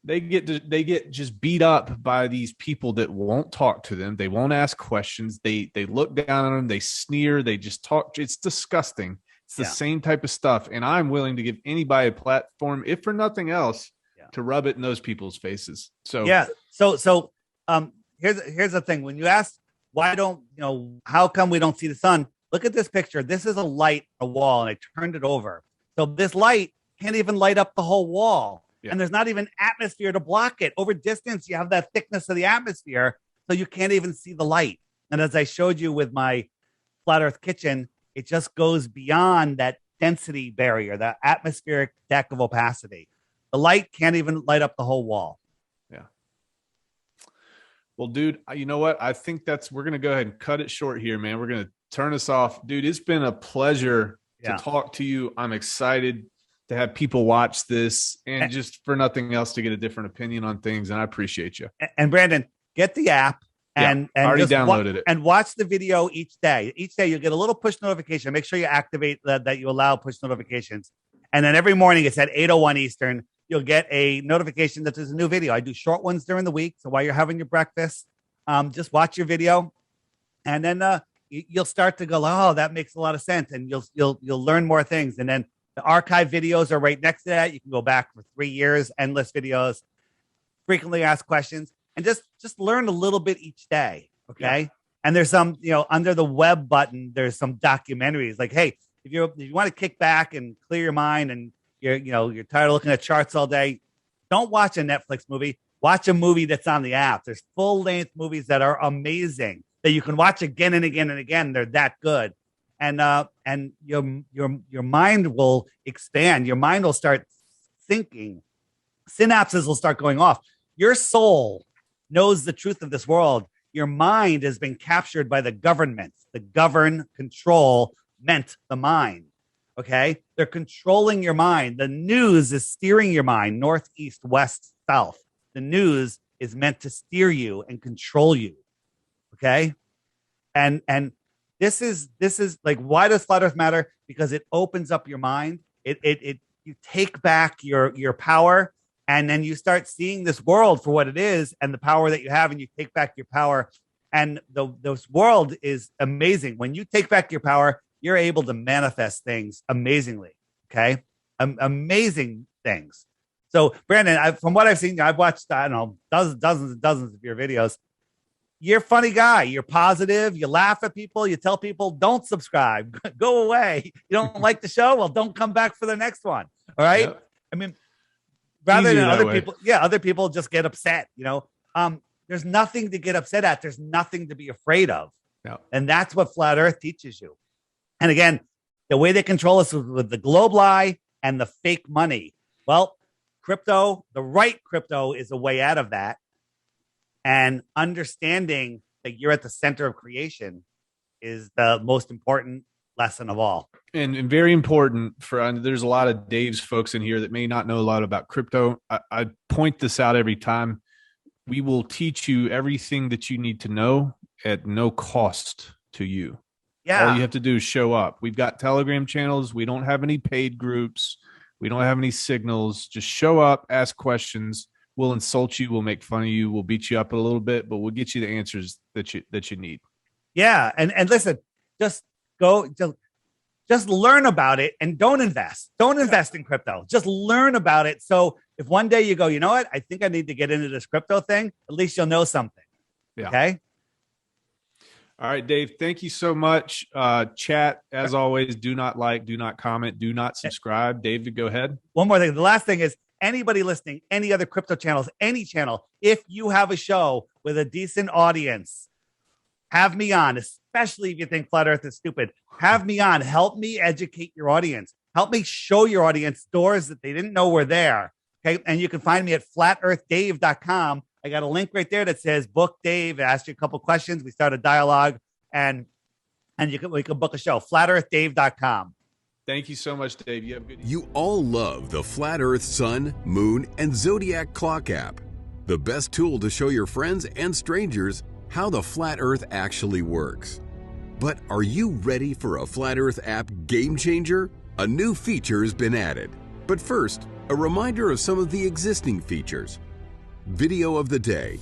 they get just beat up by these people that won't talk to them. They won't ask questions. They look down on them. They sneer. They just talk. It's disgusting. It's the same type of stuff. And I'm willing to give anybody a platform, if for nothing else, to rub it in those people's faces. So here's the thing. When you ask how come we don't see the sun? Look at this picture. This is a light on a wall, and I turned it over. So this light can't even light up the whole wall. Yeah. And there's not even atmosphere to block it. Over distance, you have that thickness of the atmosphere, so you can't even see the light. And as I showed you with my Flat Earth Kitchen, it just goes beyond that density barrier, that atmospheric deck of opacity. The light can't even light up the whole wall. Yeah. Well, dude, you know what? I think we're going to go ahead and cut it short here, man. We're going to turn this off. Dude, it's been a pleasure to talk to you. I'm excited to have people watch this and just for nothing else to get a different opinion on things. And I appreciate you. And Brandon, get the app and already downloaded it and watch the video each day. Each day you'll get a little push notification. Make sure you activate that you allow push notifications. And then every morning it's at 8:01 Eastern. You'll get a notification that there's a new video. I do short ones during the week. So while you're having your breakfast, just watch your video. And then you'll start to go, oh, that makes a lot of sense. And you'll learn more things. And then the archive videos are right next to that. You can go back for 3 years, endless videos, frequently asked questions, and just learn a little bit each day. Okay. Yeah. And there's some, under the web button, there's some documentaries like, hey, if you want to kick back and clear your mind and you're tired of looking at charts all day, don't watch a Netflix movie. Watch a movie that's on the app. There's full-length movies that are amazing that you can watch again and again and again. They're that good. And your mind will expand. Your mind will start thinking. Synapses will start going off. Your soul knows the truth of this world. Your mind has been captured by the government, the govern, control, meant the mind. Okay. They're controlling your mind. The news is steering your mind north, east, west, south. The news is meant to steer you and control you. Okay. And this is like, why does flat earth matter? Because it opens up your mind. You take back your power, and then you start seeing this world for what it is and the power that you have, and you take back your power. And this world is amazing. When you take back your power, you're able to manifest things amazingly. Okay. Amazing things. So Brandon, from what I've seen, I've watched, I don't know, dozens and dozens of your videos. You're a funny guy. You're positive. You laugh at people. You tell people, don't subscribe. Go away. You don't like the show? Well, don't come back for the next one. All right. Yep. I mean, rather than other people, other people just get upset. There's nothing to get upset at. There's nothing to be afraid of. Yep. And that's what flat earth teaches you. And again, the way they control us with the globe lie and the fake money. Well, crypto, the right crypto is a way out of that. And understanding that you're at the center of creation is the most important lesson of all. And very important there's a lot of Dave's folks in here that may not know a lot about crypto. I point this out every time. We will teach you everything that you need to know at no cost to you. Yeah. All you have to do is show up. We've got Telegram channels. We don't have any paid groups. We don't have any signals. Just show up, ask questions. We'll insult you. We'll make fun of you. We'll beat you up a little bit, but we'll get you the answers that you need. Yeah. And listen, just learn about it and don't invest. Don't invest in crypto. Just learn about it. So if one day you go, you know what? I think I need to get into this crypto thing. At least you'll know something. Yeah. Okay. All right, Dave. Thank you so much. Chat, as always, do not like, do not comment, do not subscribe. David, go ahead. One more thing. The last thing is, anybody listening, any other crypto channels, any channel, if you have a show with a decent audience, have me on, especially if you think flat earth is stupid. Have me on. Help me educate your audience. Help me show your audience doors that they didn't know were there. Okay. And you can find me at flatearthdave.com. I got a link right there that says book Dave. Ask you a couple questions. We start a dialogue, and we can book a show. flatearthdave.com. Thank you so much, Dave. You all love the Flat Earth Sun, Moon, and Zodiac Clock app. The best tool to show your friends and strangers how the Flat Earth actually works. But are you ready for a Flat Earth app game changer? A new feature has been added. But first, a reminder of some of the existing features. Video of the day.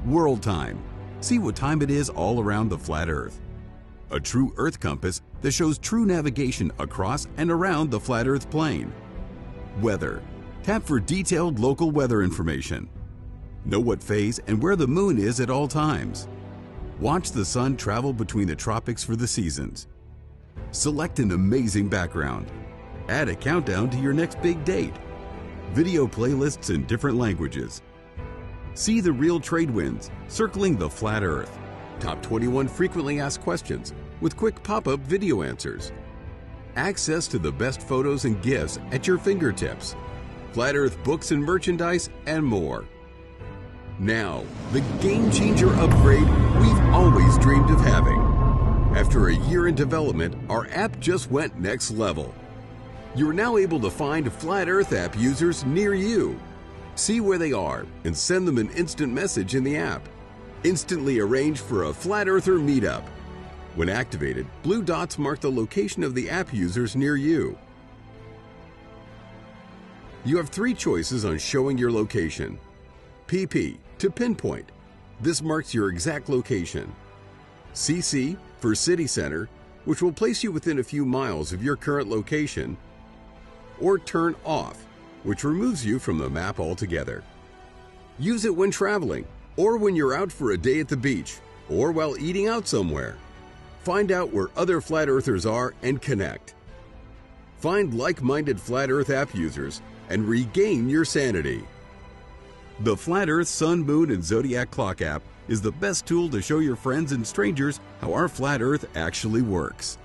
World time. See what time it is all around the flat Earth. A true Earth compass that shows true navigation across and around the flat Earth plane. Weather. Tap for detailed local weather information. Know what phase and where the moon is at all times. Watch the sun travel between the tropics for the seasons. Select an amazing background. Add a countdown to your next big date. Video playlists in different languages. See the real trade winds circling the flat Earth. Top 21 frequently asked questions with quick pop-up video answers. Access to the best photos and gifts at your fingertips. Flat Earth books and merchandise, and more. Now, the game-changer upgrade we've always dreamed of having. After a year in development, our app just went next level. You're now able to find Flat Earth app users near you. See where they are and send them an instant message in the app. Instantly arrange for a Flat Earther meetup. When activated, blue dots mark the location of the app users near you. You have 3 choices on showing your location. PP, to pinpoint. This marks your exact location. CC, for city center, which will place you within a few miles of your current location. Or turn off, which removes you from the map altogether. Use it when traveling, or when you're out for a day at the beach, or while eating out somewhere. Find out where other Flat Earthers are and connect. Find like-minded Flat Earth app users and regain your sanity. The Flat Earth Sun, Moon, and Zodiac Clock app is the best tool to show your friends and strangers how our Flat Earth actually works.